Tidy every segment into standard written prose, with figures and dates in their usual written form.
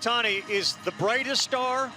Ohtani is the brightest star,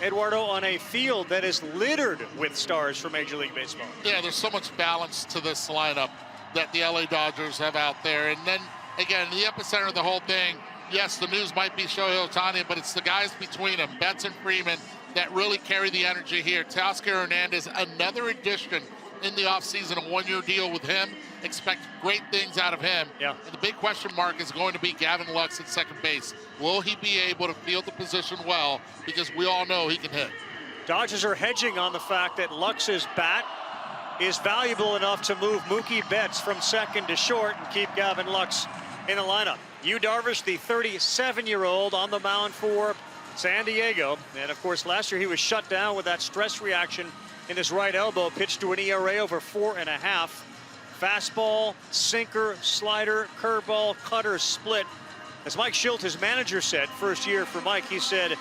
Eduardo, on a field that is littered with stars for Major League Baseball. Yeah, there's so much balance to this lineup that the LA Dodgers have out there. And then, again, the epicenter of the whole thing, yes, the news might be Shohei Ohtani, but it's the guys between them, Betts and Freeman, that really carry the energy here. Teoscar Hernandez, another addition in the offseason, a one-year deal with him. Expect great things out of him. Yeah. And the big question mark is going to be Gavin Lux at second base. Will he be able to field the position well? Because we all know he can hit. Dodgers are hedging on the fact that Lux's bat is valuable enough to move Mookie Betts from second to short and keep Gavin Lux in the lineup. Yu Darvish, the 37-year-old, on the mound for San Diego. And of course, last year he was shut down with that stress reaction in his right elbow, pitched to an ERA over 4.5. Fastball, sinker, slider, curveball, cutter, split. As Mike Schilt, his manager, said, first year for Mike, he said,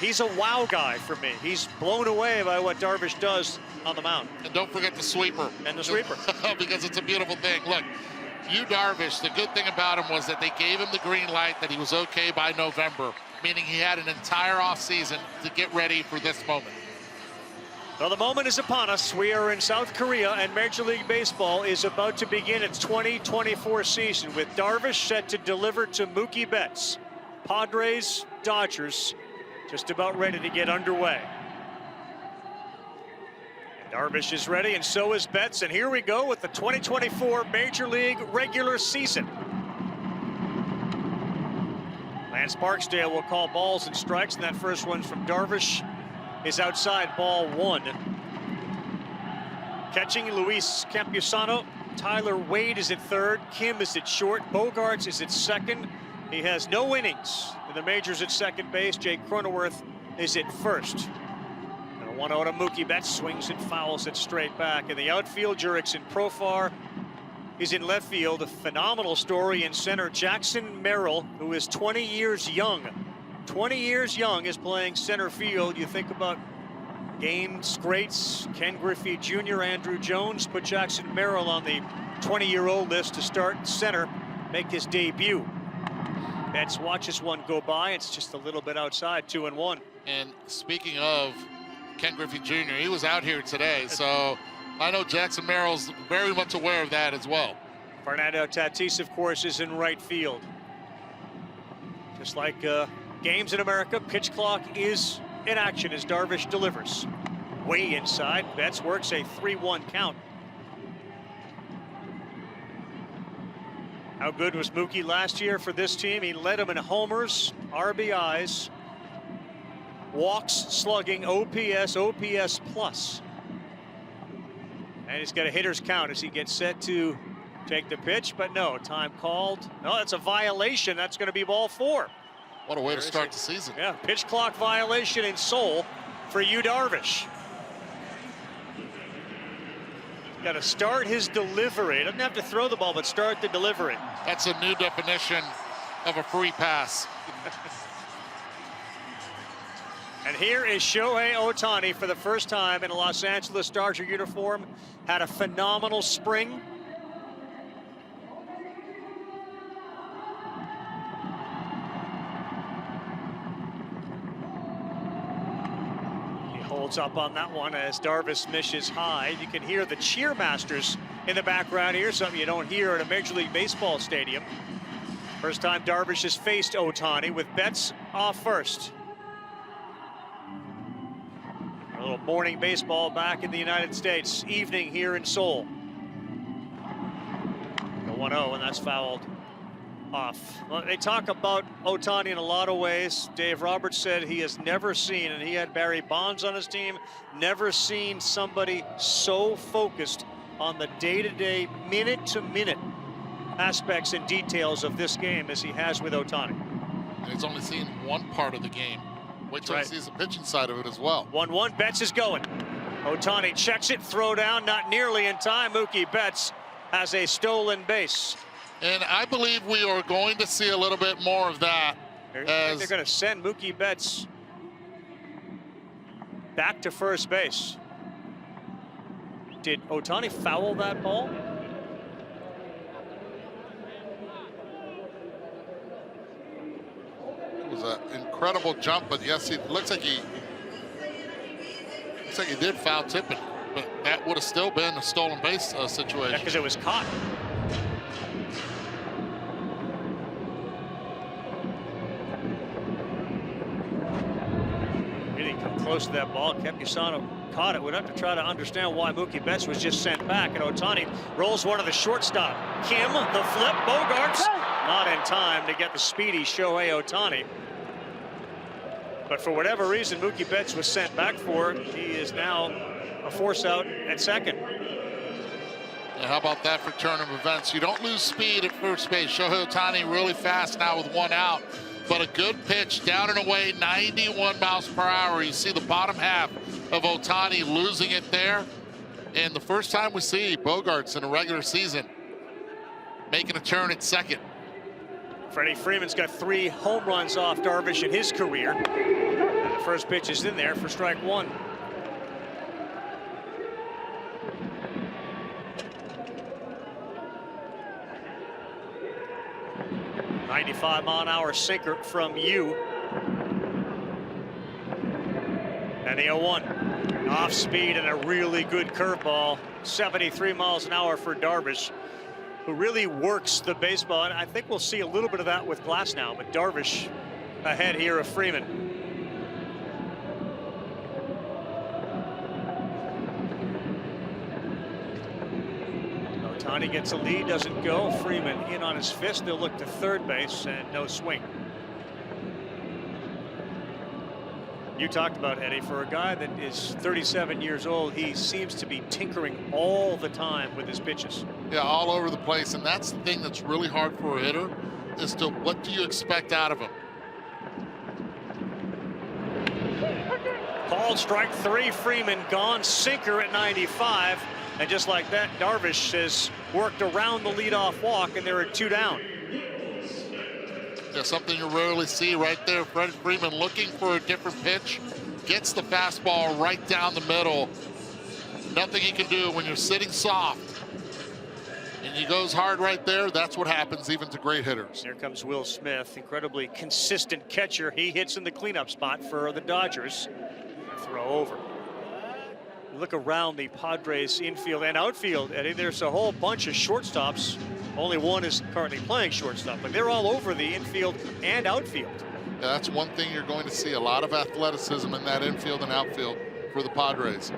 he's a wow guy for me. He's blown away by what Darvish does on the mound. And don't forget the sweeper. And the sweeper. Because it's a beautiful thing. Look, Yu Darvish, the good thing about him was that they gave him the green light that he was okay by November, meaning he had an entire offseason to get ready for this moment. Well, the moment is upon us. We are in South Korea, and Major League Baseball is about to begin its 2024 season with Darvish set to deliver to Mookie Betts. Padres, Dodgers, just about ready to get underway. Darvish is ready, and so is Betts. And here we go with the 2024 Major League regular season. Lance Barksdale will call balls and strikes, and that first one from Darvish is outside, ball one. Catching Luis Campusano. Tyler Wade is at third. Kim is at short. Bogarts is at second. He has no innings in the majors at second base. Jake Cronenworth is at first. And a 1-0 to Mookie Betts, swings and fouls it straight back. In the outfield, Jurickson Profar is in left field. A phenomenal story in center. Jackson Merrill, who is 20 years young. 20 years young, is playing center field. You think about Games greats, Ken Griffey Jr., Andrew Jones. Put Jackson Merrill on the 20-year-old list to start center, make his debut. Betts watches one go by. It's just a little bit outside, 2-1. And speaking of Ken Griffey Jr., he was out here today, so I know Jackson Merrill's very much aware of that as well. Fernando Tatis, of course, is in right field. Just like games in America, pitch clock is in action as Darvish delivers. Way inside, Betts works a 3-1 count. How good was Mookie last year for this team? He led them in homers, RBIs, walks, slugging, OPS, OPS plus. And he's got a hitter's count as he gets set to take the pitch, but no, time called. No, that's a violation. That's going to be ball 4. What a way to start the season. Yeah, pitch clock violation in Seoul for Yu Darvish. Got to start his delivery. He doesn't have to throw the ball, but start the delivery. That's a new definition of a free pass. And here is Shohei Ohtani for the first time in a Los Angeles Dodger uniform. Had a phenomenal spring. Holds up on that one as Darvish misses high. You can hear the cheermasters in the background here, something you don't hear at a Major League Baseball stadium. First time Darvish has faced Ohtani with Betts off first. A little morning baseball back in the United States, evening here in Seoul. The 1-0, and that's fouled off. Well, they talk about Ohtani in a lot of ways. Dave Roberts said he has never seen, and he had Barry Bonds on his team, never seen somebody so focused on the day-to-day, minute-to-minute aspects and details of this game as he has with Ohtani. And he's only seen one part of the game. Wait till he sees the pitching side of it as well. 1-1, Betts is going. Ohtani checks it, throw down, not nearly in time. Mookie Betts has a stolen base. And I believe we are going to see a little bit more of that. I think they're going to send Mookie Betts back to first base. Did Ohtani foul that ball? It was an incredible incredible jump, but yes, it looks like he did foul tip it, but that would have still been a stolen base situation. Because it was caught. Really come close to that ball. Campusano caught it. We'd have to try to understand why Mookie Betts was just sent back, and Ohtani rolls one to the shortstop. Kim, the flip, Bogarts, not in time to get the speedy Shohei Ohtani. But for whatever reason Mookie Betts was sent back for, he is now a force out at second. Yeah, how about that for turn of events? You don't lose speed at first base. Shohei Ohtani really fast now with one out, but a good pitch down and away, 91 miles per hour. You see the bottom half of Ohtani losing it there. And the first time we see Bogarts in a regular season making a turn at second. Freddie Freeman's got 3 home runs off Darvish in his career. And the first pitch is in there for strike 1. .95-mile-an-hour sinker from you. And the 0-1. Off speed and a really good curveball. 73 miles an hour for Darvish, who really works the baseball. And I think we'll see a little bit of that with Glass now, but Darvish ahead here of Freeman. Ohtani gets a lead, doesn't go. Freeman in on his fist. They'll look to third base and no swing. You talked about, Eddie, for a guy that is 37 years old, he seems to be tinkering all the time with his pitches. Yeah, all over the place, and that's the thing that's really hard for a hitter, is to what do you expect out of him? Called strike 3, Freeman gone, sinker at 95, and just like that, Darvish has worked around the leadoff walk, and there are 2 down. Yeah, something you rarely see right there. Freddie Freeman looking for a different pitch, gets the fastball right down the middle. Nothing he can do when you're sitting soft and he goes hard right there. That's what happens even to great hitters. Here comes Will Smith, incredibly consistent catcher. He hits in the cleanup spot for the Dodgers. Throw over. Look around the Padres infield and outfield, Eddie. There's a whole bunch of shortstops. Only one is currently playing shortstop, but they're all over the infield and outfield. Yeah, that's one thing you're going to see, a lot of athleticism in that infield and outfield for the Padres.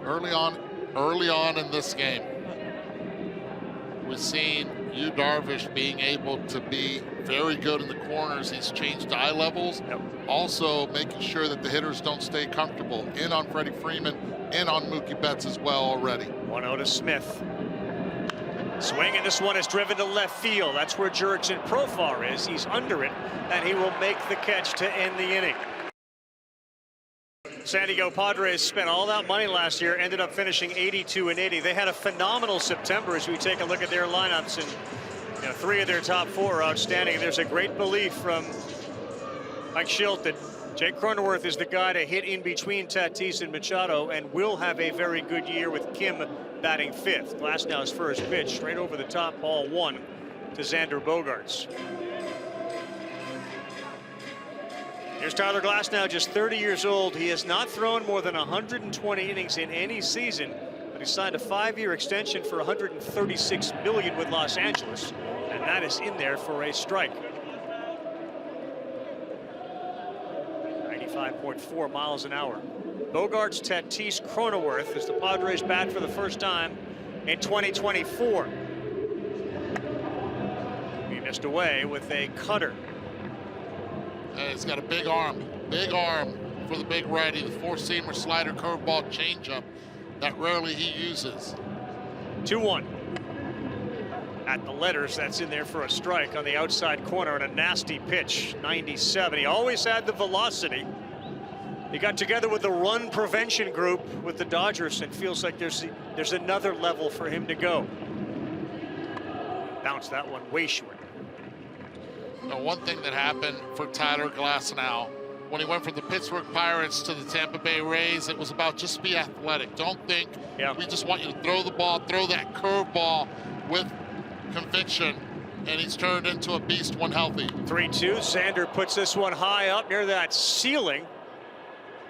Early on in this game, we've seen Yu Darvish being able to be very good in the corners. He's changed eye levels. Yep. Also making sure that the hitters don't stay comfortable. In on Freddie Freeman, in on Mookie Betts as well already. 1-0 to Smith. Swing, and this one is driven to left field. That's where Jurickson Profar is. He's under it, and he will make the catch to end the inning. San Diego Padres spent all that money last year, ended up finishing 82-80. They had a phenomenal September as we take a look at their lineups, and 3 of their top 4 are outstanding. There's a great belief from Mike Schilt that Jake Cronenworth is the guy to hit in between Tatis and Machado, and will have a very good year with Kim batting 5th. Glasnow's first pitch, straight over the top, ball 1 to Xander Bogaerts. Here's Tyler Glasnow, just 30 years old. He has not thrown more than 120 innings in any season, but he signed a 5-year extension for $136 million with Los Angeles, and that is in there for a strike. 95.4 miles an hour. Bogaerts, Tatis, Cronenworth as the Padres bat for the first time in 2024. He missed away with a cutter. He's got a big arm for the big righty. The 4-seamer, slider, curveball, changeup that rarely he uses. 2-1. At the letters, that's in there for a strike on the outside corner, and a nasty pitch. 97. He always had the velocity. He got together with the run prevention group with the Dodgers, and feels like there's another level for him to go. Bounced that one way short. Now, one thing that happened for Tyler Glasnow when he went from the Pittsburgh Pirates to the Tampa Bay Rays, it was about just be athletic. Don't think we just want you to throw the ball, throw that curveball with conviction, and he's turned into a beast when healthy. 3-2. Xander puts this one high up near that ceiling.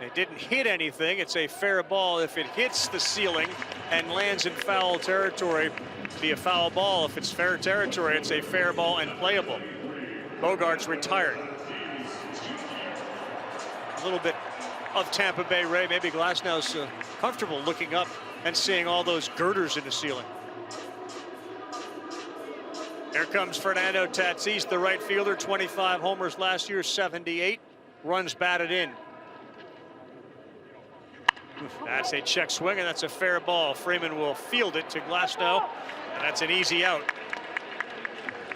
It didn't hit anything. It's a fair ball. If it hits the ceiling and lands in foul territory, it'd be a foul ball. If it's fair territory, it's a fair ball and playable. Bogarts retired. A little bit of Tampa Bay, Ray. Maybe Glasnow's comfortable looking up and seeing all those girders in the ceiling. Here comes Fernando Tatis, the right fielder. 25 homers last year, 78 runs batted in. That's a check swing, and that's a fair ball. Freeman will field it to Glasnow, and that's an easy out.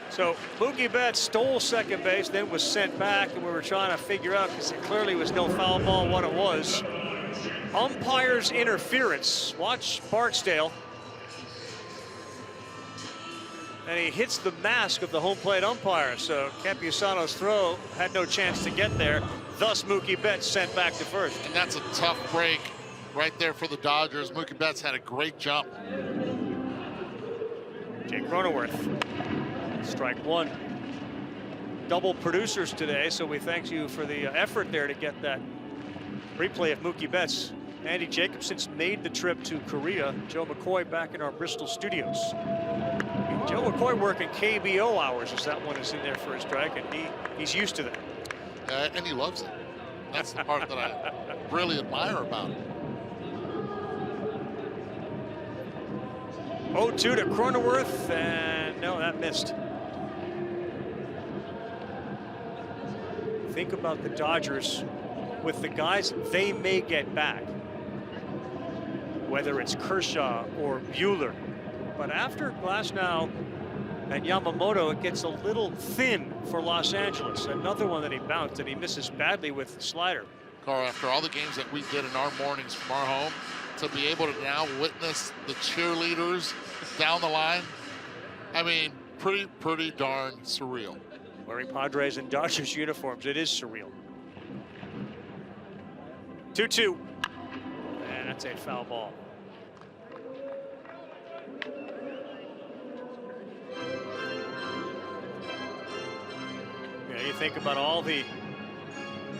So Mookie Betts stole second base, then was sent back, and we were trying to figure out, because it clearly was no foul ball, what it was. Umpire's interference. Watch Barksdale. And he hits the mask of the home plate umpire, so Campusano's throw had no chance to get there. Thus, Mookie Betts sent back to first. And that's a tough break right there for the Dodgers. Mookie Betts had a great jump. Jake Cronenworth, strike one. Double producers today, so we thank you for the effort there to get that replay of Mookie Betts. Andy Jacobson's made the trip to Korea. Joe McCoy back in our Bristol studios. Joe McCoy working KBO hours as that one is in there for a strike, and he's used to that. And he loves it. That's the part that I really admire about it. 0-2 to Cronenworth, and no, that missed. Think about the Dodgers with the guys they may get back, whether it's Kershaw or Buehler. But after Glasnow and Yamamoto, it gets a little thin for Los Angeles. Another one that he bounced, and he misses badly with the slider. Carl, after all the games that we did in our mornings from our home, to be able to now witness the cheerleaders down the line, I mean, pretty darn surreal. Wearing Padres and Dodgers uniforms, it is surreal. 2-2, and that's a foul ball. You think about all the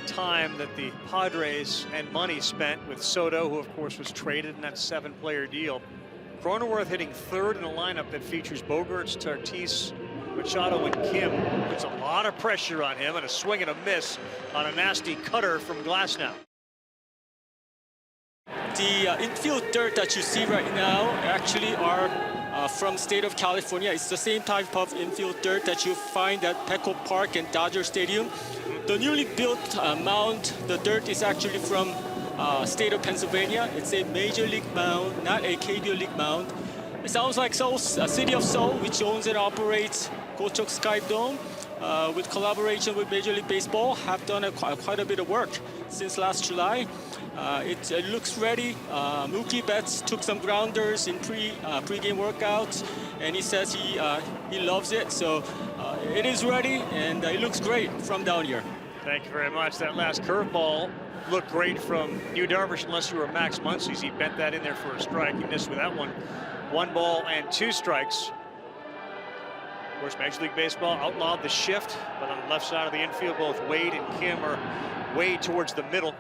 time that the Padres and money spent with Soto, who of course was traded in that 7-player deal. Cronenworth hitting third in a lineup that features Bogarts, Tatis, Machado, and Kim. Puts a lot of pressure on him, and a swing and a miss on a nasty cutter from Glasnow. The infield dirt that you see right now actually are from state of California. It's the same type of infield dirt that you find at Petco Park and Dodger Stadium. The newly built mound, the dirt is actually from state of Pennsylvania. It's a major league mound, not a KBO league mound. It sounds like Seoul, City of Seoul, which owns and operates Gochok Sky Dome, with collaboration with Major League Baseball, have done quite a bit of work since last July. It looks ready. Mookie Betts took some grounders in pre-game workouts, and he says he loves it. So it is ready, and it looks great from down here. Thank you very much. That last curveball looked great from Yu Darvish, unless you were Max Muncy. He bent that in there for a strike. He missed with that one. 1 ball and 2 strikes. Of course, Major League Baseball outlawed the shift, but on the left side of the infield, both Wade and Kim are way towards the middle.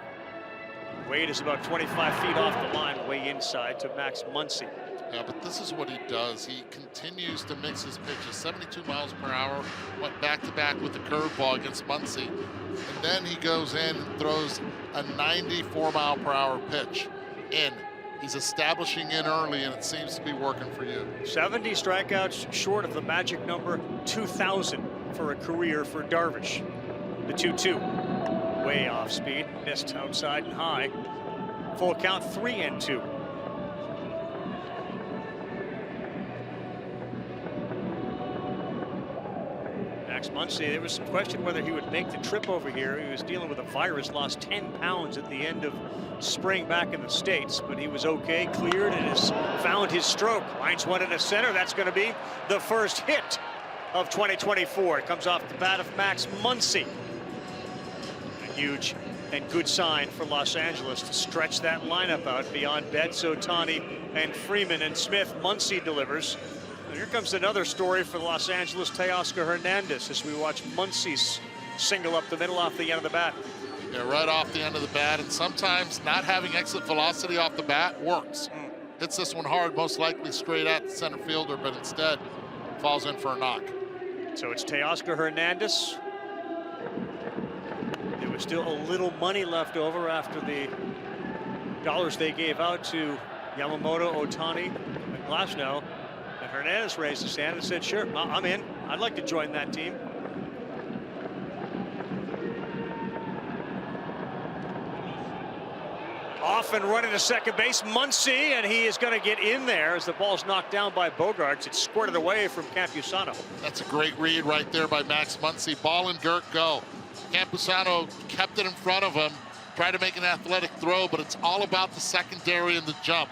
Wade is about 25 feet off the line, way inside to Max Muncy. Yeah, but this is what he does. He continues to mix his pitches. 72 miles per hour, went back-to-back with the curveball against Muncy. And then he goes in and throws a 94-mile-per-hour pitch in. He's establishing in early, and it seems to be working for you. 70 strikeouts short of the magic number 2,000 for a career for Darvish. The 2-2. Way off speed, missed outside and high. Full count, 3-2. Max Muncy, there was some question whether he would make the trip over here. He was dealing with a virus, lost 10 pounds at the end of spring back in the States, but he was okay, cleared, and has found his stroke. Lines one into center. That's going to be the first hit of 2024. It comes off the bat of Max Muncy. Huge and good sign for Los Angeles to stretch that lineup out beyond Betts, Ohtani, and Freeman and Smith. Muncy delivers. And here comes another story for Los Angeles, Teoscar Hernandez, as we watch Muncy's single up the middle off the end of the bat. Yeah, right off the end of the bat, and sometimes not having exit velocity off the bat works. Hits this one hard, most likely straight at the center fielder, but instead falls in for a knock. So it's Teoscar Hernandez. There was still a little money left over after the dollars they gave out to Yamamoto, Ohtani, and Glasnow. And Hernandez raised his hand and said, sure, I'm in. I'd like to join that team. Off and running to second base, Muncy, and he is going to get in there as the ball's knocked down by Bogaerts. It's squirted away from Campusano. That's a great read right there by Max Muncy. Ball and dirt go. Campusano kept it in front of him, tried to make an athletic throw, but it's all about the secondary and the jump.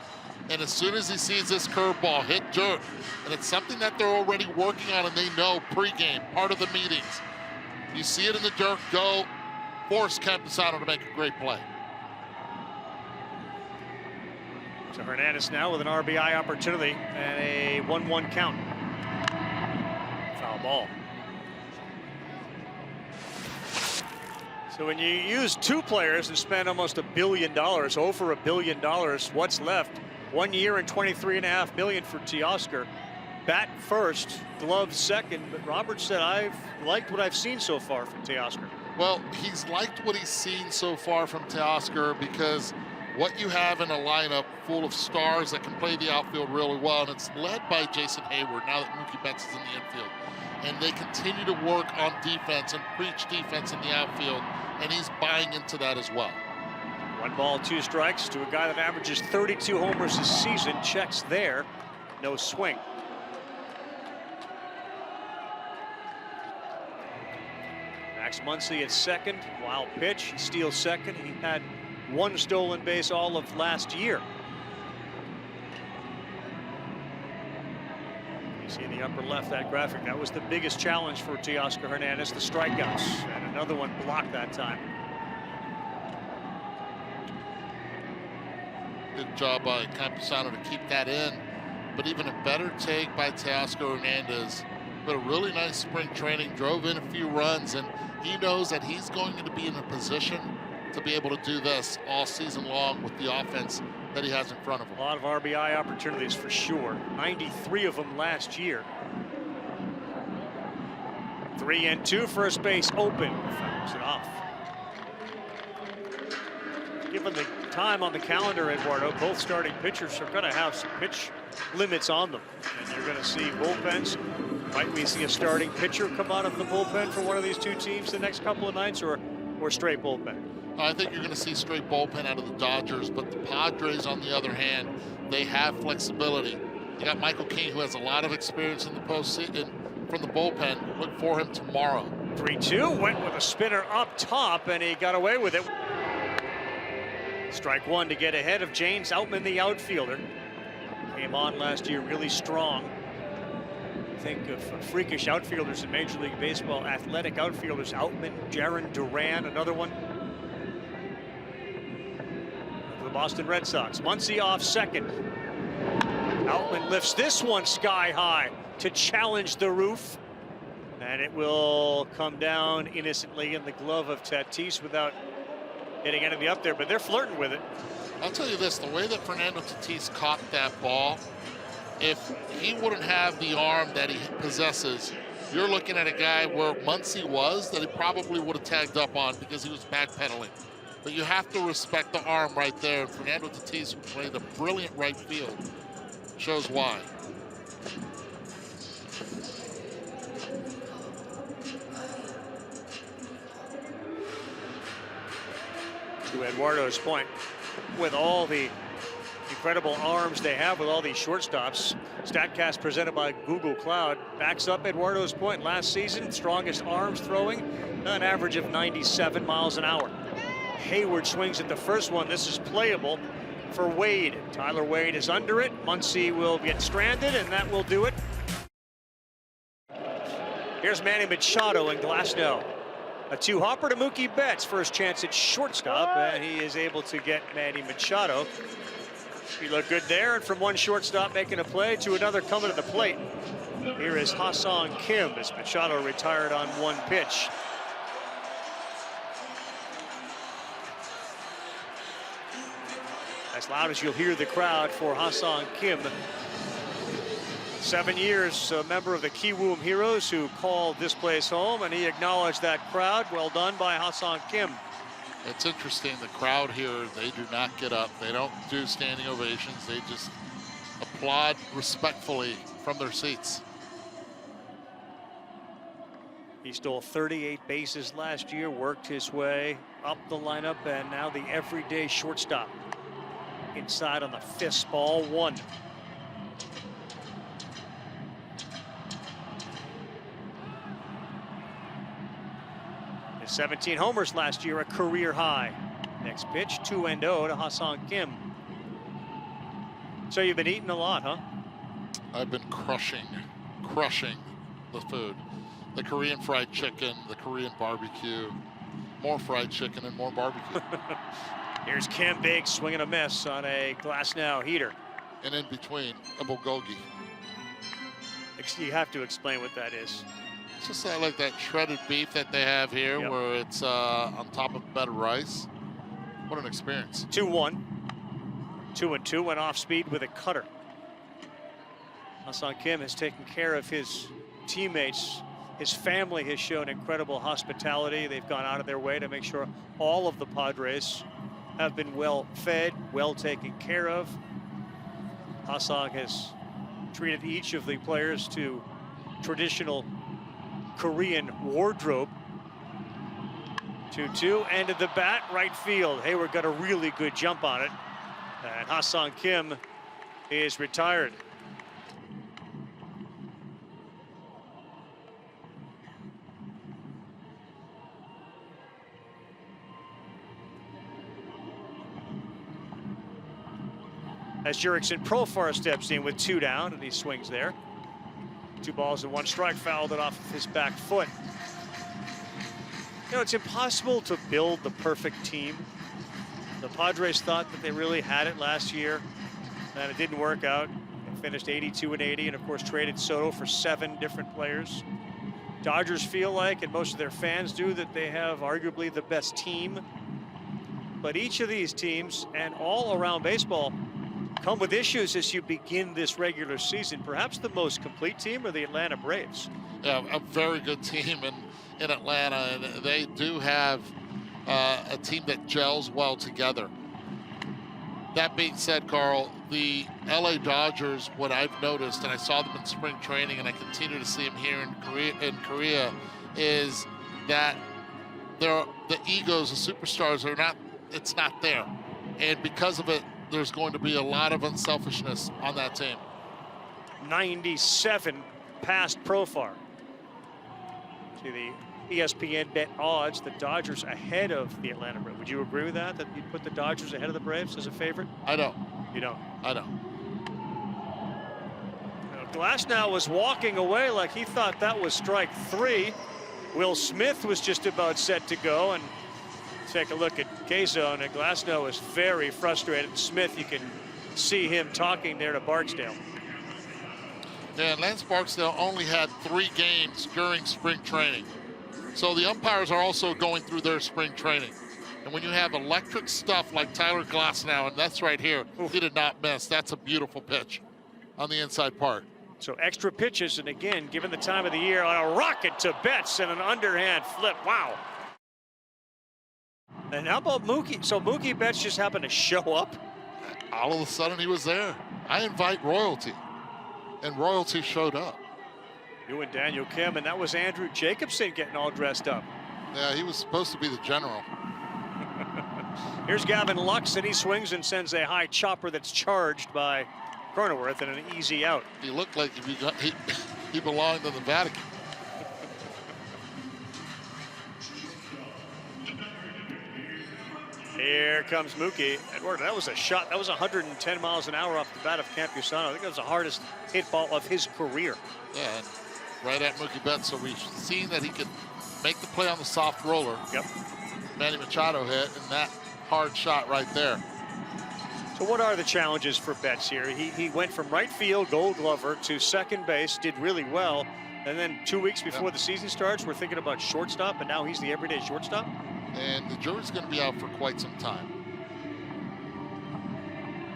And as soon as he sees this curveball hit dirt, and it's something that they're already working on and they know pregame, part of the meetings. You see it in the dirt, go, force Campusano to make a great play. So Hernandez now with an RBI opportunity and a 1-1 count. Foul ball. So when you use two players and spend almost $1 billion, over $1 billion, what's left? 1 year and $23.5 million for Teoscar. Bat first, glove second, but Robert said, I've liked what I've seen so far from Teoscar. Well, he's liked what he's seen so far from Teoscar because what you have in a lineup full of stars that can play the outfield really well, and it's led by Jason Hayward now that Mookie Betts is in the infield. And they continue to work on defense and preach defense in the outfield, and he's buying into that as well. 1 ball, 2 strikes to a guy that averages 32 homers this season. Checks there, no swing. Max Muncy at second, wild pitch, he steals second. He had 1 stolen base all of last year. You see in the upper left that graphic, that was the biggest challenge for Teoscar Hernandez, the strikeouts, and another one blocked that time. Good job by Campusano to keep that in, but even a better take by Teoscar Hernandez. But a really nice spring training, drove in a few runs, and he knows that he's going to be in a position to be able to do this all season long with the offense that he has in front of him. A lot of RBI opportunities for sure. 93 of them last year. 3-2, first base open. Fouls it off. Given the time on the calendar, Eduardo, both starting pitchers are going to have some pitch limits on them. And you're going to see bullpens. Might we see a starting pitcher come out of the bullpen for one of these two teams the next couple of nights, or straight bullpen? I think you're going to see straight bullpen out of the Dodgers, but the Padres, on the other hand, they have flexibility. They got Michael King, who has a lot of experience in the postseason from the bullpen. Look for him tomorrow. 3-2, went with a spinner up top, and he got away with it. Strike one to get ahead of James Outman, the outfielder. Came on last year really strong. Think of freakish outfielders in Major League Baseball, athletic outfielders. Outman, Jarren Duran, another one. For the Boston Red Sox. Muncy off second. Outman lifts this one sky high to challenge the roof. And it will come down innocently in the glove of Tatis without getting anything up there, but they're flirting with it. I'll tell you this, the way that Fernando Tatis caught that ball, if he wouldn't have the arm that he possesses, you're looking at a guy where Muncy was that he probably would have tagged up on because he was backpedaling. But you have to respect the arm right there. And Fernando Tatis, who played a brilliant right field, shows why. To Eduardo's point, with all the incredible arms they have with all these shortstops, StatCast presented by Google Cloud backs up Eduardo's point. Last season, strongest arms throwing, an average of 97 miles an hour. Hayward swings at the first one. This is playable for Wade. Tyler Wade is under it. Muncy will get stranded, and that will do it. Here's Manny Machado and Glasnow. A two-hopper to Mookie Betts. First chance at shortstop, and he is able to get Manny Machado He looked good there, and from one shortstop making a play to another coming to the plate. Here is Ha-Seong Kim as Machado retired on one pitch. As loud as you'll hear the crowd for Ha-Seong Kim. 7 years, a member of the Kiwoom Heroes who called this place home, and he acknowledged that crowd. Well done by Ha-Seong Kim. It's interesting, the crowd here, they do not get up. They don't do standing ovations. They just applaud respectfully from their seats. He stole 38 bases last year, worked his way up the lineup, and now the everyday shortstop. Inside on the fist, ball one. His 17 homers last year, a career high. Next pitch, 2-0 to Ha-Seong Kim. So you've been eating a lot, huh? I've been crushing the food. The Korean fried chicken, the Korean barbecue, more fried chicken and more barbecue. Here's Kim Big swinging a miss on a glass now heater. And in between, a bulgogi. You have to explain what that is. It's just like that shredded beef that they have here, Yep. where it's on top of a bed of rice. What an experience. 2-1. 2-2, went off speed with a cutter. Ha-Seong Kim has taken care of his teammates. His family has shown incredible hospitality. They've gone out of their way to make sure all of the Padres have been well fed, well taken care of. Ha-Seong has treated each of the players to traditional Korean wardrobe. 2-2, ended the bat, right field. Hayward got a really good jump on it. And Ha-Seong Kim is retired. As Jurickson Profar steps in with 2 down, and he swings there. 2 balls and 1 strike, fouled it off of his back foot. You know, it's impossible to build the perfect team. The Padres thought that they really had it last year, and it didn't work out. They finished 82-80, and of course traded Soto for 7 different players. Dodgers feel like, and most of their fans do, that they have arguably the best team. But each of these teams, and all around baseball, come with issues as you begin this regular season. Perhaps the most complete team are the Atlanta Braves. Yeah, a very good team in Atlanta, and they do have a team that gels well together. That being said, Carl, the LA Dodgers, what I've noticed, and I saw them in spring training, and I continue to see them here in Korea, is that the egos, the superstars are not, it's not there. And because of it, there's going to be a lot of unselfishness on that team. 97 past Profar. To the ESPN bet odds, the Dodgers ahead of the Atlanta Braves. Would you agree with that you'd put the Dodgers ahead of the Braves as a favorite? I don't. You don't? I don't. Glasnow was walking away like he thought that was strike 3. Will Smith was just about set to go, and take a look at K-Zone, and Glasnow is very frustrated. Smith, you can see him talking there to Barksdale. Yeah, and Lance Barksdale only had 3 games during spring training. So the umpires are also going through their spring training. And when you have electric stuff like Tyler Glasnow, and that's right here, he did not miss. That's a beautiful pitch on the inside part. So extra pitches, and again, given the time of the year, on a rocket to Betts and an underhand flip. Wow. And how about Mookie? So Mookie Betts just happened to show up? All of a sudden he was there. I invite royalty, and royalty showed up. You and Daniel Kim, and that was Andrew Jacobson getting all dressed up. Yeah, he was supposed to be the general. Here's Gavin Lux, and he swings and sends a high chopper that's charged by Cronenworth and an easy out. He looked like he belonged in the Vatican. Here comes Mookie. Edward, that was a shot. That was 110 miles an hour off the bat of Campusano. I think that was the hardest hit ball of his career. Yeah, and right at Mookie Betts. So we've seen that he could make the play on the soft roller. Yep. Manny Machado hit, and that hard shot right there. So what are the challenges for Betts here? He went from right field, Gold Glover, to second base, did really well. And then 2 weeks before the season starts, we're thinking about shortstop, and now he's the everyday shortstop? And the jury's going to be out for quite some time.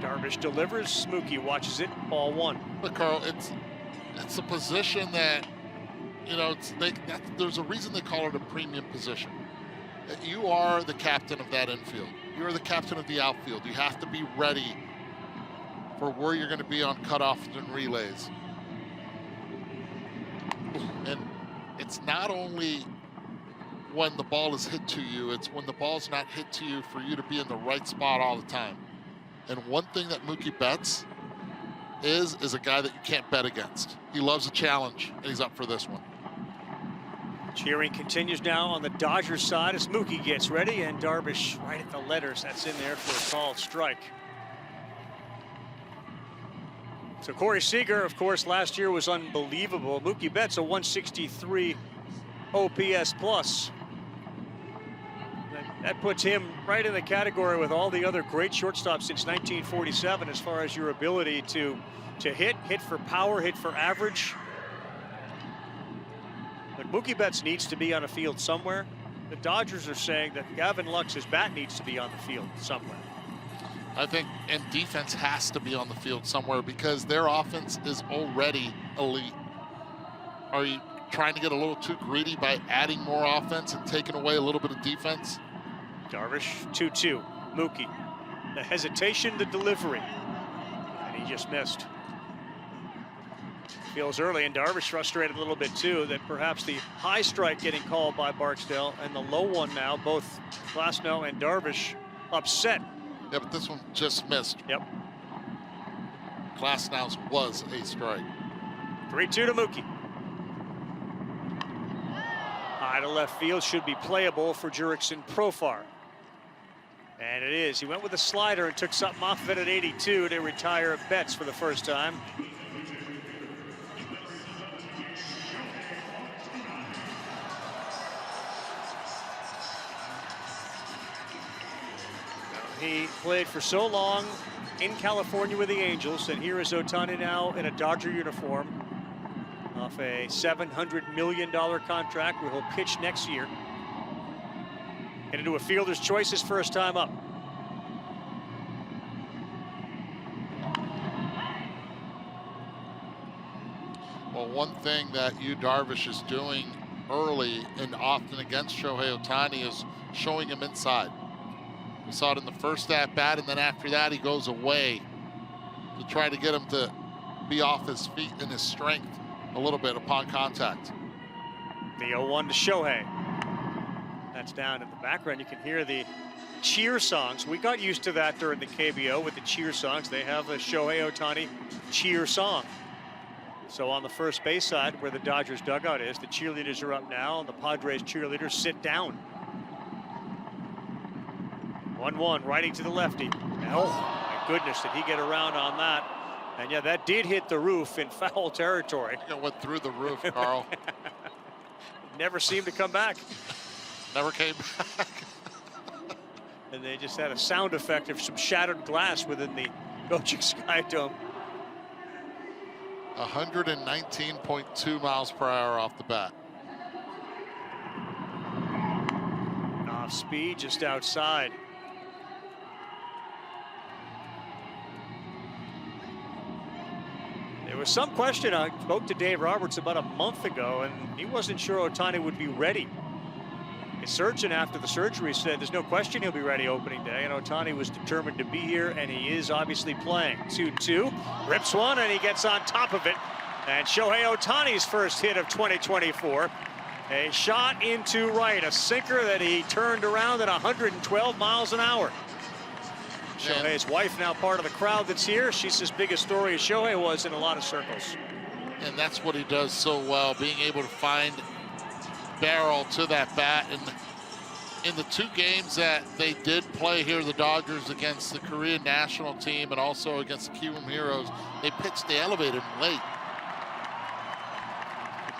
Darvish delivers. Mookie watches it. Ball 1. But Carl, it's a position that, you know, there's a reason they call it a premium position. You are the captain of that infield. You're the captain of the outfield. You have to be ready for where you're going to be on cutoffs and relays. And it's not only when the ball is hit to you, it's when the ball's not hit to you for you to be in the right spot all the time. And one thing that Mookie Betts is a guy that you can't bet against. He loves a challenge, and he's up for this one. Cheering continues now on the Dodgers side as Mookie gets ready, and Darvish right at the letters. That's in there for a called strike. So Corey Seager, of course, last year was unbelievable. Mookie Betts, a 163 OPS plus. That puts him right in the category with all the other great shortstops since 1947 as far as your ability to hit for power, hit for average. But Mookie Betts needs to be on a field somewhere. The Dodgers are saying that Gavin Lux's bat needs to be on the field somewhere. I think, and defense has to be on the field somewhere because their offense is already elite. Are you trying to get a little too greedy by adding more offense and taking away a little bit of defense? Darvish, 2-2. Mookie, the hesitation, the delivery, and he just missed. Feels early, and Darvish frustrated a little bit too that perhaps the high strike getting called by Barksdale and the low one now, both Glasnow and Darvish upset. Yeah, but this one just missed. Yep. Glasnow's was a strike. 3-2 to Mookie. High to left field, should be playable for Jurickson Profar. And it is. He went with a slider and took something off of it at 82 to retire Betts for the first time. He played for so long in California with the Angels, and here is Ohtani now in a Dodger uniform off a $700 million contract where he'll pitch next year. Headed to a fielder's choice his first time up. Well, one thing that Darvish is doing early and often against Shohei Ohtani is showing him inside. We saw it in the first at-bat, and then after that he goes away to try to get him to be off his feet and his strength a little bit upon contact. The 0-1 to Shohei. That's down in the background. You can hear the cheer songs. We got used to that during the KBO with the cheer songs. They have a Shohei Ohtani cheer song. So on the first base side where the Dodgers dugout is, the cheerleaders are up now, and the Padres cheerleaders sit down. 1-1, righty to the lefty. Oh, my goodness, did he get around on that? And yeah, that did hit the roof in foul territory. It went through the roof, Carl. Never seemed to come back. Never came back. And they just had a sound effect of some shattered glass within the coaching Sky Dome. 119.2 miles per hour off the bat. Off speed, just outside. There was some question. I spoke to Dave Roberts about a month ago, and he wasn't sure Ohtani would be ready. His surgeon after the surgery said there's no question he'll be ready opening day, and Ohtani was determined to be here, and he is obviously playing. 2-2, rips one, and he gets on top of it. And Shohei Ohtani's first hit of 2024. A shot into right, a sinker that he turned around at 112 miles an hour. Shohei's wife now part of the crowd that's here. She's as big a story as Shohei was in a lot of circles. And that's what he does so well, being able to find barrel to that bat. And in the 2 games that they did play here, the Dodgers against the Korean national team and also against the Kiwoom Heroes, they pitched the elevated late.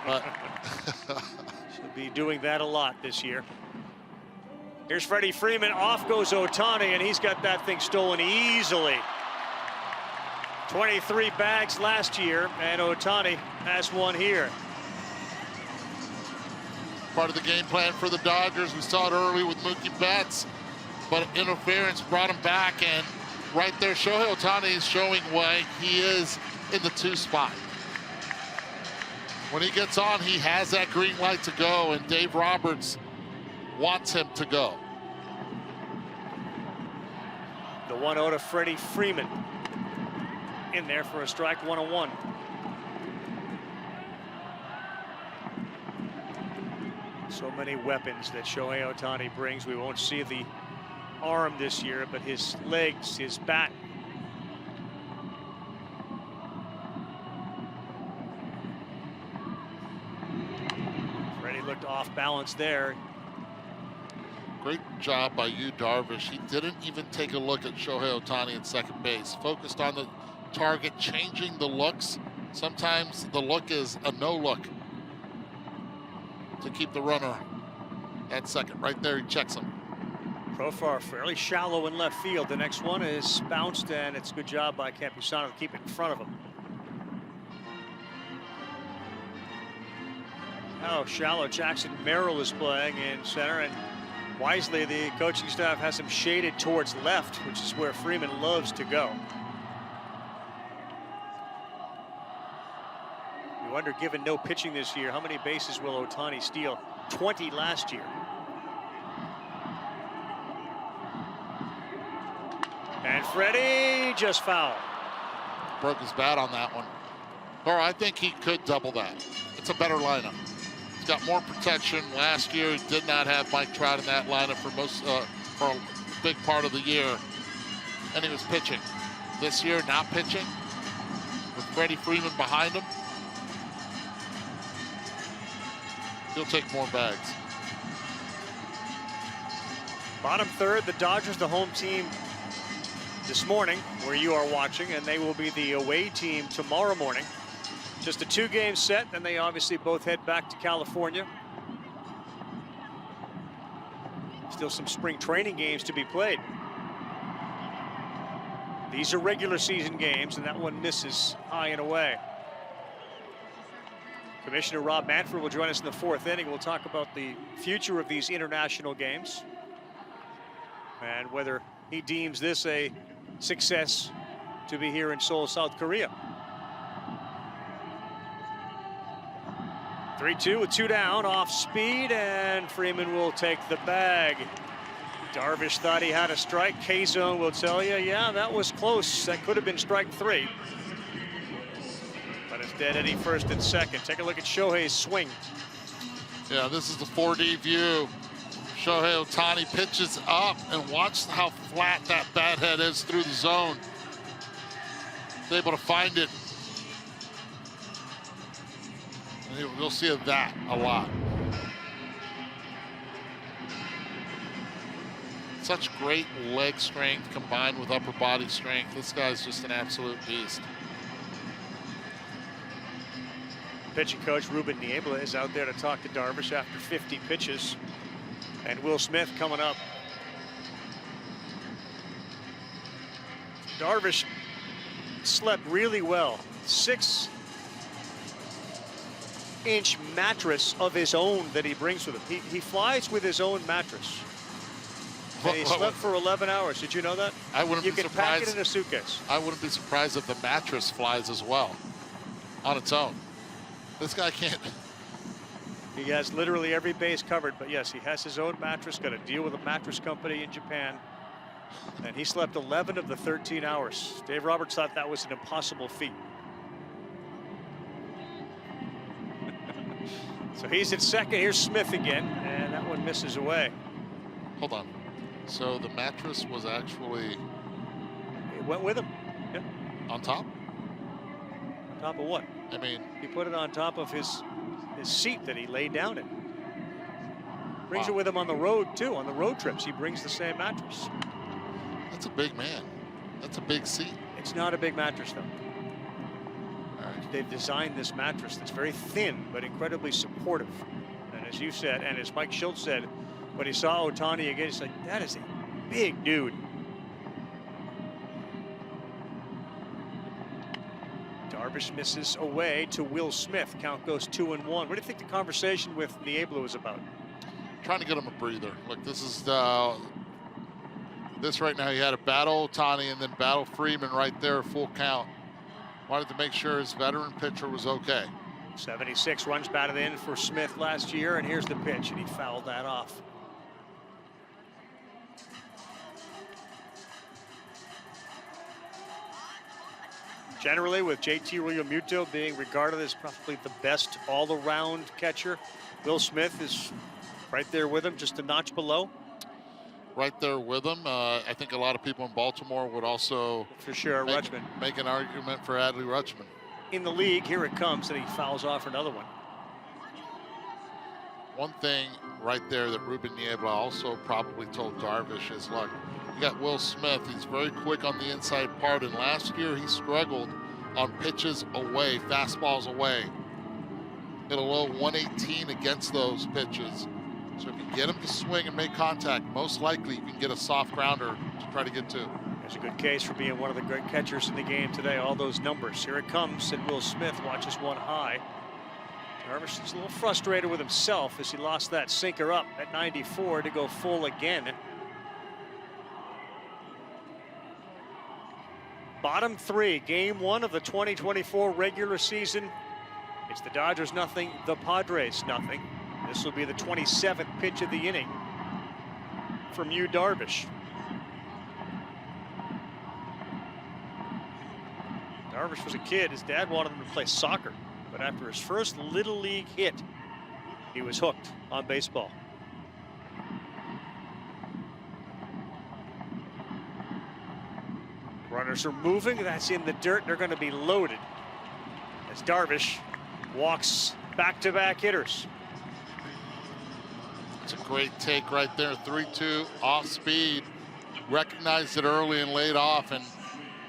But she'll be doing that a lot this year. Here's Freddie Freeman. Off goes Ohtani, and he's got that thing stolen easily. 23 bags last year, and Ohtani has one here. Part of the game plan for the Dodgers. We saw it early with Mookie Betts, but interference brought him back, and right there, Shohei Ohtani is showing why he is in the 2 spot. When he gets on, he has that green light to go, and Dave Roberts wants him to go. The 1-0 to Freddie Freeman. In there for a strike, 1-1. So many weapons that Shohei Ohtani brings. We won't see the arm this year, but his legs, his bat. Freddie looked off balance there. Great job by you, Darvish. He didn't even take a look at Shohei Ohtani at second base. Focused on the target, changing the looks. Sometimes the look is a no look to keep the runner at second. Right there, he checks him. Profar fairly shallow in left field. The next one is bounced, and it's a good job by Campusano to keep it in front of him. How shallow Jackson Merrill is playing in center, and wisely the coaching staff has him shaded towards left, which is where Freeman loves to go. You wonder, given no pitching this year, how many bases will Ohtani steal? 20 last year. And Freddie just fouled. Broke his bat on that one. Or I think he could double that. It's a better lineup. He's got more protection. Last year he did not have Mike Trout in that lineup for a big part of the year, and he was pitching. This year, not pitching, with Freddie Freeman behind him. He'll take more bags. Bottom third, the Dodgers, the home team this morning, where you are watching, and they will be the away team tomorrow morning. Just a 2-game set, and they obviously both head back to California. Still some spring training games to be played. These are regular season games, and that one misses high and away. Commissioner Rob Manfred will join us in the 4th inning. We'll talk about the future of these international games and whether he deems this a success to be here in Seoul, South Korea. 3-2 with 2 down, off speed, and Freeman will take the bag. Darvish thought he had a strike. K-Zone will tell you, yeah, that was close. That could have been strike 3. But it's dead Eddie first and second. Take a look at Shohei's swing. Yeah, this is the 4D view. Shohei Ohtani pitches up, and watch how flat that bat head is through the zone. He's able to find it. And you'll see that a lot. Such great leg strength combined with upper body strength. This guy's just an absolute beast. Pitching coach Ruben Niebla is out there to talk to Darvish after 50 pitches. And Will Smith coming up. Darvish slept really well. 6-inch mattress of his own that he brings with him. He flies with his own mattress. And he slept for 11 hours. Did you know that? I wouldn't be surprised. You can pack it in a suitcase. I wouldn't be surprised if the mattress flies as well on its own. This guy can't. He has literally every base covered, but yes, he has his own mattress, got to deal with a mattress company in Japan. And he slept 11 of the 13 hours. Dave Roberts thought that was an impossible feat. So he's at second. Here's Smith again, and that one misses away. Hold on. So the mattress was actually... It went with him. Yeah. On top? On top of what? I mean... He put it on top of his seat that he laid down in. Brings it with him on the road, too. On the road trips, he brings the same mattress. That's a big man. That's a big seat. It's not a big mattress, though. All right. They've designed this mattress that's very thin, but incredibly supportive. And as you said, and as Mike Schultz said, when he saw Ohtani again, he's like, that is a big dude. Darvish misses away to Will Smith. Count goes 2-1. What do you think the conversation with Niebla was about? Trying to get him a breather. Look, this is this right now. He had a battle Ohtani and then battle Freeman right there, full count. Wanted to make sure his veteran pitcher was okay. 76 runs batted in for Smith last year, and here's the pitch, and he fouled that off. Generally, with JT Realmuto being regarded as probably the best all-around catcher, Will Smith is right there with him, just a notch below. Right there with him. I think a lot of people in Baltimore would also for sure make an argument for Adley Rutschman. In the league, here it comes, and he fouls off another one. One thing right there that Ruben Niebla also probably told Darvish is, look, you got Will Smith. He's very quick on the inside part, and last year he struggled on pitches away, fastballs away. Hit a low 118 against those pitches. So if you get him to swing and make contact, most likely you can get a soft grounder to try to get to. There's a good case for being one of the great catchers in the game today. All those numbers. Here it comes, and Will Smith watches one high. Darvish is a little frustrated with himself as he lost that sinker up at 94 to go full again. Bottom three, game one of the 2024 regular season. It's the Dodgers nothing, the Padres nothing. This will be the 27th pitch of the inning from Yu Darvish. Darvish was a kid. His dad wanted him to play soccer, but after his first Little League hit, he was hooked on baseball. Runners are moving. That's in the dirt. They're going to be loaded as Darvish walks back-to-back hitters. It's a great take right there. 3-2 off speed. Recognized it early and laid off. And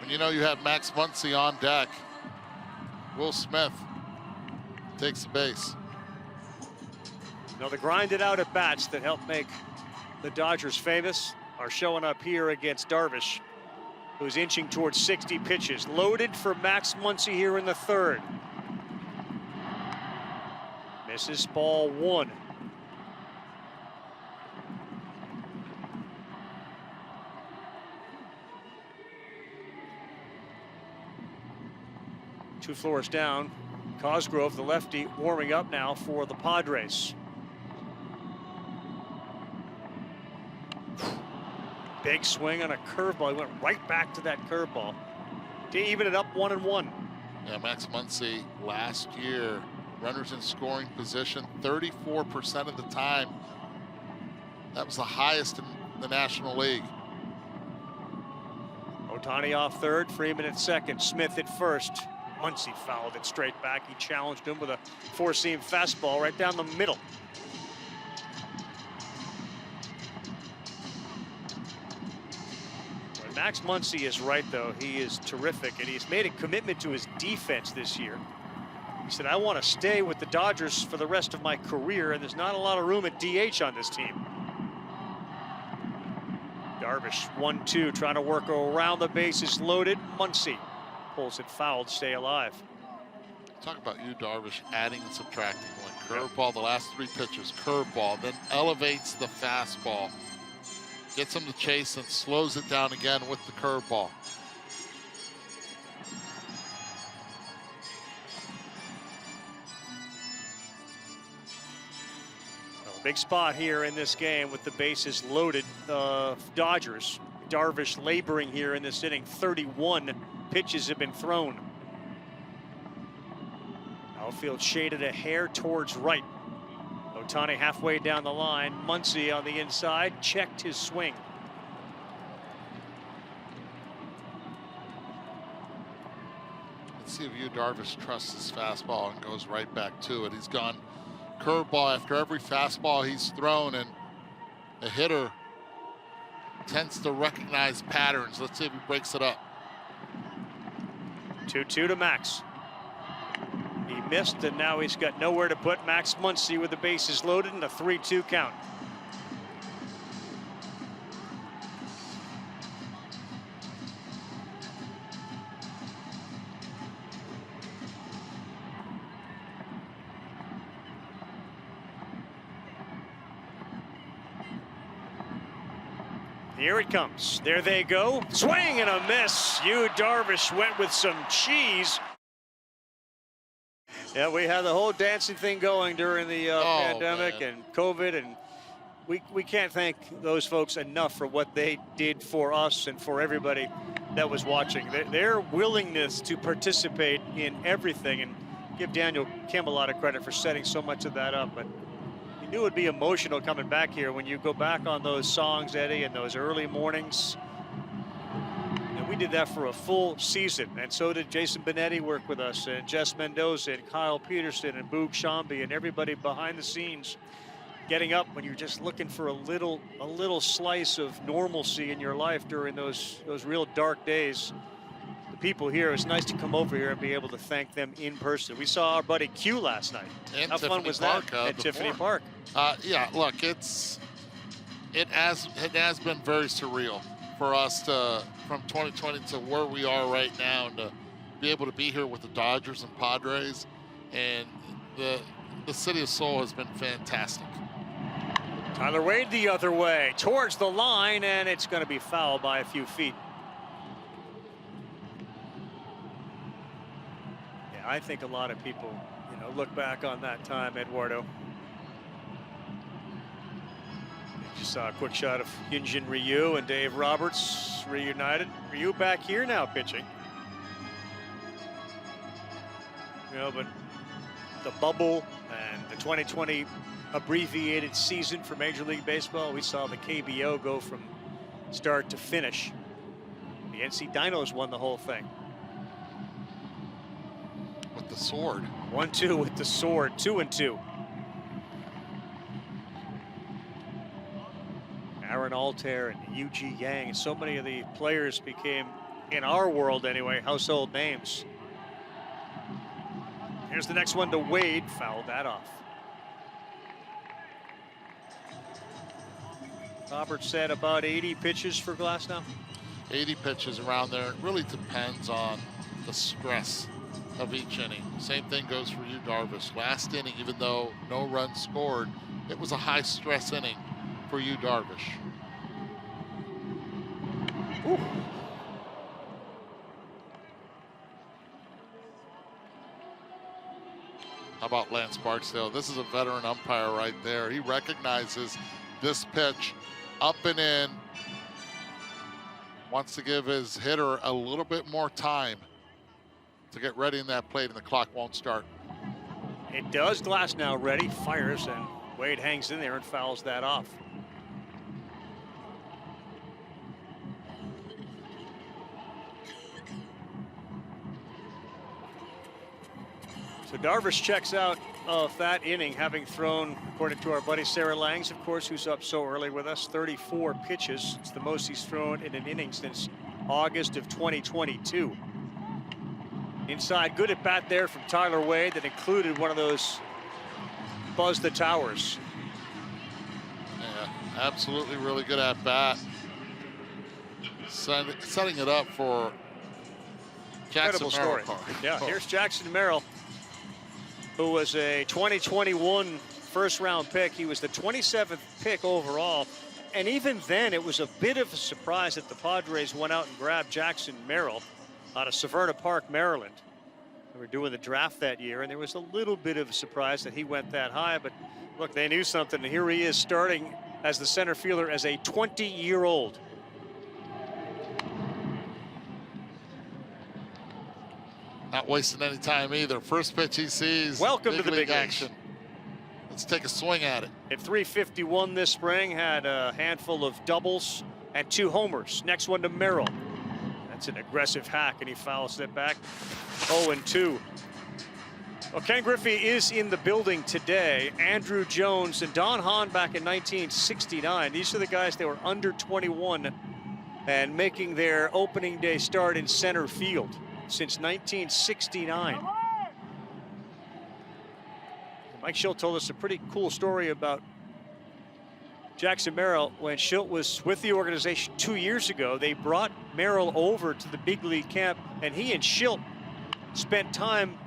when you know you have Max Muncy on deck, Will Smith takes the base. Now the grinded out at bats that helped make the Dodgers famous are showing up here against Darvish, who's inching towards 60 pitches. Loaded for Max Muncy here in the third. Misses, ball one. Two floors down. Cosgrove, the lefty, warming up now for the Padres. Big swing on a curveball. He went right back to that curveball to even it up 1-1. Yeah, Max Muncy last year, runners in scoring position 34% of the time. That was the highest in the National League. Ohtani off third, Freeman at second, Smith at first. Muncy fouled it straight back. He challenged him with a four-seam fastball right down the middle. When Max Muncy is right, though, he is terrific, and he's made a commitment to his defense this year. He said, I want to stay with the Dodgers for the rest of my career, and there's not a lot of room at DH on this team. Darvish, 1-2, trying to work around the bases loaded. Muncy pulls it foul to stay alive. Talk about Yu Darvish adding and subtracting. Like curveball, the last three pitches, curveball, then elevates the fastball, gets him to chase and slows it down again with the curveball. Big spot here in this game with the bases loaded. Dodgers. Darvish laboring here in this inning. 31 pitches have been thrown. Outfield shaded a hair towards right. Ohtani halfway down the line. Muncy on the inside checked his swing. Let's see if Yu Darvish trusts his fastball and goes right back to it. He's gone curveball after every fastball he's thrown, and the hitter tends to recognize patterns. Let's see if he breaks it up. 2-2 to Max. He missed, and now he's got nowhere to put Max Muncy with the bases loaded and a 3-2 count. Here it comes. There they go. Swing and a miss. Yu Darvish went with some cheese. Yeah, we had the whole dancing thing going during the pandemic and COVID, and we can't thank those folks enough for what they did for us and for everybody that was watching. Their willingness to participate in everything, and give Daniel Kim a lot of credit for setting so much of that up. But you knew it would be emotional coming back here when you go back on those songs, Eddie, and those early mornings. And we did that for a full season, and so did Jason Benetti work with us, and Jess Mendoza, and Kyle Peterson, and Boog Shambi, and everybody behind the scenes, getting up when you're just looking for a little slice of normalcy in your life during those real dark days. The people here, it's nice to come over here and be able to thank them in person. We saw our buddy Q last night. And How Tiffany fun was Park, that at Tiffany Park? Yeah, look, it has been very surreal for us to, from 2020 to where we are right now, and to be able to be here with the Dodgers and Padres, and the city of Seoul has been fantastic. Tyler Wade the other way towards the line, and it's going to be foul by a few feet. Yeah, I think a lot of people, look back on that time, Eduardo. You just saw a quick shot of Hyunjin Ryu and Dave Roberts reunited. Ryu back here now pitching. But the bubble and the 2020 abbreviated season for Major League Baseball, we saw the KBO go from start to finish. The NC Dinos won the whole thing. With the sword. 1-2 with the sword, 2-2. Aaron Altair and Yu-Ji Yang, so many of the players became, in our world anyway, household names. Here's the next one to Wade, fouled that off. Robert said about 80 pitches for Glasnow. 80 pitches around there. It really depends on the stress of each inning. Same thing goes for Yu Darvish. Last inning, even though no runs scored, it was a high stress inning for Yu Darvish. Ooh. How about Lance Barksdale? This is a veteran umpire right there. He recognizes this pitch up and in, wants to give his hitter a little bit more time to get ready in that plate, and the clock won't start. It does. Glasnow ready, fires, and Wade hangs in there and fouls that off. So Darvish checks out of that inning, having thrown, according to our buddy Sarah Langs, of course, who's up so early with us, 34 pitches. It's the most he's thrown in an inning since August of 2022. Inside, good at bat there from Tyler Wade that included one of those buzz the towers. Yeah, absolutely really good at bat. Setting it up for Jackson Merrill. Yeah, here's Jackson Merrill, who was a 2021 first-round pick. He was the 27th pick overall. And even then, it was a bit of a surprise that the Padres went out and grabbed Jackson Merrill out of Severna Park, Maryland. They were doing the draft that year, and there was a little bit of a surprise that he went that high. But look, they knew something. And here he is starting as the center fielder as a 20-year-old. Not wasting any time either. First pitch he sees. Welcome to the big action. Let's take a swing at it. At 351 this spring, had a handful of doubles and 2 homers. Next one to Merrill. That's an aggressive hack, and he fouls it back. 0-2. Well, Ken Griffey is in the building today. Andrew Jones and Don Hahn back in 1969. These are the guys that were under 21 and making their opening day start in center field since 1969. Mike Schilt told us a pretty cool story about Jackson Merrill. When Schilt was with the organization 2 years ago, they brought Merrill over to the big league camp, and he and Schilt spent time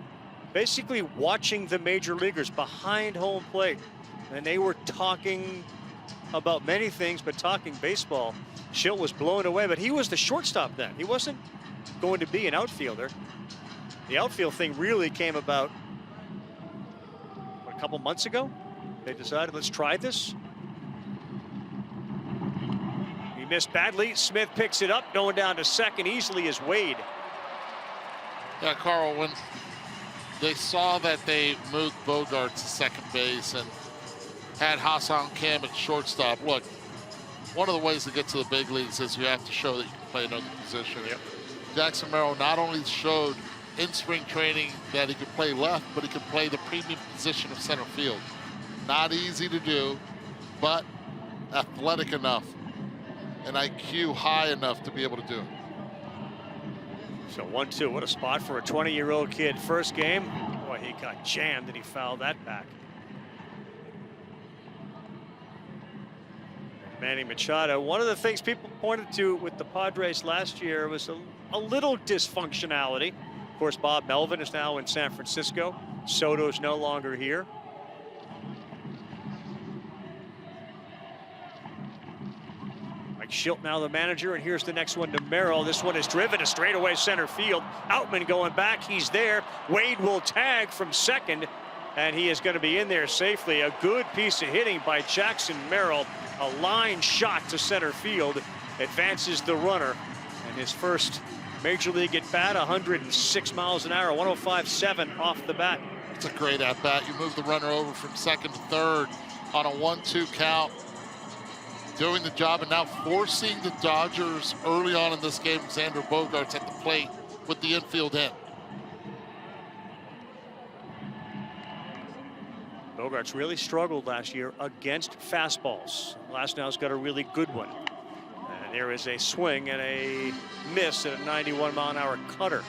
basically watching the major leaguers behind home plate. And they were talking about many things, but talking baseball. Schilt was blown away, but he was the shortstop then. He wasn't going to be an outfielder. The outfield thing really came about a couple months ago. They decided, let's try this. He missed badly. Smith picks it up, going down to second easily as Wade. Yeah, Carl, when they saw that they moved Bogart to second base and had Hassan Kim at shortstop, look, one of the ways to get to the big leagues is you have to show that you can play another position. Yep. Jackson Merrill not only showed in spring training that he could play left, but he could play the premium position of center field. Not easy to do, but athletic enough and IQ high enough to be able to do it. So 1-2, what a spot for a 20-year-old kid. First game, boy, he got jammed and he fouled that back. Manny Machado, one of the things people pointed to with the Padres last year was a little dysfunctionality. Of course, Bob Melvin is now in San Francisco. Soto's no longer here. Mike Schilt now the manager, and here's the next one to Merrill. This one is driven to straightaway center field. Outman going back, he's there. Wade will tag from second, and he is going to be in there safely. A good piece of hitting by Jackson Merrill. A line shot to center field, advances the runner, and his first major league at bat, 106 miles an hour, 105.7 off the bat. It's a great at bat. You move the runner over from second to third on a 1-2 count, doing the job, and now forcing the Dodgers early on in this game. Xander Bogaerts at the plate with the infield in. Bogaerts really struggled last year against fastballs. Glasnow's got a really good one. And there is a swing and a miss at a 91-mile-an-hour cutter.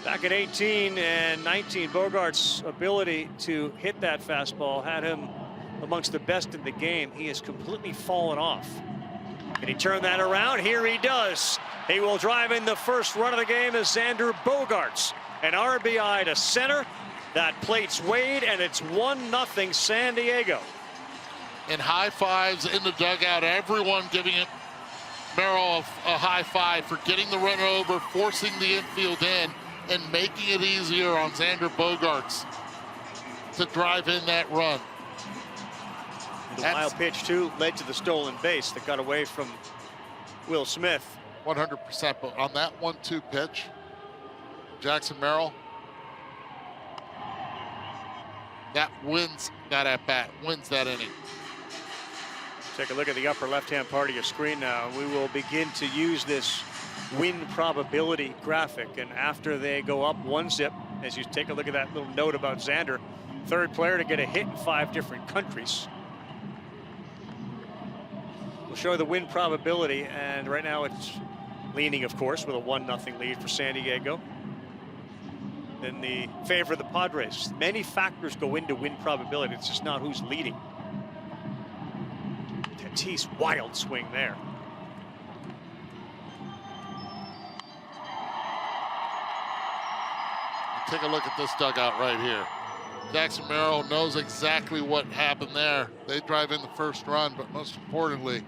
Back in 18 and 19, Bogaerts' ability to hit that fastball had him amongst the best in the game. He has completely fallen off. Can he turn that around? Here he does. He will drive in the first run of the game as Xander Bogaerts. An RBI to center. That plates Wade, and it's 1-0 San Diego. And high fives in the dugout. Everyone giving it Merrill a high five for getting the runner over, forcing the infield in, and making it easier on Xander Bogaerts to drive in that run. The wild pitch, too, led to the stolen base that got away from Will Smith. 100%, but on that 1-2 pitch, Jackson Merrill, that wins that at bat, wins that inning. Take a look at the upper left-hand part of your screen now. We will begin to use this win probability graphic, and after they go up 1-0, as you take a look at that little note about Xander, third player to get a hit in 5 different countries. We'll show the win probability, and right now it's leaning, of course, with a 1-0 lead for San Diego. In the favor of the Padres. Many factors go into win probability. It's just not who's leading. Tatis, wild swing there. Take a look at this dugout right here. Jackson Merrill knows exactly what happened there. They drive in the first run, but most importantly,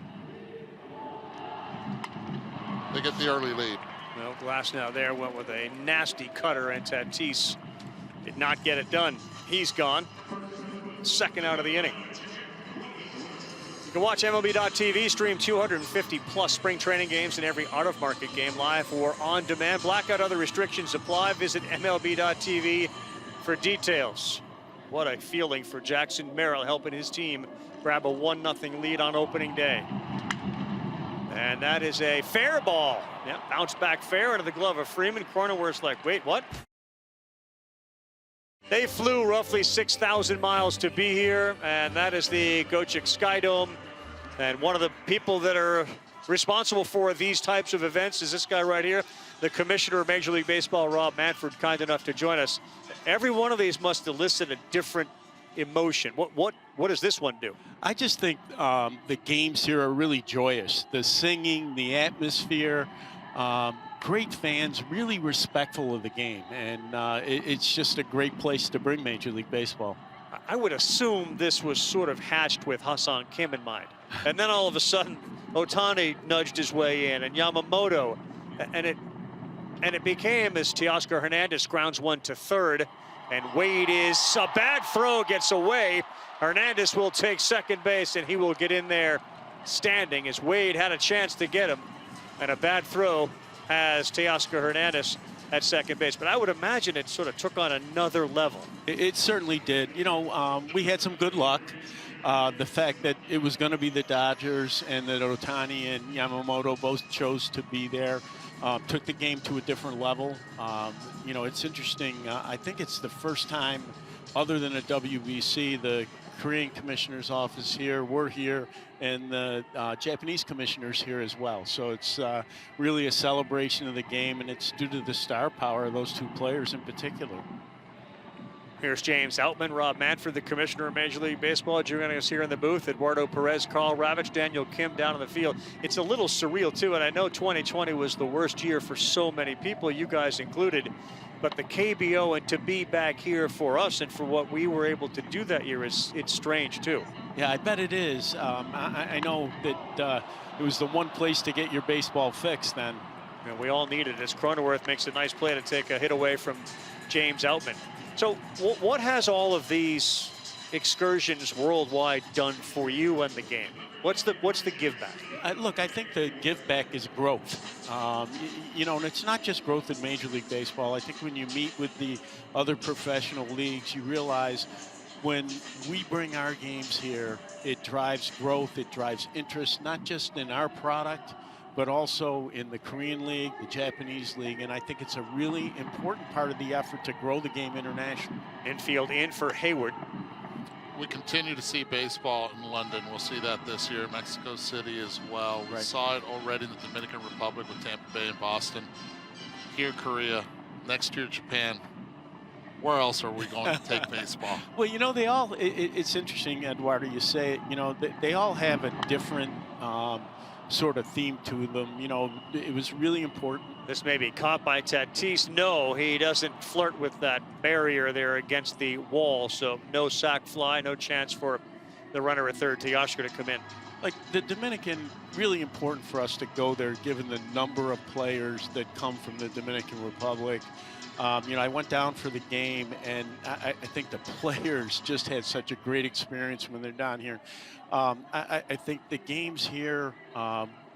they get the early lead. Well, Glasnow there went with a nasty cutter, and Tatis did not get it done. He's gone. Second out of the inning. You can watch MLB.TV, stream 250+ spring training games and every out-of-market game live or on demand. Blackout other restrictions apply. Visit MLB.TV for details. What a feeling for Jackson Merrill, helping his team grab a 1-0 lead on opening day. And that is a fair ball. Yeah, bounce back fair into the glove of Freeman. Cronenworth's like, wait, what? They flew roughly 6,000 miles to be here, and that is the Gochik Sky Dome. And one of the people that are responsible for these types of events is this guy right here, the commissioner of Major League Baseball, Rob Manfred, kind enough to join us. Every one of these must elicit a different emotion. What does this one do? I just think the games here are really joyous. The singing, the atmosphere, great fans, really respectful of the game, and it's just a great place to bring Major League Baseball. I would assume this was sort of hatched with Ha-Seong Kim in mind. And then all of a sudden, Ohtani nudged his way in, and Yamamoto, and it became, as Teoscar Hernandez grounds one to third, and Wade is a bad throw, gets away. Hernandez will take second base, and he will get in there standing, as Wade had a chance to get him, and a bad throw has Teoscar Hernandez at second base. But I would imagine it sort of took on another level. It certainly did. You know, we had some good luck. The fact that it was going to be the Dodgers and that Ohtani and Yamamoto both chose to be there took the game to a different level. You know, it's interesting. I think it's the first time, other than a WBC, the Korean commissioner's office here, we're here, and the Japanese commissioners here as well. So it's really a celebration of the game, and it's due to the star power of those two players in particular. Here's James Outman, Rob Manfred, the commissioner of Major League Baseball, joining us here in the booth. Eduardo Perez, Carl Ravitch, Daniel Kim down on the field. It's a little surreal, too, and I know 2020 was the worst year for so many people, you guys included. But the KBO, and to be back here for us and for what we were able to do that year, it's strange, too. Yeah, I bet it is. I know that it was the one place to get your baseball fixed then. And we all need it, as Cronenworth makes a nice play to take a hit away from James Outman. So what has all of these excursions worldwide done for you and the game? What's the give back? Look, I think the give back is growth. You know, and it's not just growth in Major League Baseball. I think when you meet with the other professional leagues, you realize when we bring our games here, it drives growth, it drives interest, not just in our product, but also in the Korean League, the Japanese League, and I think it's a really important part of the effort to grow the game internationally. Infield in for Hayward. We continue to see baseball in London. We'll see that this year, Mexico City as well. We saw it already in the Dominican Republic with Tampa Bay and Boston. Here, Korea. Next year, Japan. Where else are we going to take baseball? Well, you know, they all, it's interesting, Eduardo, you say it, you know, they all have a different sort of theme to them. You know, it was really important. This may be caught by Tatis. No, he doesn't flirt with that barrier there against the wall. So no sac fly, no chance for the runner at third, Teoscar, to come in. Like the Dominican, really important for us to go there given the number of players that come from the Dominican Republic. You know, I went down for the game, and I think the players just had such a great experience when they're down here. I think the games here,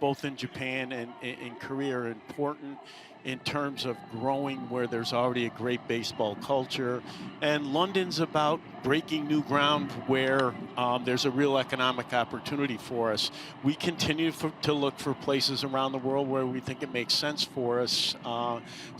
both in Japan and in Korea, are important in terms of growing where there's already a great baseball culture. And London's about breaking new ground where there's a real economic opportunity for us. We continue to look for places around the world where we think it makes sense for us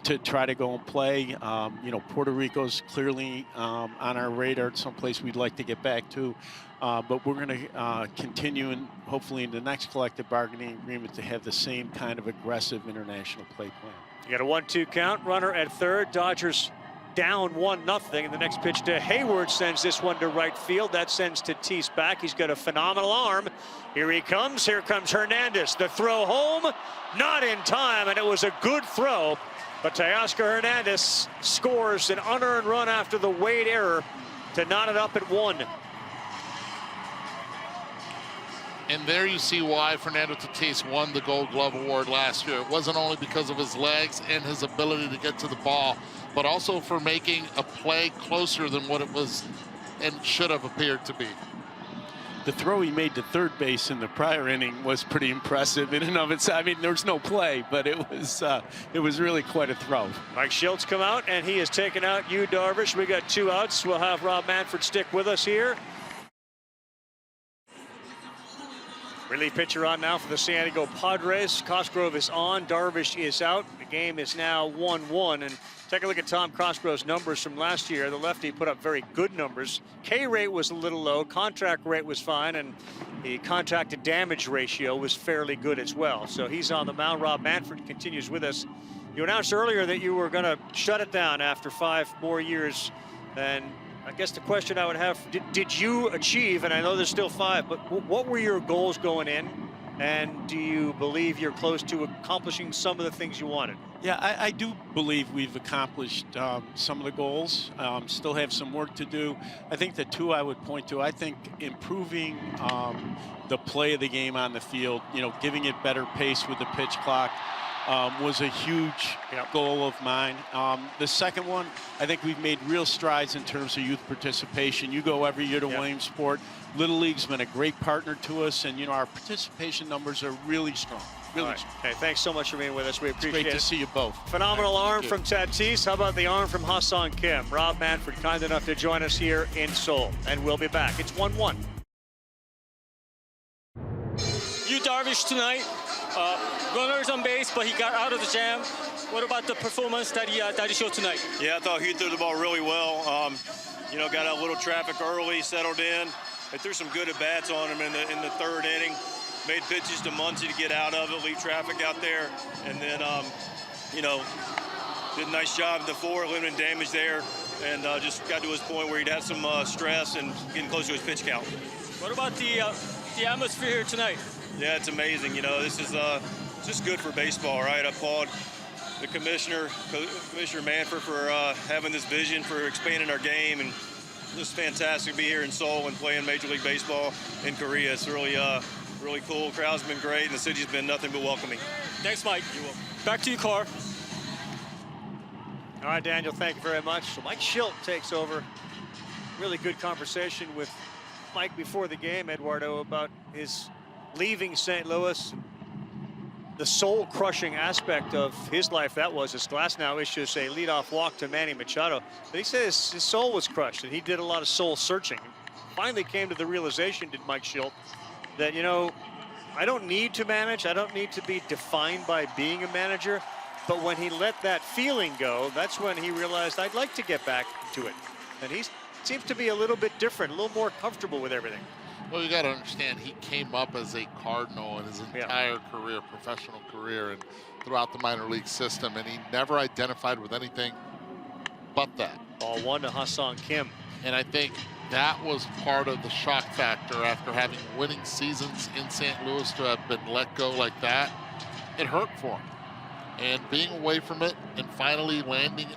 to try to go and play. You know, Puerto Rico's clearly on our radar. It's someplace we'd like to get back to. But we're going to continue, and hopefully in the next collective bargaining agreement, to have the same kind of aggressive international play plan. You got a 1-2 count, runner at third. Dodgers down 1-0, and the next pitch to Hayward sends this one to right field. That sends Tatis back. He's got a phenomenal arm. Here he comes. Here comes Hernandez. The throw home, not in time, and it was a good throw. But Teoscar Hernandez scores an unearned run after the Wade error to knot it up at 1. And there you see why Fernando Tatis won the Gold Glove Award last year. It wasn't only because of his legs and his ability to get to the ball, but also for making a play closer than what it was and should have appeared to be. The throw he made to third base in the prior inning was pretty impressive in and of itself. I mean, there's no play, but it was really quite a throw. Mike Schultz come out, and he has taken out Yu Darvish. We got 2 outs. We'll have Rob Manfred stick with us here. Relief pitcher on now for the San Diego Padres. Cosgrove is on, Darvish is out. The game is now 1-1, and take a look at Tom Cosgrove's numbers from last year. The lefty put up very good numbers. K rate was a little low, contract rate was fine, and the contact to damage ratio was fairly good as well. So he's on the mound. Rob Manfred continues with us. You announced earlier that you were going to shut it down after 5 more years, and I guess the question I would have, did you achieve, and I know there's still 5, but what were your goals going in? And do you believe you're close to accomplishing some of the things you wanted? Yeah, I do believe we've accomplished some of the goals. Still have some work to do. I think the two I would point to, I think improving the play of the game on the field, you know, giving it better pace with the pitch clock was a huge goal of mine. The second one, I think we've made real strides in terms of youth participation. You go every year to Williamsport. Little League's been a great partner to us, and, you know, our participation numbers are really strong. Really strong. Okay, thanks so much for being with us. We appreciate it. Great to see you both. Phenomenal arm from Tatis. How about the arm from Ha-Seong Kim? Rob Manfred, kind enough to join us here in Seoul. And we'll be back. It's 1-1. Yu Darvish tonight, runners on base, but he got out of the jam. What about the performance that he showed tonight? Yeah, I thought he threw the ball really well. You know, got out a little traffic early, settled in. They threw some good at-bats on him in the third inning. Made pitches to Muncy to get out of it, leave traffic out there. And then, you know, did a nice job in the fourth, limiting damage there. And just got to his point where he'd had some stress and getting close to his pitch count. What about the atmosphere here tonight? Yeah, it's amazing. You know, this is just good for baseball, right? I applaud the Commissioner Manfred, for having this vision for expanding our game, and it's fantastic to be here in Seoul and playing Major League Baseball in Korea. It's really, really cool. Crowd's been great, and the city's been nothing but welcoming. Thanks, Mike. You're welcome. Back to your car. All right, Daniel, thank you very much. So Mike Schilt takes over. Really good conversation with Mike before the game, Eduardo, about his leaving St. Louis. The soul-crushing aspect of his life that was, as Glasnow issues a leadoff walk to Manny Machado. But he says his soul was crushed, and he did a lot of soul searching. Finally came to the realization, did Mike Schilt, that, you know, I don't need to manage. I don't need to be defined by being a manager. But when he let that feeling go, that's when he realized, I'd like to get back to it. And he seems to be a little bit different, a little more comfortable with everything. Well, you got to understand, he came up as a Cardinal in his entire career, professional career, and throughout the minor league system, and he never identified with anything but that. Ball one to Ha-Seong Kim. And I think that was part of the shock factor after having winning seasons in St. Louis to have been let go like that. It hurt for him. And being away from it and finally landing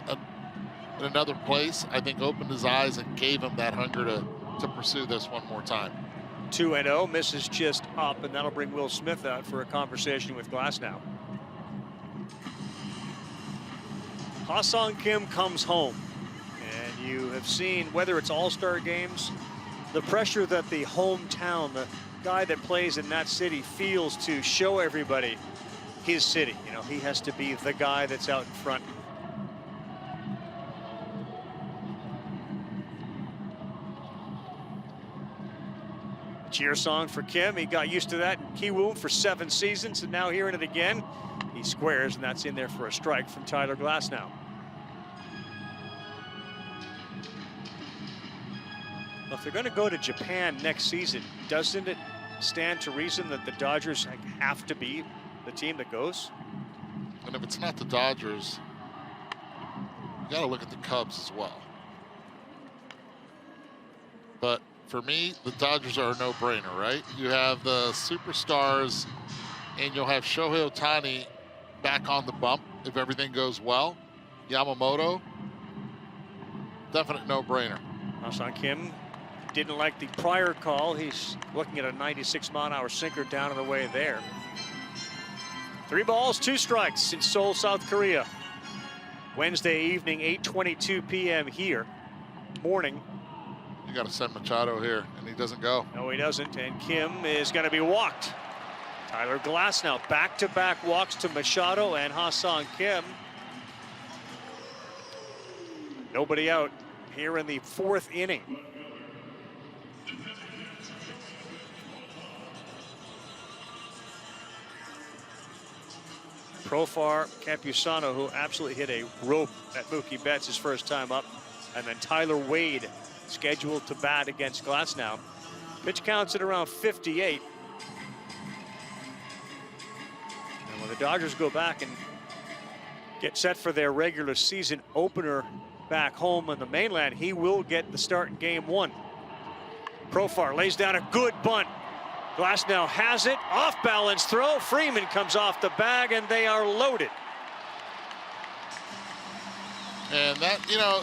in another place, I think opened his eyes and gave him that hunger to pursue this one more time. 2-0, misses just up, and that'll bring Will Smith out for a conversation with Glasnow. Ha-Seong Kim comes home, and you have seen, whether it's all-star games, the pressure that the hometown, the guy that plays in that city, feels to show everybody his city. You know, he has to be the guy that's out in front. Cheer song for Kim. He got used to that in Kiwoom for 7 seasons, and now hearing it again, he squares, and that's in there for a strike from Tyler Glasnow. Well, if they're going to go to Japan next season, doesn't it stand to reason that the Dodgers have to be the team that goes? And if it's not the Dodgers, you got to look at the Cubs as well. But for me, the Dodgers are a no-brainer, right? You have the superstars, and you'll have Shohei Ohtani back on the bump if everything goes well. Yamamoto, definite no-brainer. Ha-Seong Kim didn't like the prior call. He's looking at a 96-mile-an-hour sinker down on the way there. 3 balls, 2 strikes in Seoul, South Korea. Wednesday evening, 8:22 p.m. here. Morning. You got to send Machado here, and he doesn't go. No, he doesn't, and Kim is going to be walked. Tyler Glasnow back-to-back walks to Machado and Ha-Seong Kim. Nobody out here in the 4th inning. Profar, Campusano, who absolutely hit a rope at Mookie Betts his first time up, and then Tyler Wade scheduled to bat against Glasnow. Pitch counts at around 58. And when the Dodgers go back and get set for their regular season opener back home on the mainland, he will get the start in game 1. Profar lays down a good bunt. Glasnow has it. Off balance throw. Freeman comes off the bag, and they are loaded. And that, you know,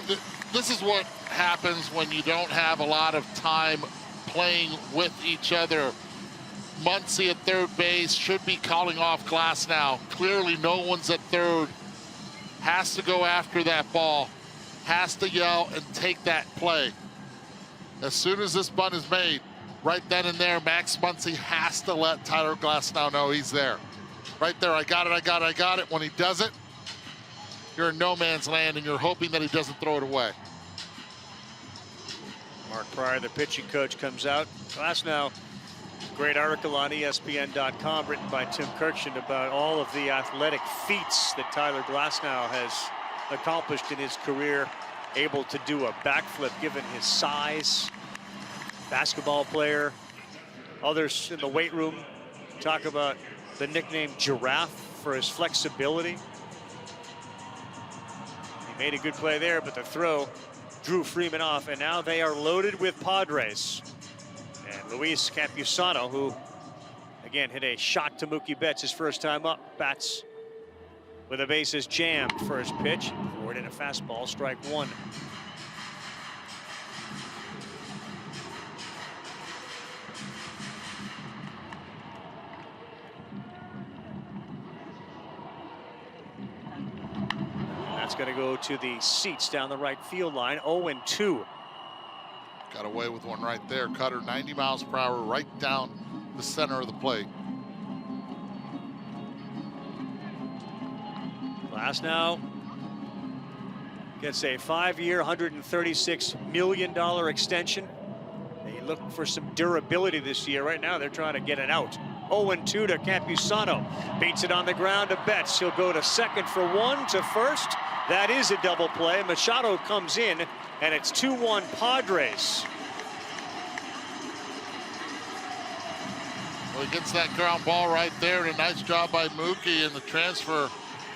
this is what happens when you don't have a lot of time playing with each other. Muncy at third base should be calling off Glasnow. Clearly no one's at third. Has to go after that ball. Has to yell and take that play. As soon as this bunt is made, right then and there, Max Muncy has to let Tyler Glasnow know he's there. Right there, I got it, I got it, I got it. When he does it, you're in no man's land and you're hoping that he doesn't throw it away. Mark Pryor, the pitching coach, comes out. Glasnow, great article on ESPN.com written by Tim Kirchner about all of the athletic feats that Tyler Glasnow has accomplished in his career. Able to do a backflip given his size. Basketball player. Others in the weight room talk about the nickname Giraffe for his flexibility. He made a good play there, but the throw drew Freeman off, and now they are loaded with Padres. And Luis Campusano, who again hit a shot to Mookie Betts his first time up, bats with the bases jammed. First pitch, forward in a fastball, strike one. That's going to go to the seats down the right field line. 0-2. Got away with one right there. Cutter 90 miles per hour right down the center of the plate. Glasnow gets a 5-year, $136 million extension. They look for some durability this year. Right now, they're trying to get it out. 0-2 to Campusano. Beats it on the ground to Betts. He'll go to second for one, to first. That is a double play. Machado comes in, and it's 2-1 Padres. Well, he gets that ground ball right there, and a nice job by Mookie in the transfer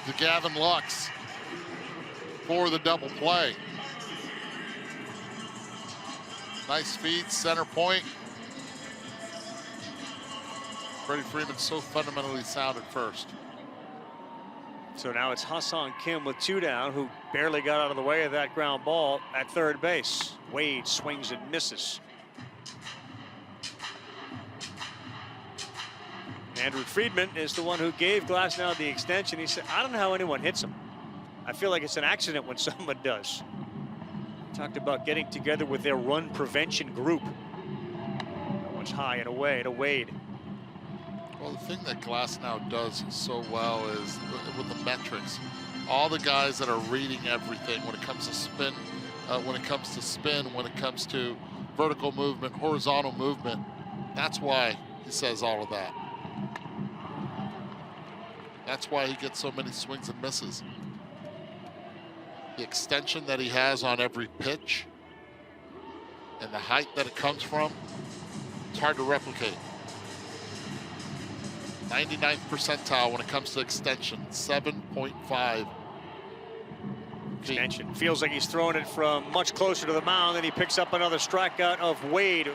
to Gavin Lux for the double play. Nice speed, center point. Freddie Freeman so fundamentally sound at first. So now it's Ha-Seong Kim with two down, who barely got out of the way of that ground ball at third base. Wade swings and misses. Andrew Friedman is the one who gave Glasnow the extension. He said, I don't know how anyone hits him. I feel like it's an accident when someone does. Talked about getting together with their run prevention group. That one's high and away to Wade. Well, the thing that Glasnow does so well is with the metrics. All the guys that are reading everything when it comes to spin, when it comes to vertical movement, horizontal movement. That's why he says all of that. That's why he gets so many swings and misses. The extension that he has on every pitch and the height that it comes from, it's hard to replicate. 99th percentile when it comes to extension, 7.5 Extension. Feels like he's throwing it from much closer to the mound, and he picks up another strikeout of Wade.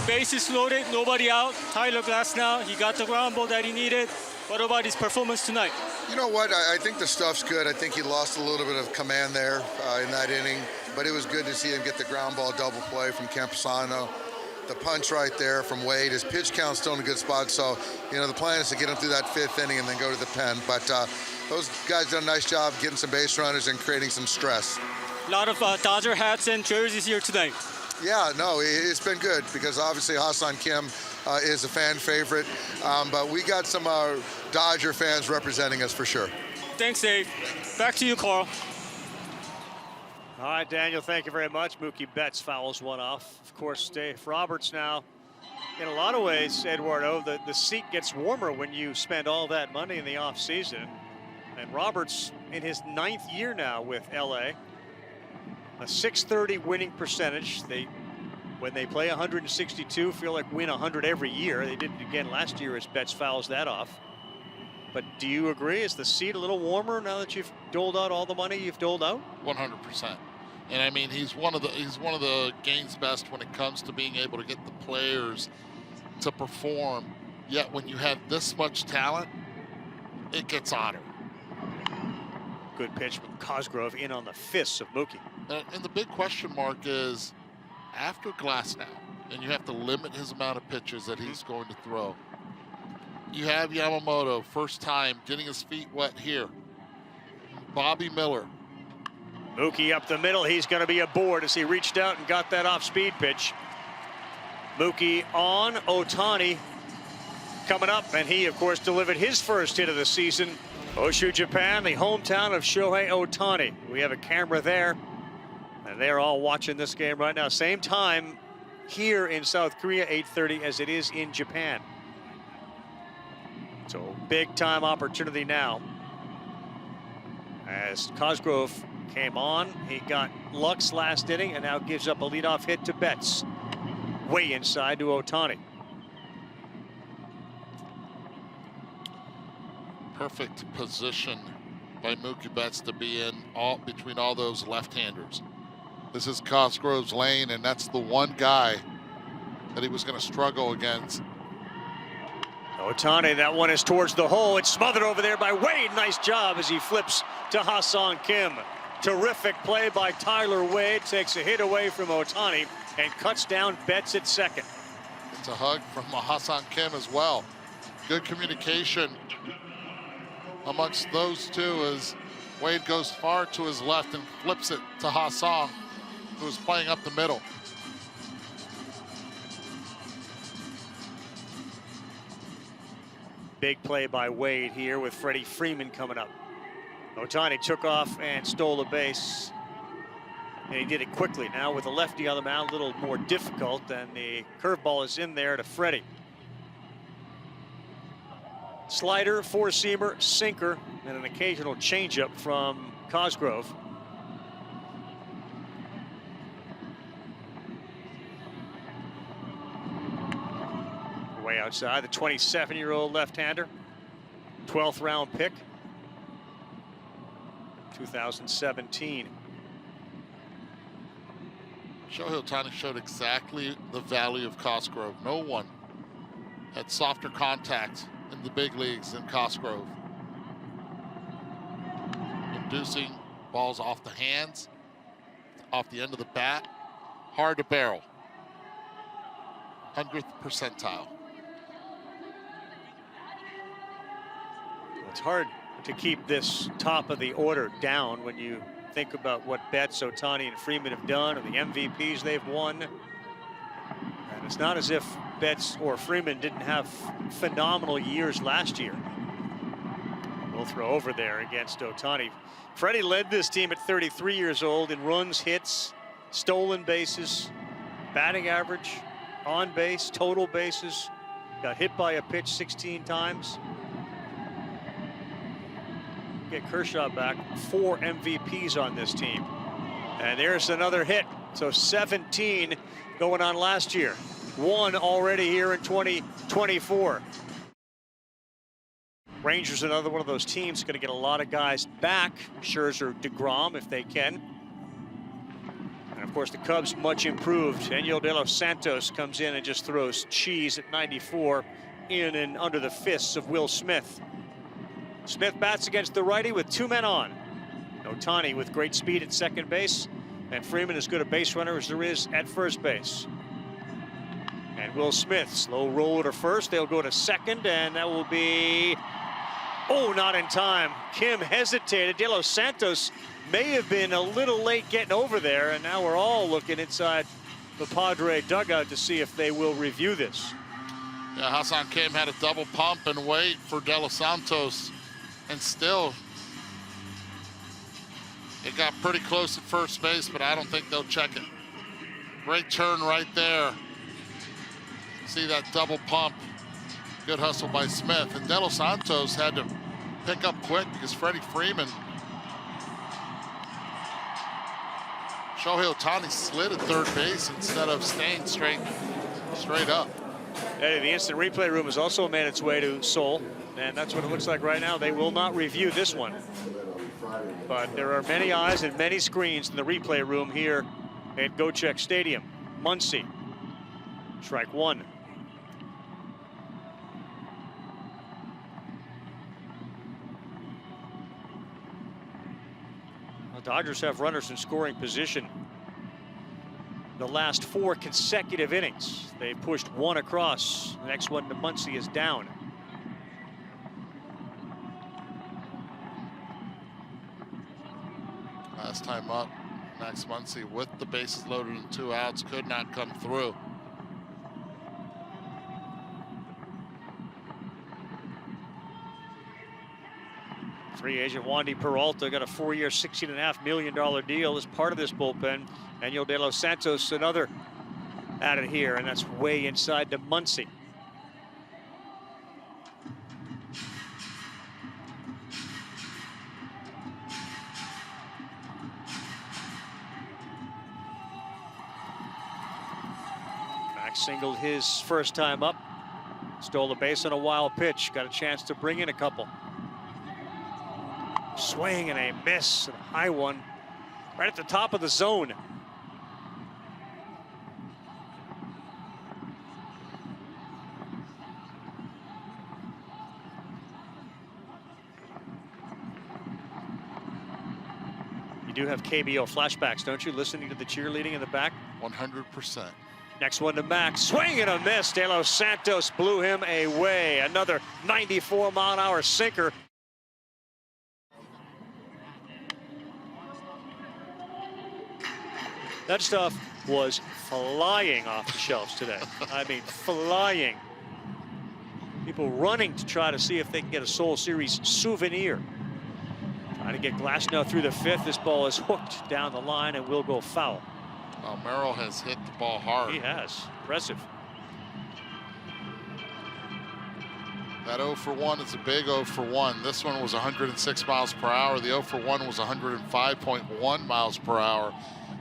Bases loaded, nobody out. Tyler Glasnow, he got the ground ball that he needed. What about his performance tonight? You know what? I think the stuff's good. I think he lost a little bit of command there in that inning, but it was good to see him get the ground ball double play from Campusano. The punch right there from Wade. His pitch count's still in a good spot, so you know the plan is to get him through that fifth inning and then go to the pen. But those guys did a nice job getting some base runners and creating some stress. A lot of Dodger hats and jerseys here tonight. Yeah, no, it's been good because obviously Ha-Seong Kim is a fan favorite, but we got some Dodger fans representing us for sure. Thanks, Dave. Back to you, Carl. All right, Daniel, thank you very much. Mookie Betts fouls one off. Of course, Dave Roberts now, in a lot of ways, Eduardo, the seat gets warmer when you spend all that money in the offseason. And Roberts in his 9th year now with LA. A .630 winning percentage. When they play 162, feel like win 100 every year. They did it again last year as Betts fouls that off. But do you agree? Is the seat a little warmer now that you've doled out all the money you've doled out? 100%. And I mean, he's one of the game's best when it comes to being able to get the players to perform. Yet when you have this much talent, it gets odder. Good pitch from Cosgrove in on the fists of Mookie. And the big question mark is, after Glasnow, and you have to limit his amount of pitches that he's going to throw. You have Yamamoto, first time, getting his feet wet here. Bobby Miller. Mookie up the middle. He's going to be aboard as he reached out and got that off-speed pitch. Mookie on. Ohtani coming up, and he, of course, delivered his first hit of the season. Oshu, Japan, the hometown of Shohei Ohtani. We have a camera there, and they're all watching this game right now. Same time here in South Korea, 8:30, as it is in Japan. So big-time opportunity now. As Cosgrove came on, he got Lux last inning and now gives up a leadoff hit to Betts. Way inside to Ohtani. Perfect position by Mookie Betts to be in between all those left-handers. This is Cosgrove's lane, and that's the one guy that he was going to struggle against. Ohtani, that one is towards the hole. It's smothered over there by Wade. Nice job as he flips to Ha-Seong Kim. Terrific play by Tyler Wade. Takes a hit away from Ohtani and cuts down Betts at second. It's a hug from Ha-Seong Kim as well. Good communication amongst those two as Wade goes far to his left and flips it to Ha-Seong, who is playing up the middle. Big play by Wade here with Freddie Freeman coming up. Ohtani took off and stole a base. And he did it quickly. Now with a lefty on the mound, a little more difficult, and the curveball is in there to Freddie. Slider, four-seamer, sinker, and an occasional changeup from Cosgrove. Way outside, the 27-year-old left-hander, 12th round pick, 2017. Shohei Ohtani showed exactly the value of Cosgrove. No one had softer contact in the big leagues than Cosgrove. Inducing balls off the hands, off the end of the bat, hard to barrel. 100th percentile. It's hard to keep this top of the order down when you think about what Betts, Ohtani, and Freeman have done, or the MVPs they've won. And it's not as if Betts or Freeman didn't have phenomenal years last year. We'll throw over there against Ohtani. Freddie led this team at 33 years old in runs, hits, stolen bases, batting average, on base, total bases. Got hit by a pitch 16 times. Get Kershaw back, 4 MVPs on this team. And there's another hit. So 17 going on last year. 1 already here in 2024. Rangers, another one of those teams, going to get a lot of guys back. Scherzer, DeGrom, if they can. And of course, the Cubs much improved. Enyel De Los Santos comes in and just throws cheese at 94 in and under the fists of Will Smith. Smith bats against the righty with 2 men on. Ohtani with great speed at second base, and Freeman as good a base runner as there is at first base. And Will Smith, slow roll to first. They'll go to second, and that will be, oh, not in time. Kim hesitated. De Los Santos may have been a little late getting over there, and now we're all looking inside the Padre dugout to see if they will review this. Yeah, Ha-Seong Kim had a double pump and wait for De Los Santos. And still, it got pretty close at first base, but I don't think they'll check it. Great turn right there. See that double pump. Good hustle by Smith. And De Los Santos had to pick up quick because Freddie Freeman. Shohei Ohtani slid at third base instead of staying straight up. Hey, the instant replay room has also made its way to Seoul, and that's what it looks like right now. They will not review this one. But there are many eyes and many screens in the replay room here at Gocheck Stadium. Muncy, strike one. The Dodgers have runners in scoring position the last 4 consecutive innings. They pushed one across. The next one to Muncy is down. Last time up, Max Muncy with the bases loaded and 2 outs could not come through. Free agent Wandy Peralta got a 4-year, $16.5 million deal as part of this bullpen. Daniel De Los Santos, another added here, and that's way inside to Muncy. Max singled his first time up, stole a base on a wild pitch, got a chance to bring in a couple. Swing and a miss, and a high one right at the top of the zone. You do have KBO flashbacks, don't you? Listening to the cheerleading in the back? 100%. Next one to Max. Swing and a miss. De Los Santos blew him away. Another 94-mile-an-hour sinker. That stuff was flying off the shelves today. I mean, flying. People running to try to see if they can get a Seoul Series souvenir. Trying to get Glasnow through the 5th. This ball is hooked down the line and will go foul. Well, Merrill has hit the ball hard. He has. Impressive. That 0 for 1 is a big 0 for 1. This one was 106 miles per hour. The 0 for 1 was 105.1 miles per hour.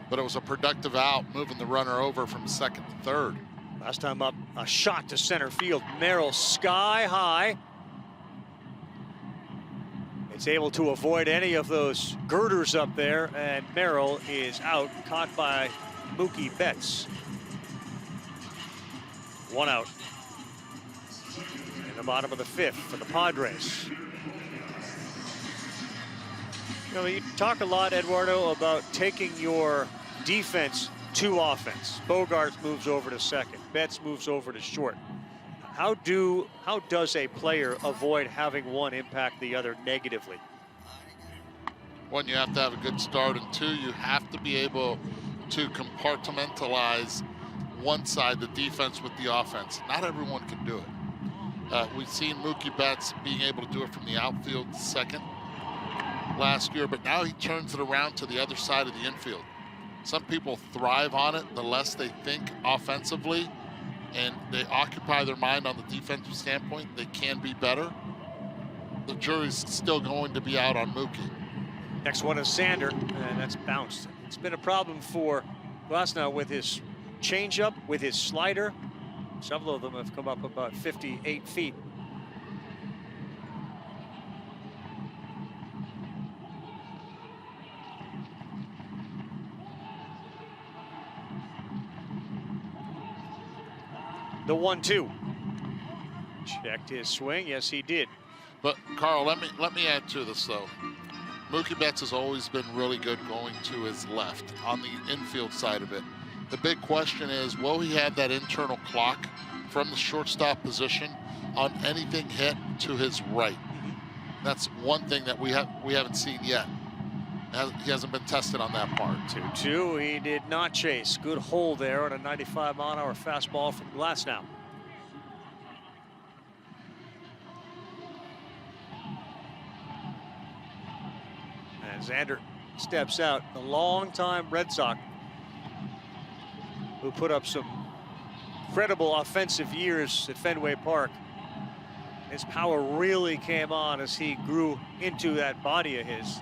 But it was a productive out, moving the runner over from second to third. Last time up, a shot to center field. Merrill sky high. It's able to avoid any of those girders up there, and Merrill is out, caught by Mookie Betts. 1 out. In the bottom of the 5th for the Padres. You know, you talk a lot, Eduardo, about taking your defense to offense. Bogaerts moves over to second. Betts moves over to short. How does a player avoid having one impact the other negatively? One, you have to have a good start, and 2, you have to be able to compartmentalize one side, the defense, with the offense. Not everyone can do it. We've seen Mookie Betts being able to do it from the outfield to second last year, but now he turns it around to the other side of the infield. Some people thrive on it the less they think offensively, and they occupy their mind on the defensive standpoint. They can be better. The jury's still going to be out on Mookie. Next one is Sander, and that's bounced. It's been a problem for Glasnow with his changeup, with his slider. Several of them have come up about 58 feet. The 1-2. Checked his swing. Yes, he did. But Carl, let me add to this though. Mookie Betts has always been really good going to his left on the infield side of it. The big question is, will he have that internal clock from the shortstop position on anything hit to his right? That's one thing that we haven't seen yet. He hasn't been tested on that part. 2-2. He did not chase. Good hold there on a 95-mile-an-hour fastball from Glasnow. And Xander steps out. A long-time Red Sox who put up some credible offensive years at Fenway Park. His power really came on as he grew into that body of his.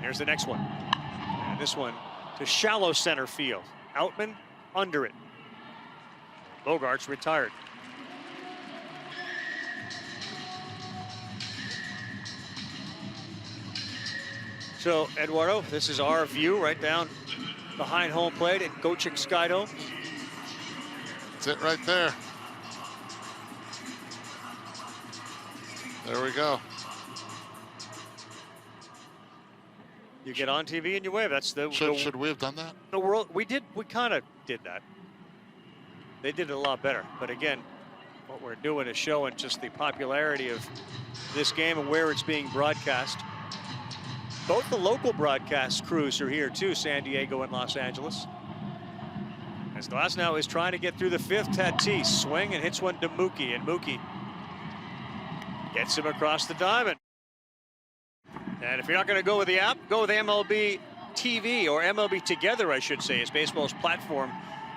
Here's the next one. And this one to shallow center field. Outman under it. Bogaerts retired. So, Eduardo, this is our view right down behind home plate at Gochik Skydo. That's it right there. There we go. You get on TV and you wave. That's the Should we have done that? the world. We kind of did that. They did it a lot better. But again, what we're doing is showing just the popularity of this game and where it's being broadcast. Both the local broadcast crews are here too, San Diego and Los Angeles. As Glasnow is trying to get through the fifth, Tatis swing and hits one to Mookie, and Mookie gets him across the diamond. And if you're not going to go with the app, go with MLB TV, or MLB Together, I should say, is baseball's platform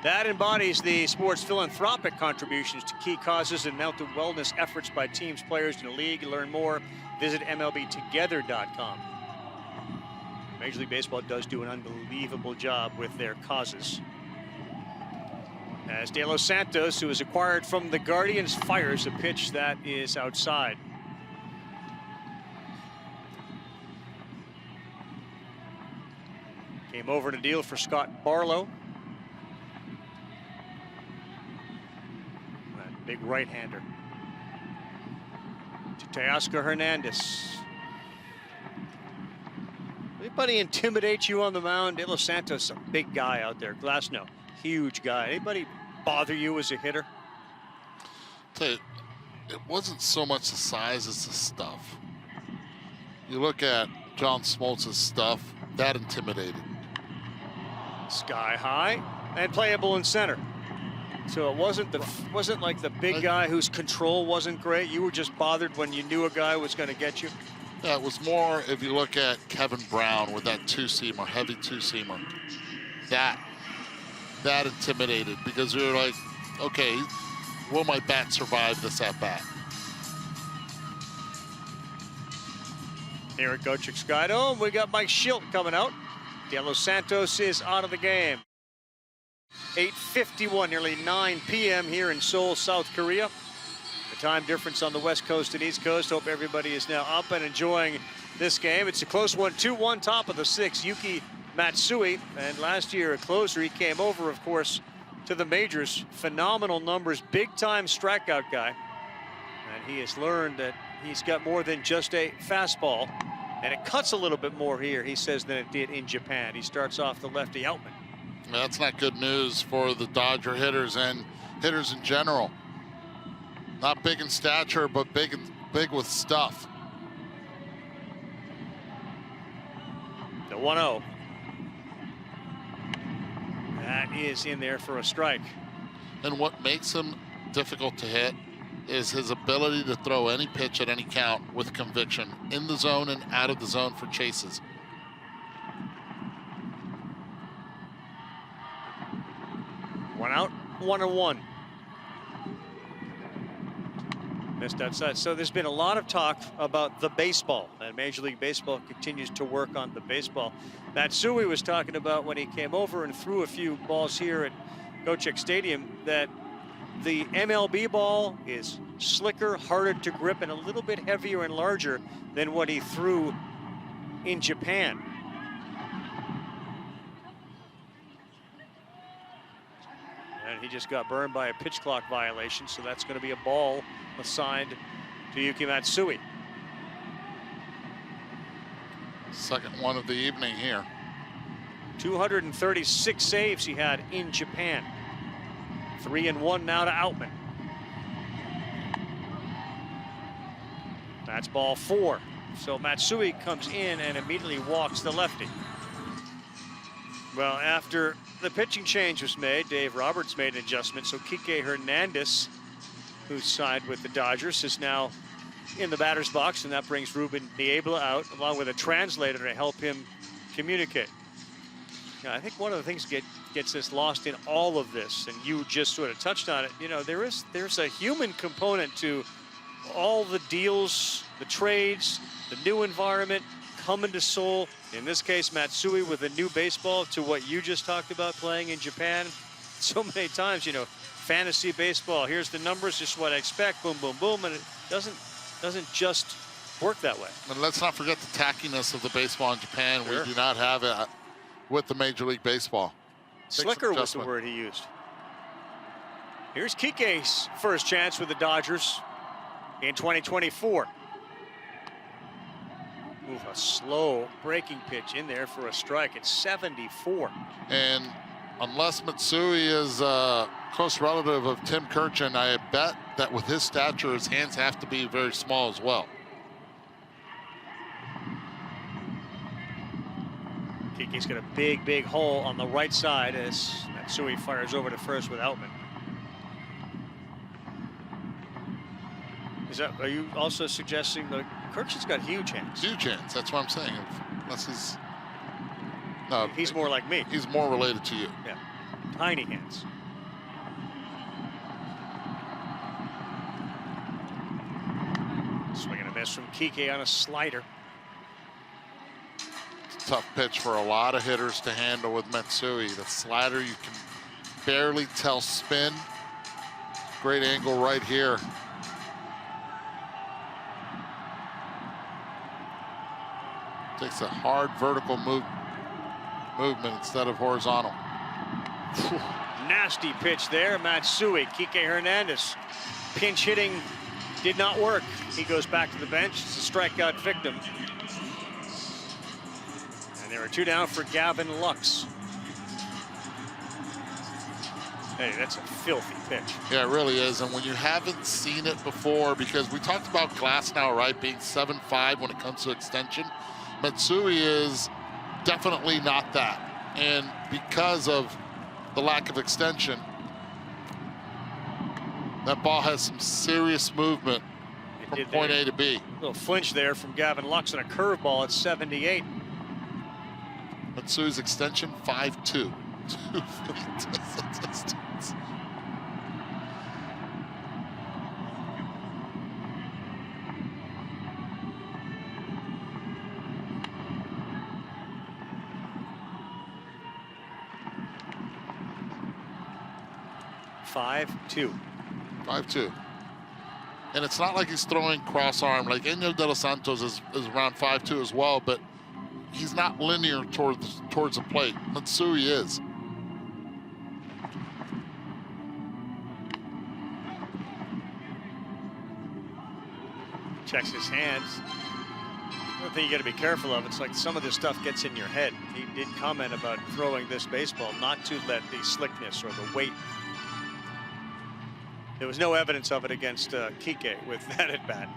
that embodies the sport's philanthropic contributions to key causes and mental wellness efforts by teams, players in the league. To learn more, visit MLBtogether.com. Major League Baseball does do an unbelievable job with their causes. As De Los Santos, who was acquired from the Guardians, fires a pitch that is outside. Came over to deal for Scott Barlow. That big right-hander. To Teoscar Hernandez. Anybody intimidate you on the mound? De Los Santos, a big guy out there. Glasnow, huge guy. Anybody bother you as a hitter? Tell you, it wasn't so much the size as the stuff. You look at John Smoltz's stuff, that intimidated. Sky high and playable in center. So it wasn't like the big guy whose control wasn't great. You were just bothered when you knew a guy was going to get you. Yeah, it was more if you look at Kevin Brown with that two-seamer, heavy two-seamer. That intimidated, because we were like, okay, will my bat survive this at-bat? Here at Gochik Skydo, we got Mike Schilt coming out. De Los Santos is out of the game. 8:51, nearly 9 p.m. here in Seoul, South Korea. The time difference on the West Coast and East Coast. Hope everybody is now up and enjoying this game. It's a close one, 2-1 top of the 6th. Yuki Matsui, and last year a closer. He came over, of course, to the majors. Phenomenal numbers, big-time strikeout guy. And he has learned that he's got more than just a fastball. And it cuts a little bit more here, he says, than it did in Japan. He starts off the lefty Outman. That's not good news for the Dodger hitters and hitters in general. Not big in stature, but big with stuff. The 1-0. That is in there for a strike. And what makes him difficult to hit is his ability to throw any pitch at any count with conviction, in the zone and out of the zone for chases. One out, 1-1. Missed outside. So there's been a lot of talk about the baseball, and Major League Baseball continues to work on the baseball. Matsui was talking about when he came over and threw a few balls here at Gochik Stadium that the MLB ball is slicker, harder to grip, and a little bit heavier and larger than what he threw in Japan. And he just got burned by a pitch clock violation, so that's going to be a ball assigned to Yuki Matsui. Second one of the evening here. 236 saves he had in Japan. 3-1 now to Outman. That's ball 4. So Matsui comes in and immediately walks the lefty. Well, after the pitching change was made, Dave Roberts made an adjustment. So Kike Hernandez, who's signed with the Dodgers, is now in the batter's box, and that brings Ruben Niebla out, along with a translator to help him communicate. Now, I think one of the things gets us lost in all of this, and you just sort of touched on it. You know, there's a human component to all the deals, the trades, the new environment coming to Seoul. In this case, Matsui with a new baseball, to what you just talked about playing in Japan. So many times, you know, fantasy baseball. Here's the numbers, just what I expect. Boom, boom, boom, and it doesn't just work that way. And let's not forget the tackiness of the baseball in Japan. Sure. We do not have it with the Major League Baseball. Slicker was the word he used. Here's Kike's first chance with the Dodgers in 2024. Move a slow breaking pitch in there for a strike at 74. And unless Matsui is a close relative of Tim Kirchin, I bet that with his stature, his hands have to be very small as well. Kike's got a big hole on the right side as Matsui fires over to first with Outman. Are you also suggesting that Kirchin's got huge hands? Huge hands, that's what I'm saying. Unless he's... No, he's more like me. He's more related to you. Yeah, tiny hands. Swing and a miss from Kike on a slider. Tough pitch for a lot of hitters to handle with Matsui. The slider, you can barely tell spin. Great angle right here. Takes a hard vertical movement instead of horizontal. Nasty pitch there, Matsui. Kike Hernandez. Pinch hitting did not work. He goes back to the bench. It's a strikeout victim. And there are 2 down for Gavin Lux. Hey, that's a filthy pitch. Yeah, it really is. And when you haven't seen it before, because we talked about Glasnow, right, being 7'5" when it comes to extension. Matsui is definitely not that. And because of the lack of extension, that ball has some serious movement from point A to B. A little flinch there from Gavin Lux and a curveball at 78. Matsui's extension, 5'2". 5'2". 5'2". And it's not like he's throwing cross arm. Like Enyel De Los Santos is around 5'2" as well, but he's not linear towards the plate. Matsui is. Checks his hands. One thing you got to be careful of, it's like some of this stuff gets in your head. He did comment about throwing this baseball not to let the slickness or the weight. There was no evidence of it against Kike with that at bat.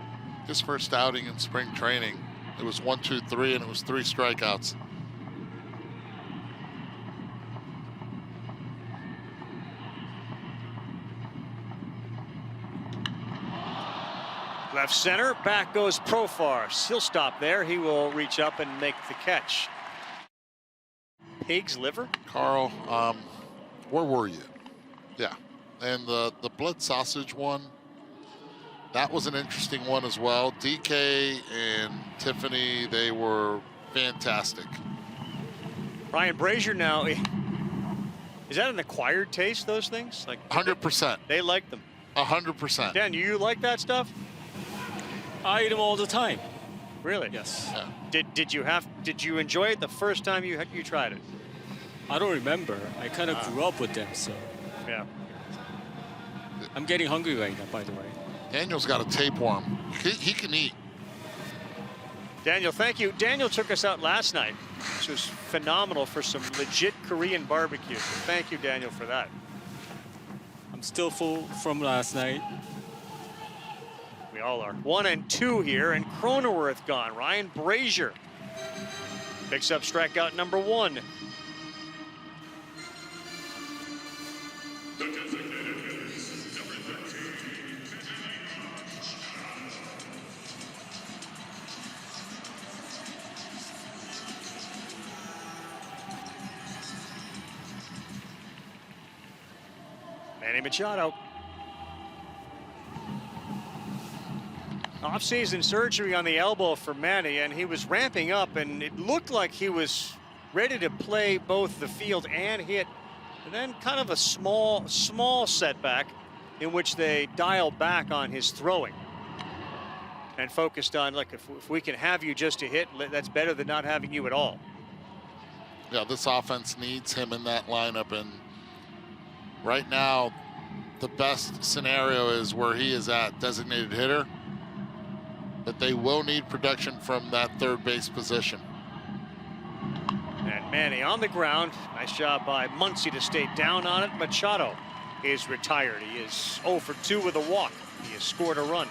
His first outing in spring training, it was 1, 2, 3, and it was 3 strikeouts. Left center, back goes Profar. He'll stop there. He will reach up and make the catch. Pig's liver? Carl, where were you? Yeah. And the blood sausage one, that was an interesting one as well. DK and Tiffany, they were fantastic. Ryan Brazier now, is that an acquired taste, those things? Like 100%. They like them. 100%. Dan, you like that stuff? I eat them all the time. Really? Yes. Yeah. Did you enjoy it the first time you tried it? I don't remember. I kind of grew up with them, so. Yeah. I'm getting hungry right now, by the way. Daniel's got a tapeworm. He can eat. Daniel, thank you. Daniel took us out last night, which was phenomenal for some legit Korean barbecue. Thank you, Daniel, for that. I'm still full from last night. We all are. 1 and 2 here, and Cronenworth gone. Ryan Brazier picks up strikeout number 1. Manny Machado. Off-season surgery on the elbow for Manny, and he was ramping up, and it looked like he was ready to play both the field and hit. And then kind of a small setback in which they dialed back on his throwing. and focused on, look, if we can have you just to hit, that's better than not having you at all. Yeah, this offense needs him in that lineup, and right now, the best scenario is where he is at, designated hitter, but they will need production from that third base position. And Manny on the ground. Nice job by Muncy to stay down on it. Machado is retired. He is 0 for 2 with a walk. He has scored a run.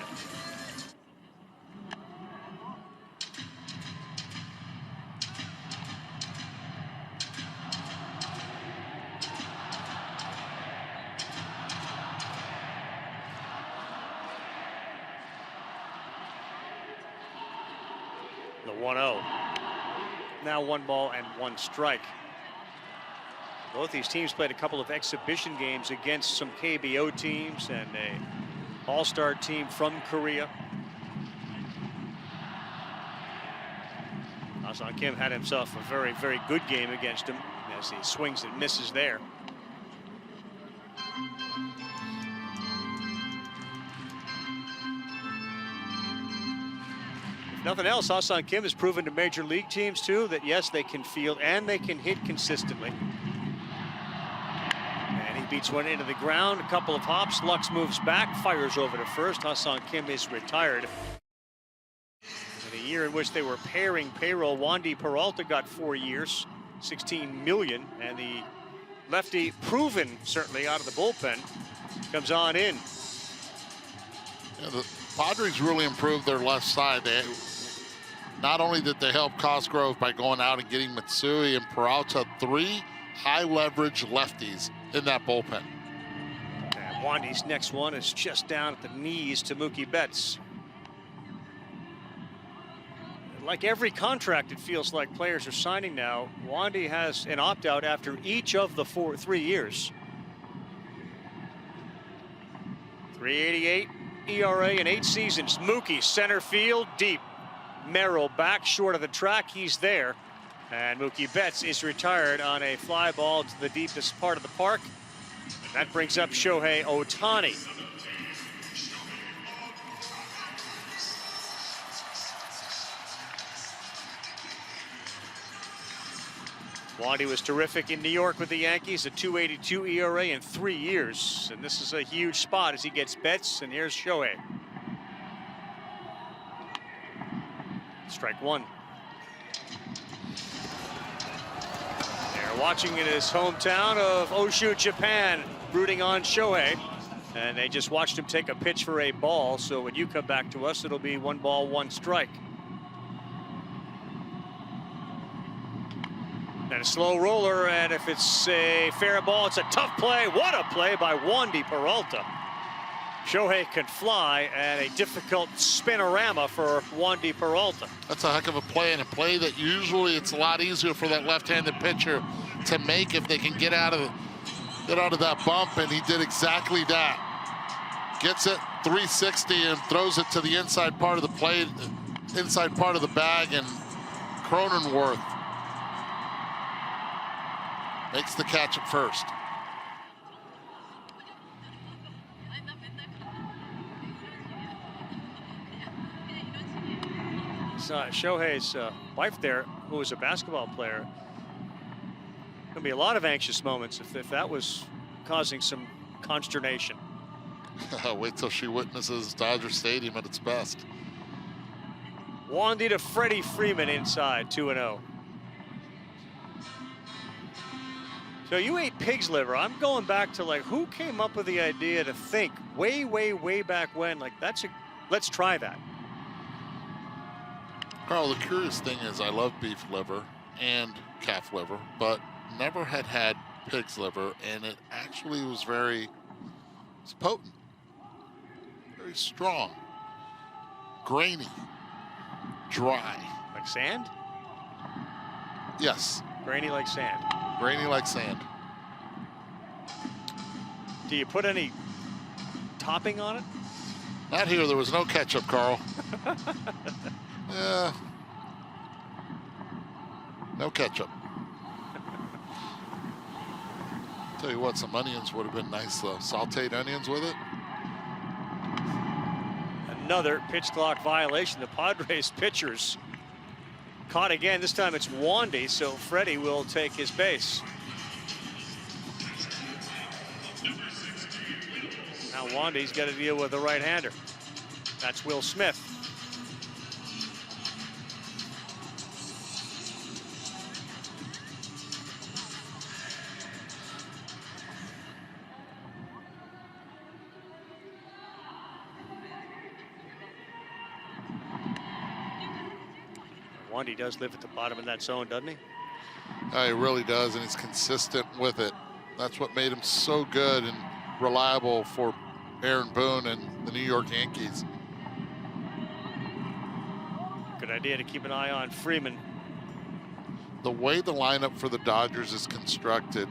The 1-0. Now 1 ball and 1 strike. Both these teams played a couple of exhibition games against some KBO teams and a all-star team from Korea. Ah-Sung Kim had himself a very, very good game against him as he swings and misses there. Nothing else, Ah-Sung Kim has proven to major league teams too that yes, they can field and they can hit consistently. And he beats one into the ground, a couple of hops. Lux moves back, fires over to first. Ah-Sung Kim is retired. In a year in which they were pairing payroll, Wandy Peralta got 4 years, $16 million, and the lefty, proven certainly out of the bullpen, comes on in. Yeah, the Padres really improved their left side. Not only did they help Cosgrove by going out and getting Matsui and Peralta, 3 high leverage lefties in that bullpen. And Wandy's next one is just down at the knees to Mookie Betts. Like every contract, it feels like players are signing now. Wandy has an opt-out after each of the 3 years. 3.88 ERA in 8 seasons. Mookie center field deep. Merrill back short of the track. He's there. And Mookie Betts is retired on a fly ball to the deepest part of the park. And that brings up Shohei Ohtani. Wandy was terrific in New York with the Yankees, a 2.82 ERA in 3 years. And this is a huge spot as he gets Betts, and here's Shohei. Strike 1. They're watching in his hometown of Oshu, Japan, rooting on Shohei. And they just watched him take a pitch for a ball. So when you come back to us, it'll be 1 ball, 1 strike. And a slow roller, and if it's a fair ball, it's a tough play. What a play by Wandy Peralta. Shohei can fly, and a difficult spinorama for Wandy Peralta. That's a heck of a play, and a play that usually it's a lot easier for that left-handed pitcher to make if they can get out of that bump, and he did exactly that. Gets it 360 and throws it to the inside part of the plate, inside part of the bag, and Cronenworth makes the catch at first. Shohei's wife there, who was a basketball player, gonna be a lot of anxious moments if that was causing some consternation. Wait till she witnesses Dodger Stadium at its best. Wandy to Freddie Freeman inside, 2-0. So you ate pig's liver. I'm going back to like who came up with the idea to think way, way, way back when, like let's try that. Carl, the curious thing is I love beef liver and calf liver, but never had pig's liver, and it actually was it's potent, very strong, grainy, dry. Like sand? Yes. Grainy like sand. Grainy like sand. Do you put any topping on it? Not here. There was no ketchup, Carl. Yeah. No ketchup. Tell you what, some onions would have been nice though. Sauteed onions with it. another pitch clock violation. The Padres pitchers caught again. This time it's Wandy, so Freddie will take his base. Now Wandy's got to deal with the right-hander. That's Will Smith. Wandy does live at the bottom of that zone, doesn't he? He really does, and he's consistent with it. That's what made him so good and reliable for Aaron Boone and the New York Yankees. Good idea to keep an eye on Freeman. The way the lineup for the Dodgers is constructed,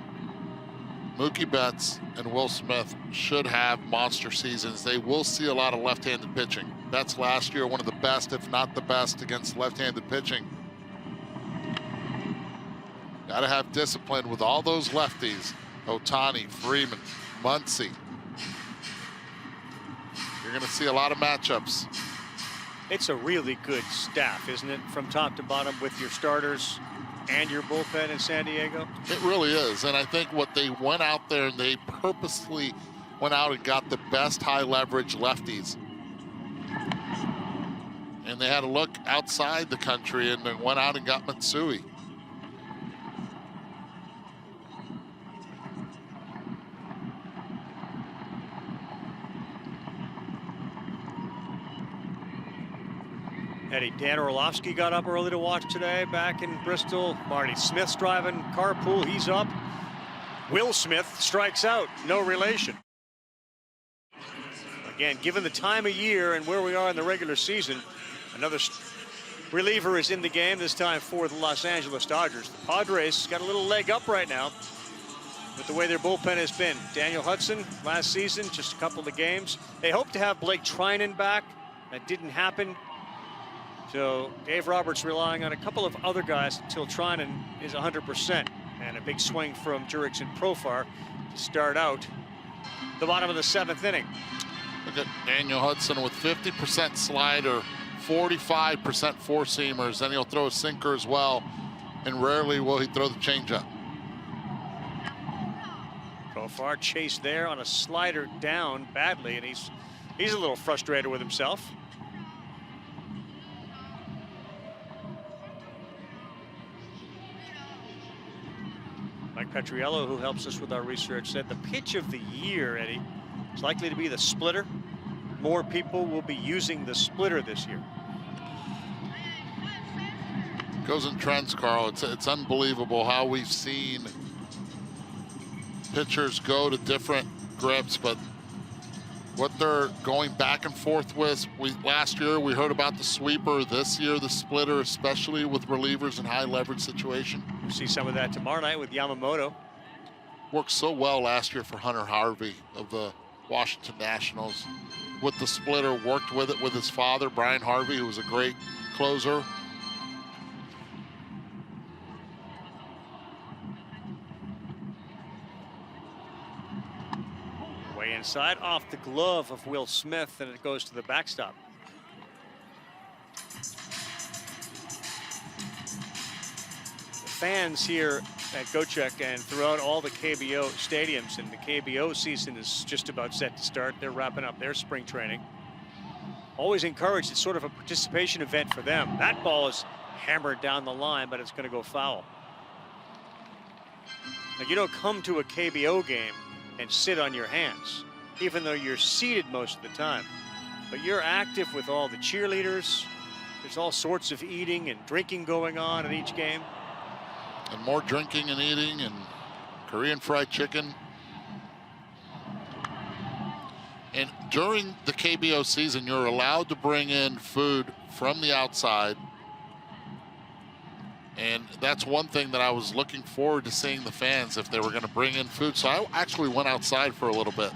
Mookie Betts and Will Smith should have monster seasons. They will see a lot of left-handed pitching. Betts last year, one of the best, if not the best, against left-handed pitching. Got to have discipline with all those lefties. Ohtani, Freeman, Muncy. You're going to see a lot of matchups. It's a really good staff, isn't it? From top to bottom with your starters and your bullpen in San Diego. It really is. And I think what they went out there and they purposely went out and got the best high leverage lefties. And they had to look outside the country and then went out and got Matsui. Eddie, Dan Orlovsky got up early to watch today back in Bristol. Marty Smith's driving carpool. He's up. Will Smith strikes out. No relation. Again, given the time of year and where we are in the regular season, another reliever is in the game, this time for the Los Angeles Dodgers. The Padres got a little leg up right now with the way their bullpen has been. Daniel Hudson last season, just a couple of games. They hope to have Blake Trinan back. That didn't happen. So Dave Roberts relying on a couple of other guys until Trinan is 100%. And a big swing from Jurickson Profar to start out the bottom of the 7th inning. Look at Daniel Hudson with 50% slider, 45% four-seamers. Then he'll throw a sinker as well. And rarely will he throw the changeup. Profar chased there on a slider down badly, and he's a little frustrated with himself. Mike Petriello, who helps us with our research, said the pitch of the year, Eddie, is likely to be the splitter. More people will be using the splitter this year. Goes in trends, Carl. It's unbelievable how we've seen pitchers go to different grips, but what they're going back and forth with. Last year we heard about the sweeper. This year the splitter, especially with relievers in high leverage situation. We'll see some of that tomorrow night with Yamamoto. Worked so well last year for Hunter Harvey of the Washington Nationals with the splitter. Worked with it with his father, Brian Harvey, who was a great closer. Way inside, off the glove of Will Smith, and it goes to the backstop. The fans here at Gochek and throughout all the KBO stadiums, and the KBO season is just about set to start. They're wrapping up their spring training. Always encouraged. It's sort of a participation event for them. That ball is hammered down the line, but it's going to go foul. Now, you don't come to a KBO game and sit on your hands, even though you're seated most of the time. But you're active with all the cheerleaders. There's all sorts of eating and drinking going on at each game. And more drinking and eating and Korean fried chicken. And during the KBO season, you're allowed to bring in food from the outside. And that's one thing that I was looking forward to seeing the fans, if they were going to bring in food. So I actually went outside for a little bit.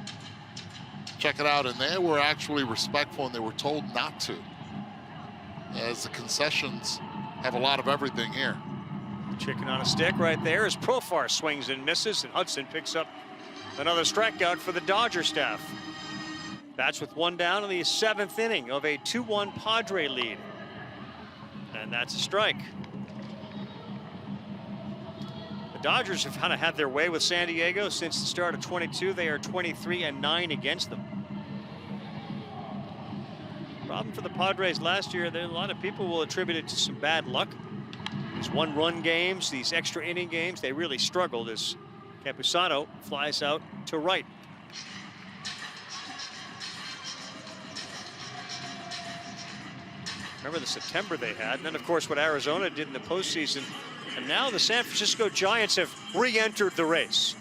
Check it out. And they were actually respectful, and they were told not to, as the concessions have a lot of everything here. Chicken on a stick right there as Profar swings and misses, and Hudson picks up another strikeout for the Dodger staff. Bats with one down in the 7th inning of a 2-1 Padre lead. And that's a strike. The Dodgers have kind of had their way with San Diego since the start of 22. They are 23-9 against them. Problem for the Padres last year, a lot of people will attribute it to some bad luck. These one-run games, these extra inning games, they really struggled as Campusano flies out to right. Remember the September they had, and then of course what Arizona did in the postseason. And now the San Francisco Giants have re-entered the race.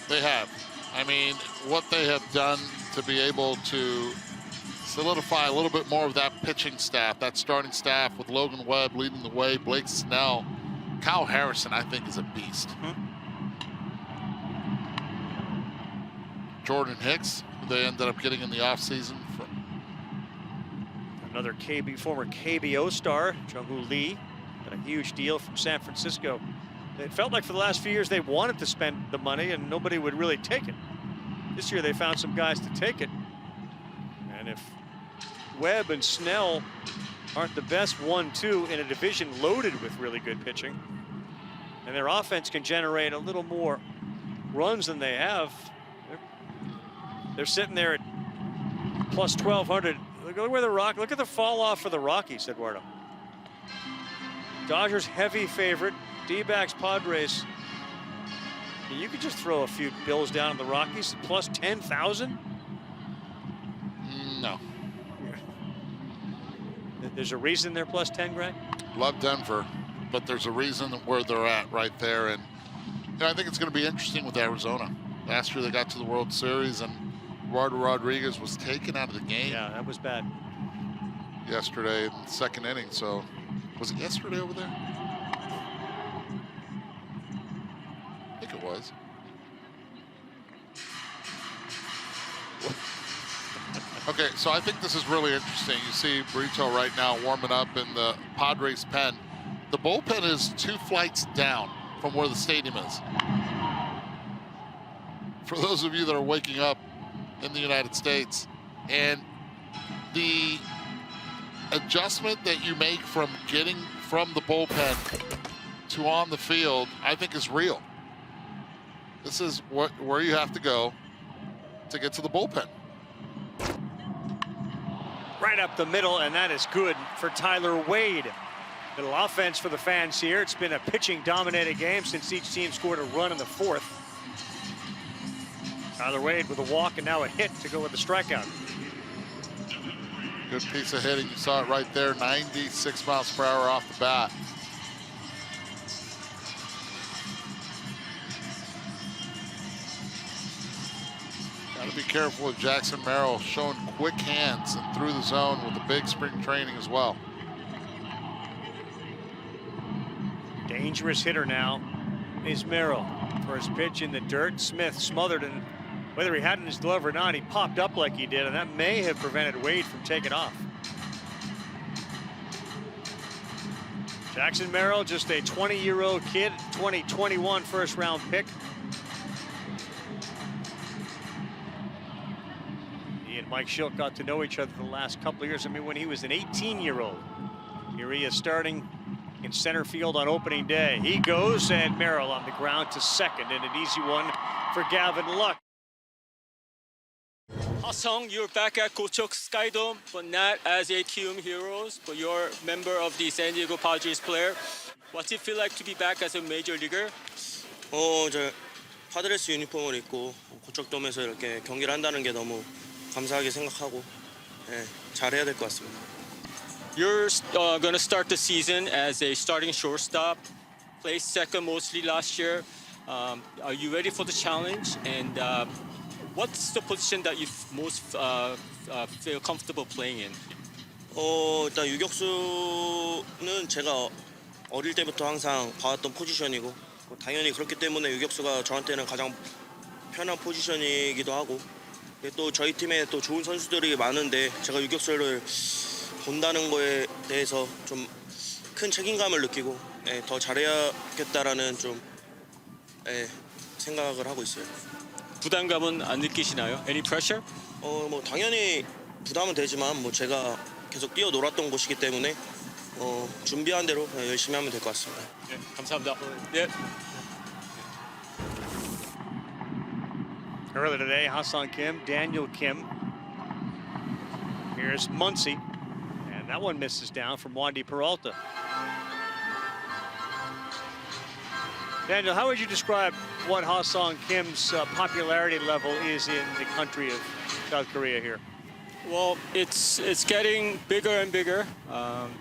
They have. I mean, what they have done to be able to solidify a little bit more of that pitching staff, that starting staff with Logan Webb leading the way, Blake Snell. Kyle Harrison, I think, is a beast. Jordan Hicks, who they ended up getting in the offseason. Another former KBO star, Jung-Hoo Lee, got a huge deal from San Francisco. It felt like for the last few years they wanted to spend the money and nobody would really take it. This year they found some guys to take it. And if Webb and Snell aren't the best 1-2 in a division loaded with really good pitching, and their offense can generate a little more runs than they have, they're sitting there at plus 1,200. Look where look at the fall off for the Rockies, Eduardo. Dodgers heavy favorite, D-backs, Padres. You could just throw a few bills down on the Rockies, plus 10,000. No. There's a reason they're plus 10, Greg? Love Denver, but there's a reason where they're at right there. And you know, I think it's going to be interesting with Arizona. Last year they got to the World Series and Eduardo Rodriguez was taken out of the game. Yeah, that was bad. Yesterday in the 2nd inning. So was it yesterday over there? I think it was. Okay, so I think this is really interesting. You see Brito right now warming up in the Padres pen. The bullpen is 2 flights down from where the stadium is. For those of you that are waking up in the United States, and the adjustment that you make from getting from the bullpen to on the field, I think is real. This is where you have to go to get to the bullpen. Right up the middle, and that is good for Tyler Wade. Little offense for the fans here. It's been a pitching-dominated game since each team scored a run in the 4th. Tyler Wade with a walk and now a hit to go with the strikeout. Good piece of hitting. You saw it right there, 96 miles per hour off the bat. Got to be careful with Jackson Merrill, showing quick hands and through the zone with a big spring training as well. Dangerous hitter now is Merrill. First pitch in the dirt. Smith smothered, and whether he had it in his glove or not, he popped up like he did, and that may have prevented Wade from taking off. Jackson Merrill, just a 20-year-old kid, 2021 first-round pick. He and Mike Schilt got to know each other the last couple of years. I mean, when he was an 18-year-old. Here he is starting in center field on opening day. He goes, and Merrill on the ground to second, and an easy one for Gavin Luck. Ha-Sung, you're back at Gocheok Skydome, but not as a Kium Heroes, but you're a member of the San Diego Padres player. What's it feel like to be back as a major leaguer? 이제 파드레스 유니폼을 입고 고척돔에서 이렇게 경기를 한다는 게 너무 감사하게 생각하고 잘해야 될 것 같습니다. You're going to start the season as a starting shortstop, placed second mostly last year. Are you ready for the challenge? And what's the position that you most feel comfortable playing in? 일단 유격수는 제가 어릴 때부터 항상 봐왔던 포지션이고 당연히 그렇기 때문에 유격수가 저한테는 가장 편한 포지션이기도 하고 또 저희 팀에 또 좋은 선수들이 많은데 제가 유격수를 본다는 거에 대해서 좀 큰 책임감을 느끼고 더 잘해야겠다라는 좀 생각을 하고 있어요. 부담감은 안 느끼시나요? Any pressure? 뭐 당연히 부담은 되지만 뭐 제가 계속 뛰어 놀았던 곳이기 때문에 준비한 대로 열심히 하면 될 것 같습니다. 네, 감사합니다. 네. Earlier today, Ha-Seong Kim, Daniel Kim. Here's Muncy, and that one misses down from Wandy Peralta. Daniel, how would you describe what Ha-Seong Kim's popularity level is in the country of South Korea here? Well, it's getting bigger and bigger.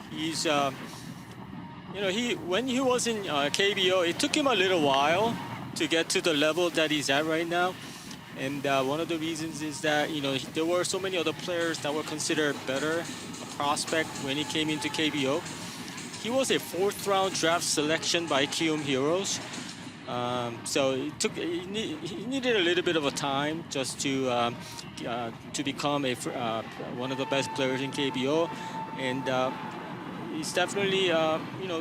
He's, when he was in KBO, it took him a little while to get to the level that he's at right now. And one of the reasons is that, there were so many other players that were considered better prospect when he came into KBO. He was a 4th round draft selection by Kium Heroes. So he needed a little bit of a time just to become one of the best players in KBO. And he's definitely,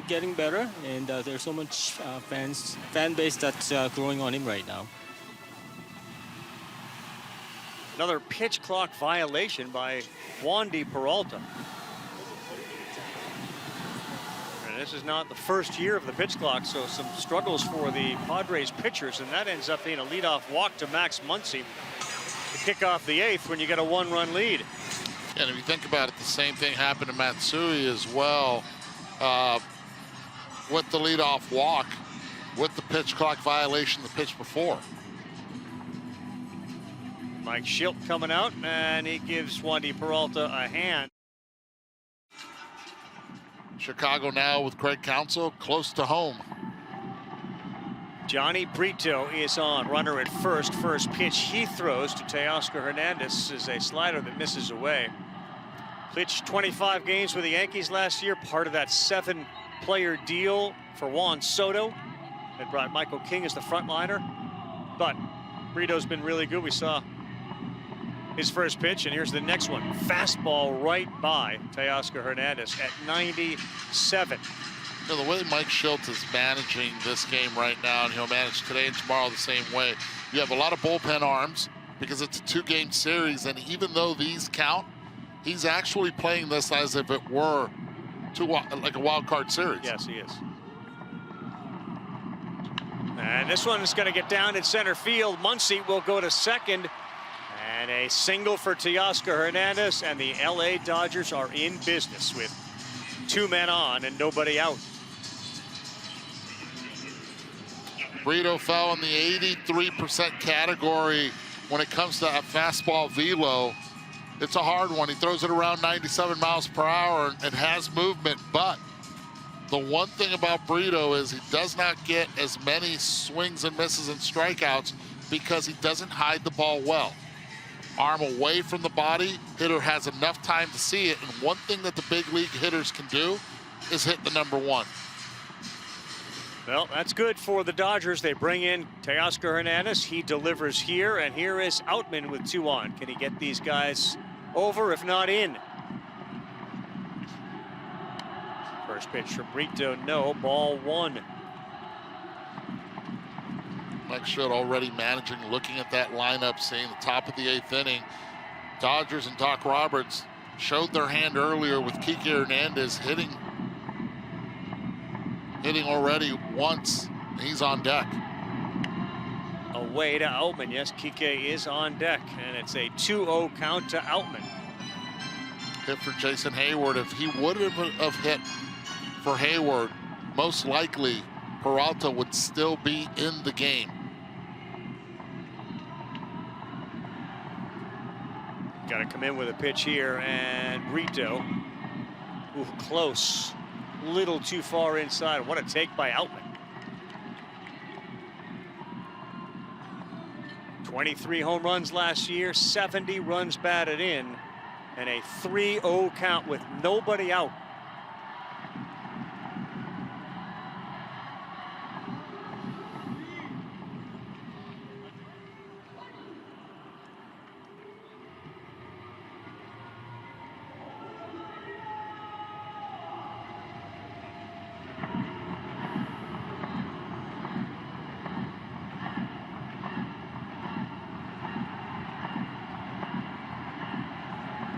getting better. And there's so much fan base that's growing on him right now. Another pitch clock violation by Wandy Peralta. And this is not the first year of the pitch clock, so some struggles for the Padres pitchers, and that ends up being a leadoff walk to Max Muncy to kick off the 8th when you get a 1-run lead. And if you think about it, the same thing happened to Matsui as well with the leadoff walk, with the pitch clock violation the pitch before. Mike Schilt coming out, and he gives Wandy Peralta a hand. Chicago now with Craig Counsell close to home. Johnny Brito is on, runner at first. First pitch he throws to Teoscar Hernandez is a slider that misses away. Pitched 25 games with the Yankees last year, part of that 7-player deal for Juan Soto that brought Michael King as the frontliner. But Brito's been really good. We saw his first pitch, and here's the next one. Fastball right by Teoscar Hernandez at 97. The way Mike Schilt is managing this game right now, and he'll manage today and tomorrow the same way, you have a lot of bullpen arms because it's a 2-game series, and even though these count, he's actually playing this as if it were like a wild card series. Yes, he is. And this one is going to get down in center field. Muncy will go to second. And a single for Teoscar Hernandez, and the LA Dodgers are in business with 2 men on and nobody out. Brito fell in the 83% category when it comes to that fastball velo. It's a hard one. He throws it around 97 miles per hour and has movement, but the one thing about Brito is he does not get as many swings and misses and strikeouts because he doesn't hide the ball well. Arm away from the body, hitter has enough time to see it, and one thing that the big league hitters can do is hit the number 1. Well, that's good for the Dodgers. They bring in Teoscar Hernandez. He delivers here, and here is Outman with 2 on. Can he get these guys over, if not in? First pitch from Brito, no, ball 1. Mike Schilt already managing, looking at that lineup, seeing the top of the 8th inning. Dodgers and Doc Roberts showed their hand earlier with Kike Hernandez hitting already once. He's on deck. Away to Outman. Yes, Kike is on deck, and it's a 2-0 count to Outman. Hit for Jason Hayward. If he would have hit for Hayward, most likely Peralta would still be in the game. Got to come in with a pitch here, and Brito, ooh, close, little too far inside. What a take by Outman. 23 home runs last year, 70 runs batted in, and a 3-0 count with nobody out.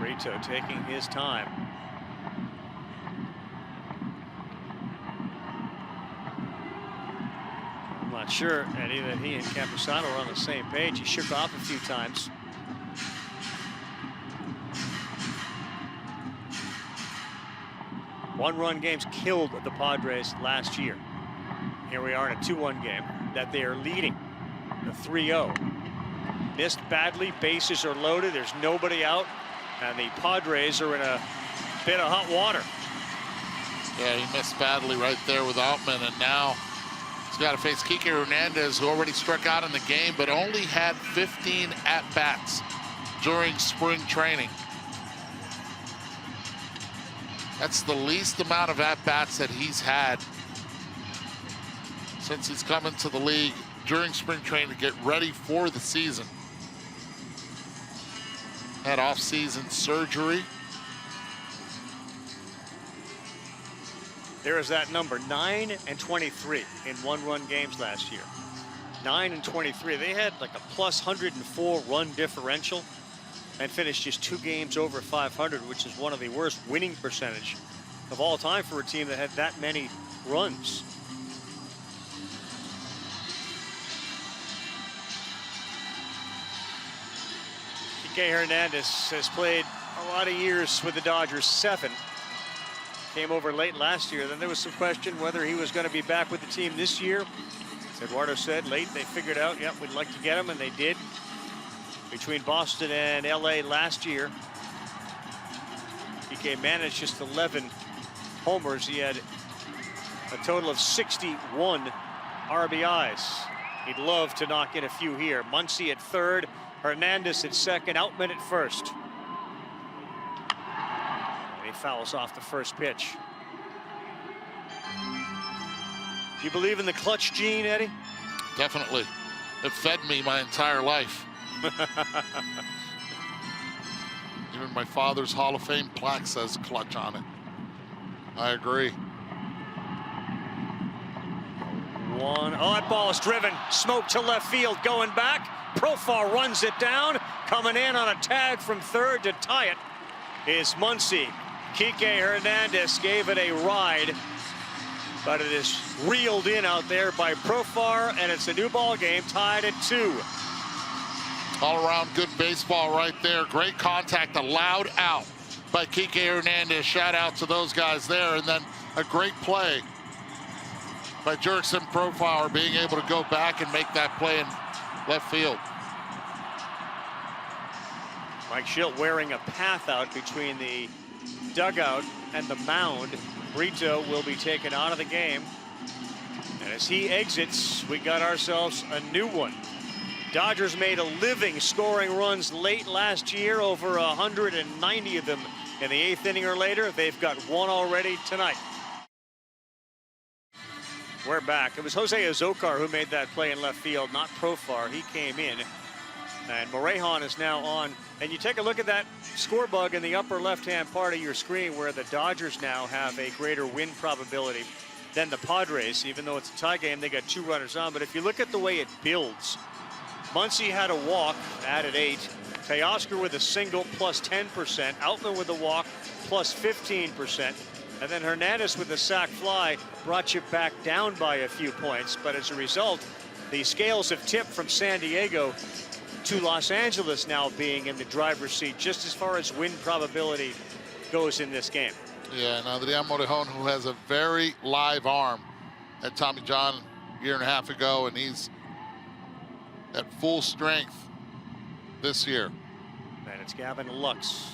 Brito taking his time. I'm not sure, Eddie, that he and Campusano are on the same page. He shook off a few times. One-run games killed the Padres last year. Here we are in a 2-1 game that they are leading, the 3-0. Missed badly, bases are loaded, there's nobody out, and the Padres are in a bit of hot water. Yeah, he missed badly right there with Altman, and now he's got to face Kike Hernandez, who already struck out in the game, but only had 15 at-bats during spring training. That's the least amount of at-bats that he's had since he's come into the league during spring training to get ready for the season. Had off-season surgery. There is that number, 9 and 23 in one-run games last year. 9 and 23. They had like a plus 104 run differential and finished just 2 games over 500, which is one of the worst winning percentage of all time for a team that had that many runs. Kike Hernandez has played a lot of years with the Dodgers, 7. Came over late last year. Then there was some question whether he was going to be back with the team this year. As Eduardo said, late they figured out, yep, we'd like to get him, and they did. Between Boston and LA last year, Kike managed just 11 homers. He had a total of 61 RBIs. He'd love to knock in a few here. Muncy at third, Hernandez at second, Outman at first. And he fouls off the first pitch. Do you believe in the clutch gene, Eddie? Definitely. It fed me my entire life. Even my father's Hall of Fame plaque says clutch on it. I agree. Oh, that ball is driven. Smoke to left field, going back. Profar runs it down. Coming in on a tag from third to tie it is Muncy. Kike Hernandez gave it a ride, but it is reeled in out there by Profar, and it's a new ball game, tied at 2. All around good baseball right there. Great contact, allowed out by Kike Hernandez. Shout out to those guys there. And then a great play by Jurickson Profar, being able to go back and make that play in left field. Mike Schilt wearing a path out between the dugout and the mound. Brito will be taken out of the game. And as he exits, we got ourselves a new one. Dodgers made a living scoring runs late last year, over 190 of them in the 8th inning or later. They've got one already tonight. We're back. It was Jose Azocar who made that play in left field, not Profar. He came in. And Morejon is now on. And you take a look at that score bug in the upper left-hand part of your screen, where the Dodgers now have a greater win probability than the Padres. Even though it's a tie game, they got 2 runners on. But if you look at the way it builds, Muncy had a walk, added 8. Teoscar with a single, plus 10%. Outman with a walk, plus 15%. And then Hernandez with a sac fly brought you back down by a few points. But as a result, the scales have tipped from San Diego to Los Angeles now being in the driver's seat just as far as win probability goes in this game. Yeah, now Adrian Morejon, who has a very live arm, had Tommy John a year and a half ago, and he's at full strength this year. And it's Gavin Lux.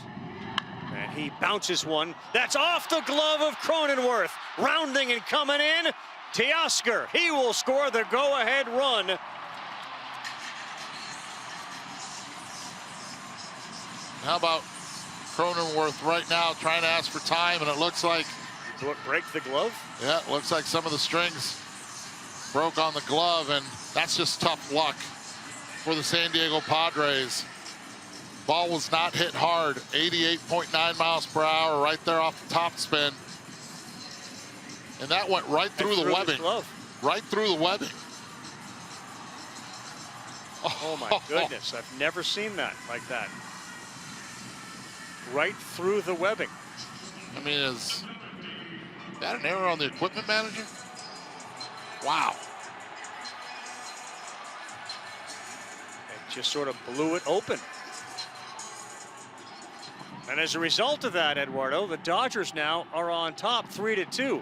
And he bounces one. That's off the glove of Cronenworth. Rounding and coming in, Teoscar. He will score the go-ahead run. How about Cronenworth right now trying to ask for time, and it looks like... Will it break the glove? Yeah, it looks like some of the strings broke on the glove, and that's just tough luck for the San Diego Padres. Ball was not hit hard. 88.9 miles per hour right there off the top spin. And that went right through the webbing. Right through the webbing. Oh my goodness, I've never seen that like that. right through the webbing. I mean, is that an error on the equipment manager? Wow. It just sort of blew it open. And as a result of that, Eduardo, the Dodgers now are on top 3-2.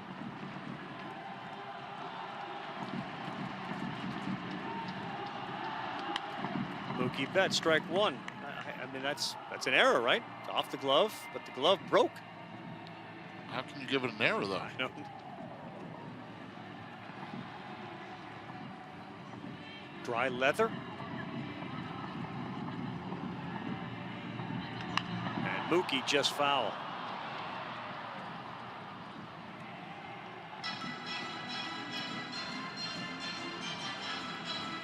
Mookie Betts, strike one. I mean, that's an error, right? It's off the glove, but the glove broke. How can you give it an error, though? I know. Dry leather. And Mookie just foul.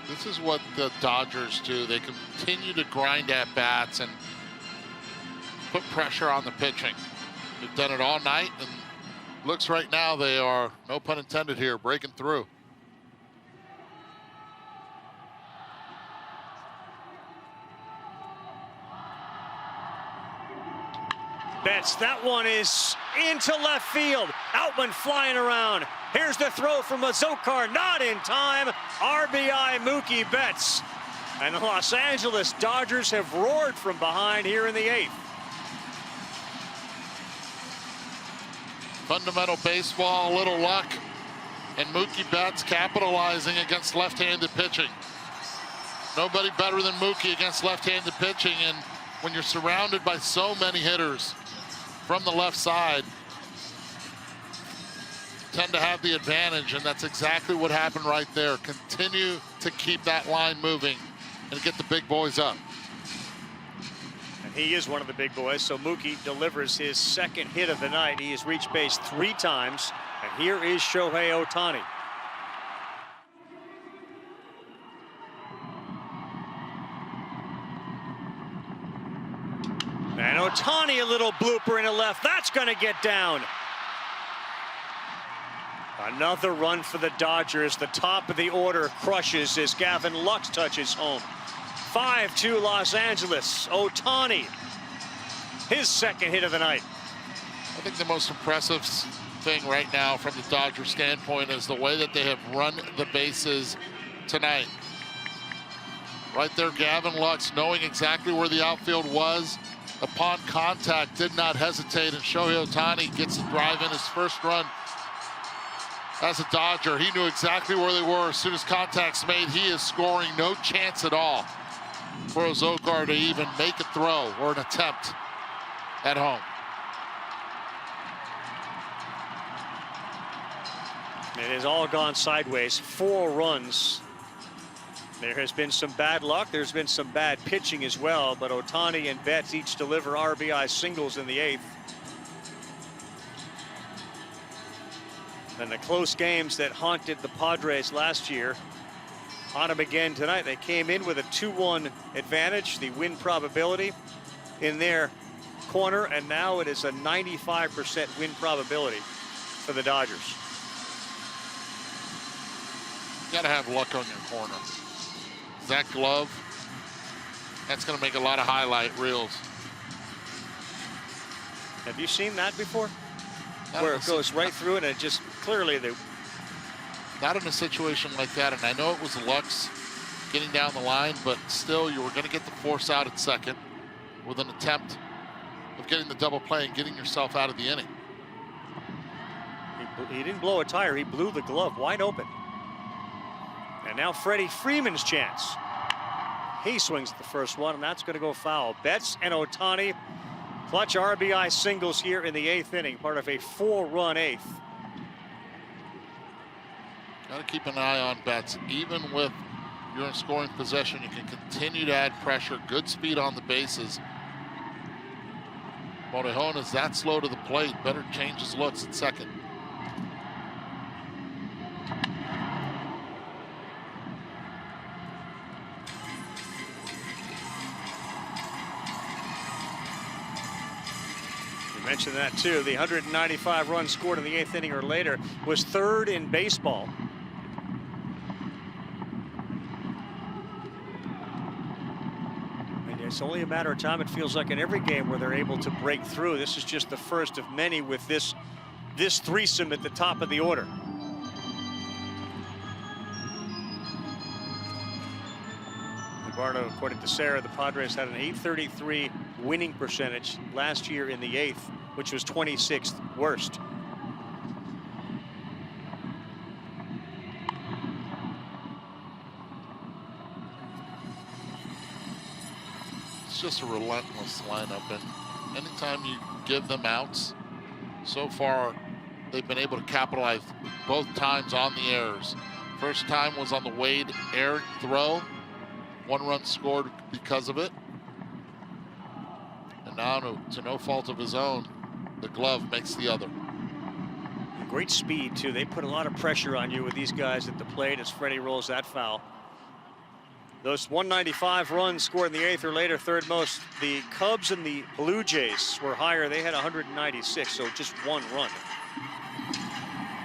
This is what the Dodgers do. They continue to grind at bats and put pressure on the pitching. They've done it all night, and looks right now they are, no pun intended here, breaking through. Betts, that one is into left field. Outman flying around. Here's the throw from Mazokar, not in time. RBI Mookie Betts. And the Los Angeles Dodgers have roared from behind here in the 8th. Fundamental baseball, a little luck, and Mookie Betts capitalizing against left-handed pitching. Nobody better than Mookie against left-handed pitching, and when you're surrounded by so many hitters from the left side, tend to have the advantage, and that's exactly what happened right there. Continue to keep that line moving and get the big boys up. And he is one of the big boys, so Mookie delivers his second hit of the night. He has reached base 3 times, and here is Shohei Ohtani. And Ohtani, a little blooper in the left. That's going to get down. Another run for the Dodgers. The top of the order crushes as Gavin Lux touches home. 5-2 Los Angeles. Ohtani, his second hit of the night. I think the most impressive thing right now from the Dodger standpoint is the way that they have run the bases tonight. Right there, Gavin Lux, knowing exactly where the outfield was. Upon contact, did not hesitate, and Shohei Ohtani gets the drive in his first run as a Dodger. He knew exactly where they were as soon as contact's made. He is scoring, no chance at all for Zokar to even make a throw or an attempt at home. It has all gone sideways. 4 runs. There has been some bad luck. There's been some bad pitching as well, but Ohtani and Betts each deliver RBI singles in the 8th. And the close games that haunted the Padres last year haunt them again tonight. They came in with a 2-1 advantage, the win probability in their corner, and now it is a 95% win probability for the Dodgers. You gotta have luck on your corner. That glove, that's going to make a lot of highlight reels. Have you seen that before? Where it goes right through it and it just clearly they... Not in a situation like that, and I know it was Lux getting down the line, but still you were going to get the force out at second with an attempt of getting the double play and getting yourself out of the inning. He didn't blow a tire, he blew the glove wide open. And now Freddie Freeman's chance. He swings at the first one, and that's going to go foul. Betts and Ohtani, clutch RBI singles here in the 8th inning, part of a 4-run 8th. Got to keep an eye on Betts. Even with you're in scoring possession, you can continue to add pressure, good speed on the bases. Morejon is that slow to the plate, better change his looks at second. Mentioned that too. The 195 runs scored in the 8th inning or later was 3rd in baseball. And It's only a matter of time, it feels like, in every game where they're able to break through. This is just the first of many with this threesome at the top of the order. Barno, according to Sarah, the Padres had an .833 winning percentage last year in the 8th, which was 26th worst. It's just a relentless lineup, and anytime you give them outs, so far they've been able to capitalize both times on the errors. First time was on the Wade error throw. 1 run scored because of it. And now, to no fault of his own, the glove makes the other. Great speed, too. They put a lot of pressure on you with these guys at the plate as Freddie rolls that foul. Those 195 runs scored in the 8th or later, third most. The Cubs and the Blue Jays were higher. They had 196, so just 1 run.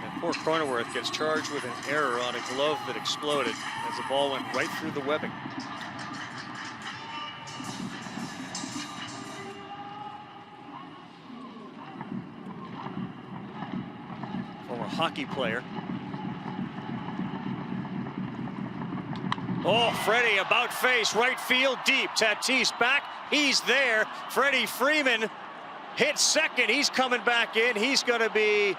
And poor Cronenworth gets charged with an error on a glove that exploded as the ball went right through the webbing. Former hockey player. Oh, Freddie about face, right field, deep. Tatis back, he's there. Freddie Freeman hits second, he's coming back in. He's going to be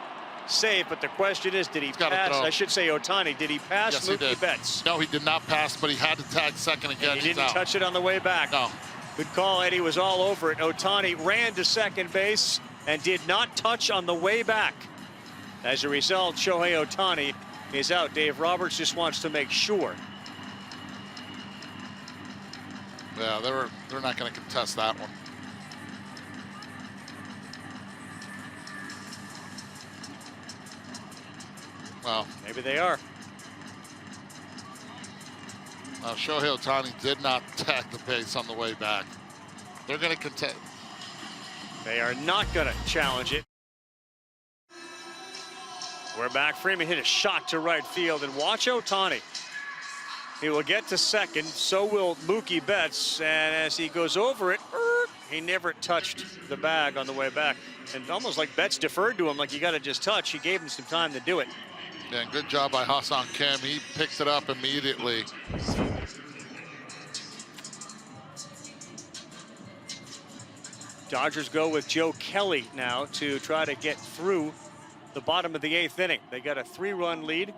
safe, but the question is, did he pass? I should say Ohtani, did he pass Mookie Betts? No, he did not pass, but he had to tag second again. And he didn't touch it on the way back. No. Good call, Eddie was all over it. Ohtani ran to second base and did not touch on the way back. As a result, Shohei Ohtani is out. Dave Roberts just wants to make sure. Yeah, they're not going to contest that one. Well, maybe they are. Shohei Ohtani did not tag the base on the way back. They're going to contest. They are not going to challenge it. We're back. Freeman hit a shot to right field, and watch Ohtani. He will get to second, so will Mookie Betts, and as he goes over it, he never touched the bag on the way back. And almost like Betts deferred to him, like you got to just touch. He gave him some time to do it. Yeah, good job by Ha-Seong Kim. He picked it up immediately. Dodgers go with Joe Kelly now to try to get through the bottom of the 8th inning. They got a 3-run lead.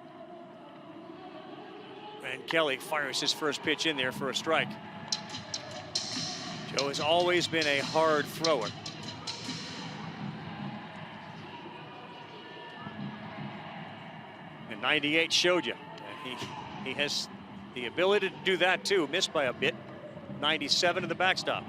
And Kelly fires his first pitch in there for a strike. Joe has always been a hard thrower. And 98 showed you. He has the ability to do that too. Missed by a bit. 97 in the backstop.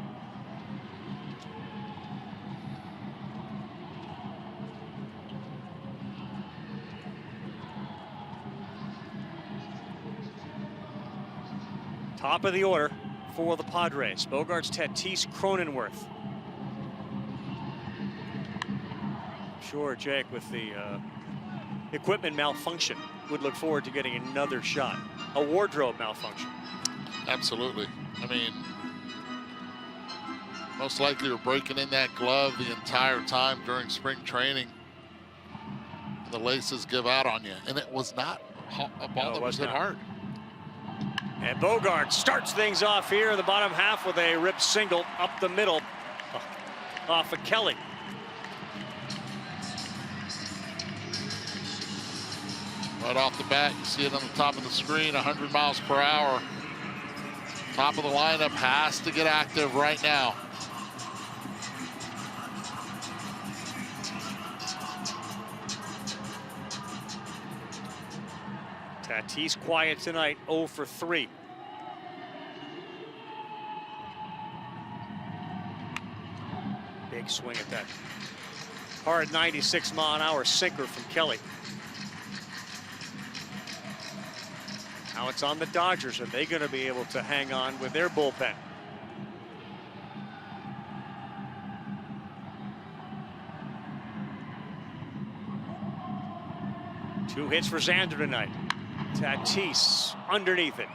Top of the order for the Padres. Bogarts, Tatis, Cronenworth. Sure, Jake, with the equipment malfunction, would look forward to getting another shot. A wardrobe malfunction. Absolutely. I mean, most likely you're breaking in that glove the entire time during spring training. The laces give out on you, and it was not a ball that was hit hard. And Bogarts starts things off here in the bottom half with a ripped single up the middle off of Kelly. Right off the bat, you see it on the top of the screen, 100 miles per hour. Top of the lineup has to get active right now. Tatis quiet tonight, 0 for 3. Big swing at that hard 96-mile-an-hour sinker from Kelly. Now it's on the Dodgers. Are they going to be able to hang on with their bullpen? Two hits for Xander tonight. Tatis underneath it.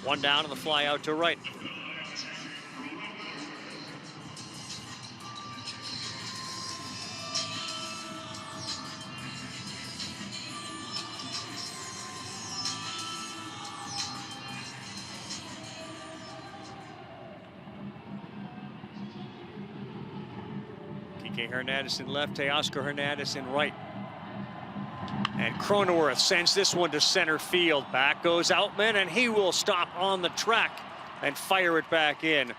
One down and the fly out to right. Kike Hernandez in left, Teoscar Hernandez in right. And Cronenworth sends this one to center field. Back goes Outman, and he will stop on the track and fire it back in. A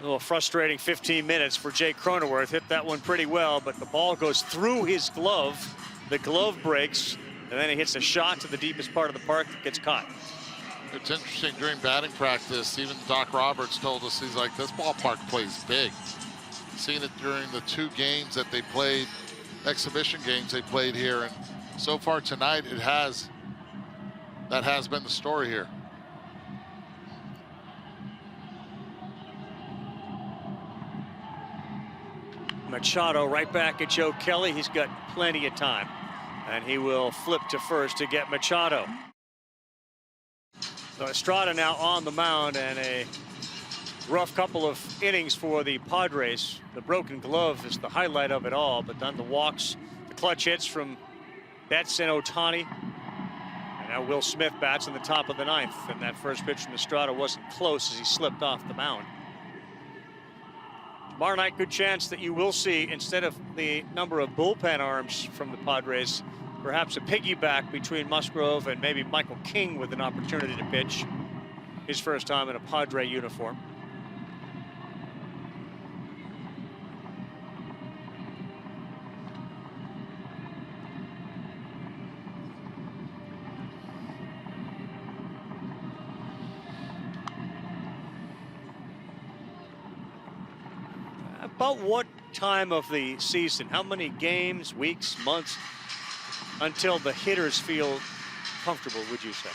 little frustrating 15 minutes for Jake Cronenworth. Hit that one pretty well, but the ball goes through his glove. The glove breaks, and then he hits a shot to the deepest part of the park that gets caught. It's interesting, during batting practice, even Doc Roberts told us, he's like, this ballpark plays big. Seen it during the 2 games that they played, exhibition games they played here, and so far tonight, that has been the story here. Machado right back at Joe Kelly. He's got plenty of time, and he will flip to first to get Machado. So Estrada now on the mound, and a rough couple of innings for the Padres. The broken glove is the highlight of it all, but then the walks, the clutch hits from Betts and Ohtani. And now Will Smith bats in the top of the 9th, and that first pitch from Estrada wasn't close as he slipped off the mound. Tomorrow night, good chance that you will see, instead of the number of bullpen arms from the Padres, perhaps a piggyback between Musgrove and maybe Michael King with an opportunity to pitch his first time in a Padre uniform. About what time of the season, how many games, weeks, months, until the hitters feel comfortable, would you say?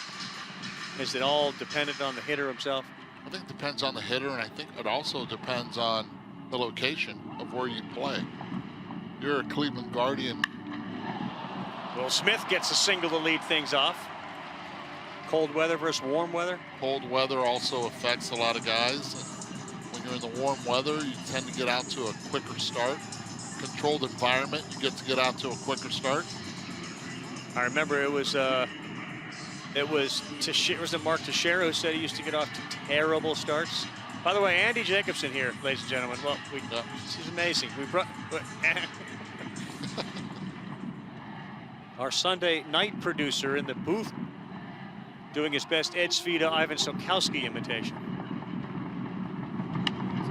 Is it all dependent on the hitter himself? I think it depends on the hitter, and I think it also depends on the location of where you play. You're a Cleveland Guardian. Will Smith gets a single to lead things off. Cold weather versus warm weather? Cold weather also affects a lot of guys. When you're in the warm weather, you tend to get out to a quicker start. Controlled environment, you get to get out to a quicker start. I remember it was Mark Teixeira who said he used to get off to terrible starts. By the way, Andy Jacobson here, ladies and gentlemen. Well, this is amazing. We brought our Sunday night producer in the booth doing his best Ed Svita, Ivan Sokowski imitation.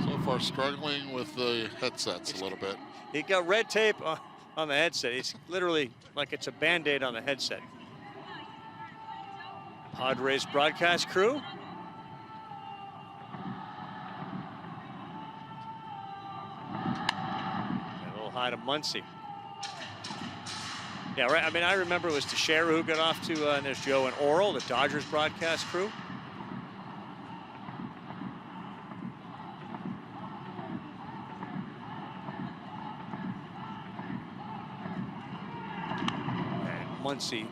So far struggling with the headsets a little bit. He got red tape on the headset. It's literally like it's a Band-Aid on the headset. Padres broadcast crew. A little high to Muncy. Yeah, right. I mean, I remember it was Teixeira who got off to, and there's Joe and Oral, the Dodgers broadcast crew. Muncy.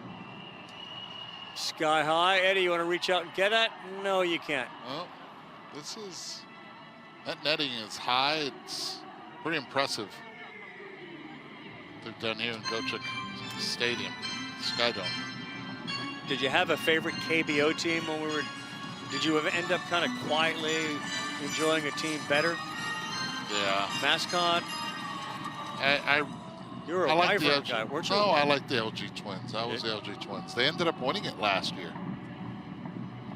Sky high. Eddie, you want to reach out and get it? No, you can't. Well, that netting is high. It's pretty impressive. They're done here in Gochek Stadium, Sky Dome. Did you have a favorite KBO team when we were, did you end up kind of quietly enjoying a team better? Yeah. Mascot? You were a like Wyvern guy, weren't you? No, I like the LG Twins. I was the LG Twins. They ended up winning it last year.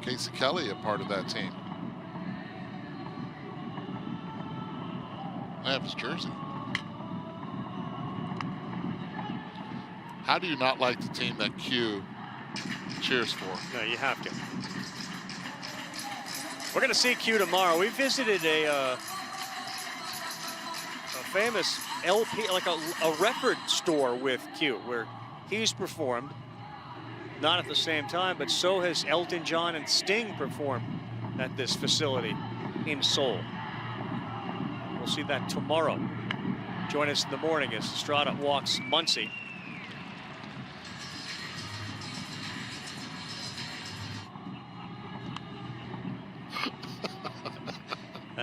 Casey Kelly, a part of that team. I have his jersey. How do you not like the team that Q cheers for? No, you have to. We're going to see Q tomorrow. We visited a famous LP, like a record store with Q, where he's performed, not at the same time, but so has Elton John and Sting performed at this facility in Seoul. We'll see that tomorrow. Join us in the morning as Estrada walks Muncy.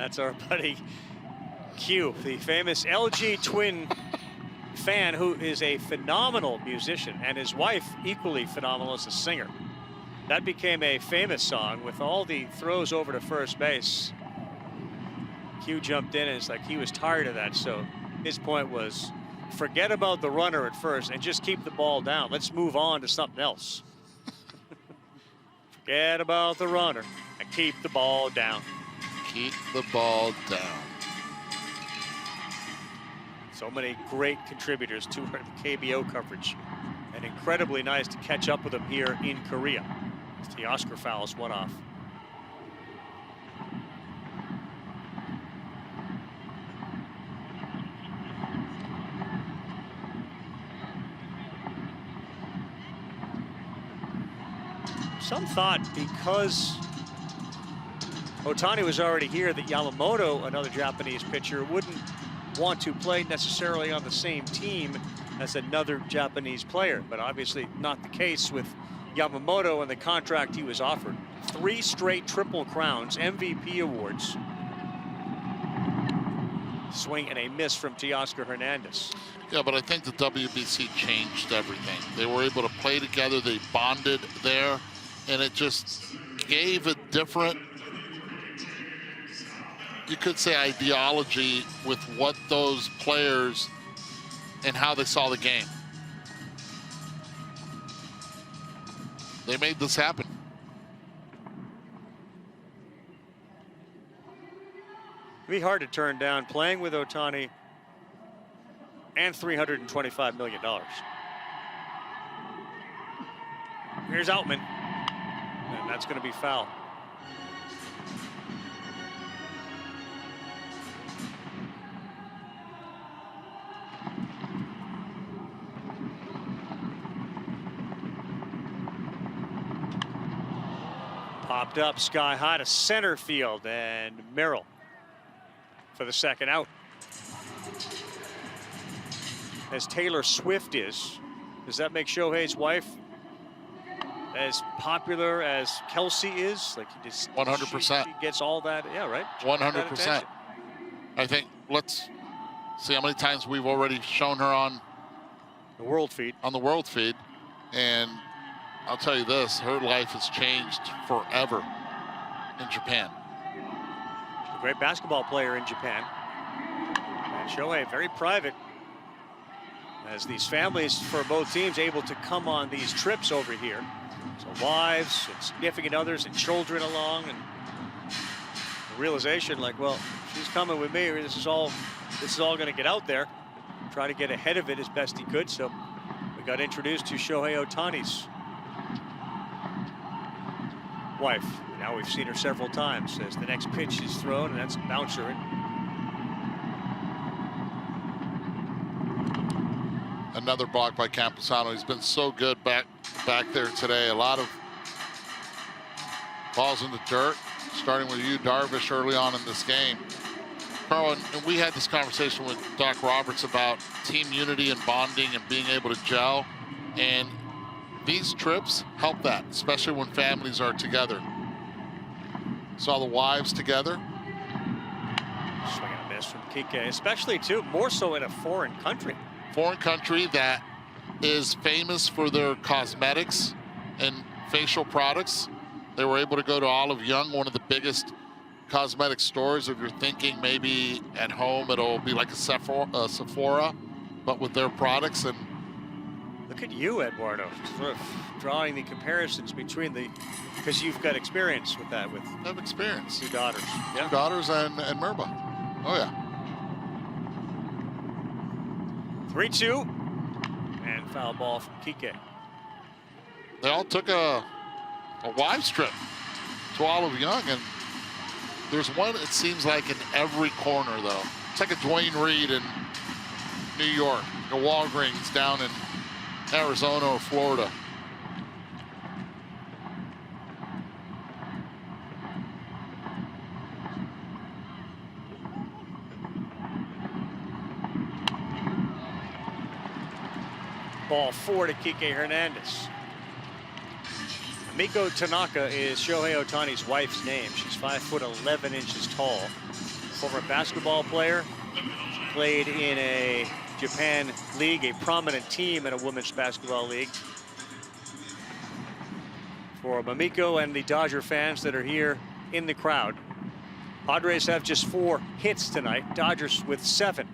That's our buddy Q, the famous LG twin fan who is a phenomenal musician, and his wife equally phenomenal as a singer. That became a famous song with all the throws over to first base. Q jumped in and it's like he was tired of that, so his point was forget about the runner at first and just keep the ball down. Let's move on to something else. Forget about the runner and keep the ball down. Keep the ball down. So many great contributors to the KBO coverage, and incredibly nice to catch up with them here in Korea. The Oscar fouls one off. Some thought because Ohtani was already here that Yamamoto, another Japanese pitcher, wouldn't want to play necessarily on the same team as another Japanese player, but obviously not the case with Yamamoto and the contract he was offered. 3 straight Triple Crowns, MVP awards. Swing and a miss from Teoscar Hernandez. Yeah, but I think the WBC changed everything. They were able to play together, they bonded there, and it just gave a different, you could say, ideology with what those players and how they saw the game. They made this happen. It'd be hard to turn down playing with Ohtani and $325 million. Here's Outman, and that's going to be foul. Popped up sky high to center field, and Merrill for the second out. As Taylor Swift is, does that make Shohei's wife as popular as Kelsey is? Like, he just 100%. She gets all that, yeah, right? 100%. I think, let's see how many times we've already shown her on the world feed. On the world feed, and I'll tell you this, her life has changed forever in Japan. A great basketball player in Japan. And Shohei, very private, as these families for both teams able to come on these trips over here. So wives and significant others and children along, and the realization like, well, she's coming with me, this is all going to get out there. Try to get ahead of it as best he could. So we got introduced to Shohei Ohtani's wife. Now we've seen her several times as the next pitch is thrown, and that's a bouncer. Another block by Campusano. He's been so good back there today. A lot of balls in the dirt, starting with you, Darvish, early on in this game. Carl, and we had this conversation with Doc Roberts about team unity and bonding and being able to gel, and these trips help that, especially when families are together. Saw the wives together. Swing and a miss from Kike, especially too, more so in a foreign country. Foreign country that is famous for their cosmetics and facial products. They were able to go to Olive Young, one of the biggest cosmetic stores. If you're thinking maybe at home it'll be like a Sephora, but with their products. And look at you, Eduardo, sort of drawing the comparisons between the, because you've got experience with that, with I have experience. 2 daughters. Yeah. 2 daughters and Merba. Oh yeah. 3-2, and foul ball from Kike. They all took a wives trip to Olive Young, and there's one, it seems like, in every corner, though. It's like a Dwayne Reed in New York, a Walgreens down in Arizona or Florida. Ball 4 to Kike Hernandez. Miko Tanaka is Shohei Ohtani's wife's name. She's 5'11" tall. former basketball player. She played in a Japan league, a prominent team in a women's basketball league. For Mamiko and the Dodger fans that are here in the crowd. Padres have just 4 hits tonight, Dodgers with 7.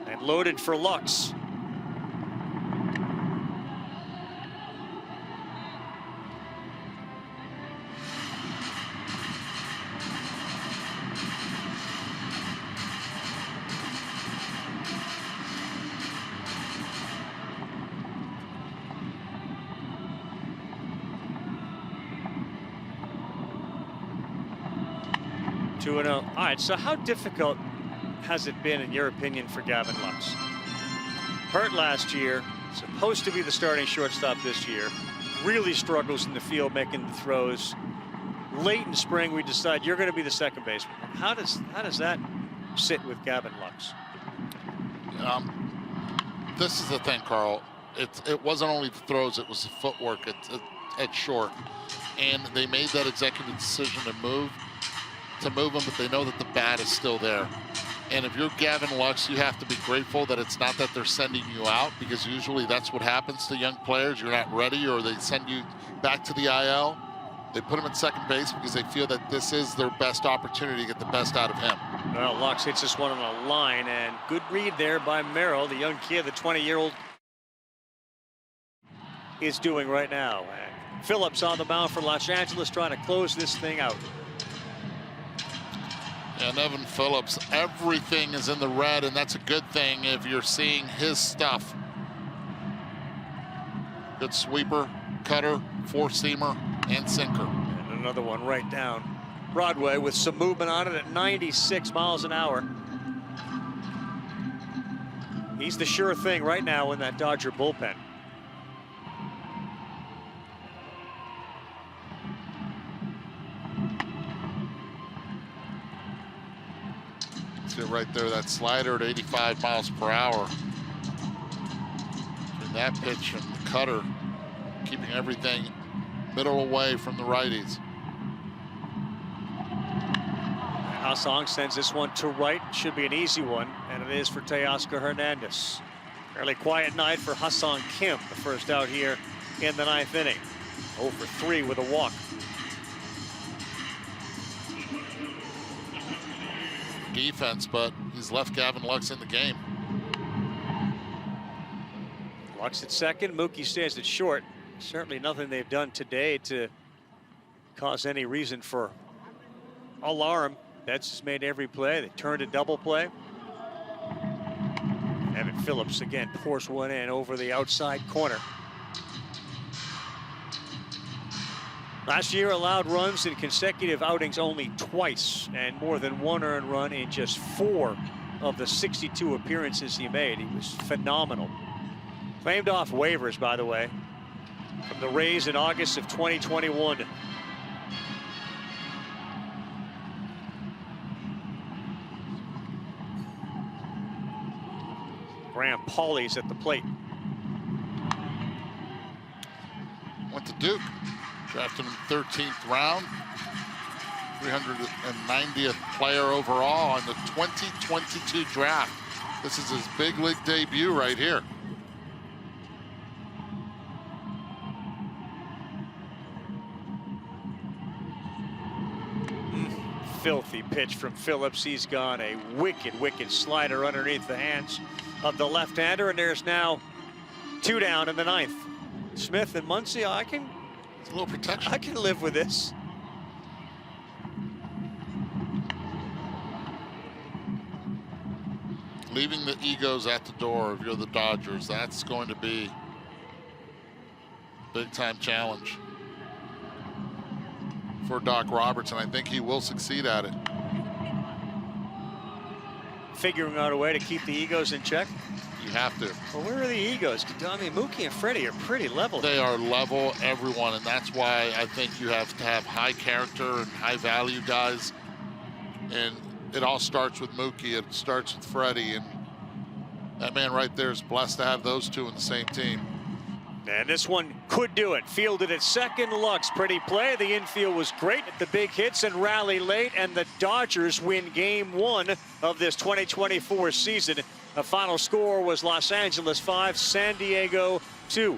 And loaded for Lux. All right, so how difficult has it been, in your opinion, for Gavin Lux? Hurt last year, supposed to be the starting shortstop this year, really struggles in the field making the throws. Late in spring, we decide you're going to be the second baseman. How does that sit with Gavin Lux? This is the thing, Carl. It wasn't only the throws, it was the footwork at short. And they made that executive decision to move him, but they know that the bat is still there. And if you're Gavin Lux, you have to be grateful that it's not that they're sending you out, because usually that's what happens to young players. You're not ready, or they send you back to the IL. They put him at second base because they feel that this is their best opportunity to get the best out of him. Well, Lux hits this one on a line, and good read there by Merrill, the young kid, the 20-year-old is doing right now. And Phillips on the mound for Los Angeles, trying to close this thing out. And Evan Phillips, everything is in the red, and that's a good thing if you're seeing his stuff. Good sweeper, cutter, four-seamer, and sinker. And another one right down Broadway with some movement on it at 96 miles an hour. He's the sure thing right now in that Dodger bullpen. See it right there, that slider at 85 miles per hour. And that pitch and the cutter, keeping everything middle away from the righties. Ha-Song sends this one to right. Should be an easy one, and it is for Teoscar Hernandez. Fairly quiet night for Ha-Song Kim, the first out here in the 9th inning. 0 for 3 with a walk. Defense, but he's left Gavin Lux in the game. Lux at second, Mookie stands at short. Certainly nothing they've done today to cause any reason for alarm. Betts has made every play. They turned a double play. Evan Phillips again pours one in over the outside corner. Last year allowed runs in consecutive outings only twice, and more than 1 earned run in just 4 of the 62 appearances he made. He was phenomenal. Claimed off waivers, by the way, from the Rays in August of 2021. Graham Pauley's at the plate. Went to Duke. Drafted him 13th round. 390th player overall in the 2022 draft. This is his big league debut right here. Filthy pitch from Phillips. He's gone a wicked, wicked slider underneath the hands of the left-hander, and there's now 2 down in the 9th. Smith and Muncy, It's a little protection. I can live with this. Leaving the egos at the door if you're the Dodgers, that's going to be a big-time challenge for Doc Roberts, and I think he will succeed at it. Figuring out a way to keep the egos in check. You have to. Well, where are the egos? I mean, Mookie and Freddie are pretty level. They are level, everyone, and that's why I think you have to have high character and high value guys. And it all starts with Mookie. It starts with Freddie, and that man right there is blessed to have those two in the same team. And this one could do it. Fielded at second. Lux, pretty play. The infield was great at the big hits and rally late. And the Dodgers win game 1 of this 2024 season. The final score was Los Angeles 5, San Diego 2.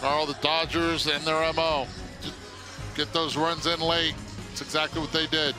Carl, the Dodgers and their MO. Get those runs in late. That's exactly what they did.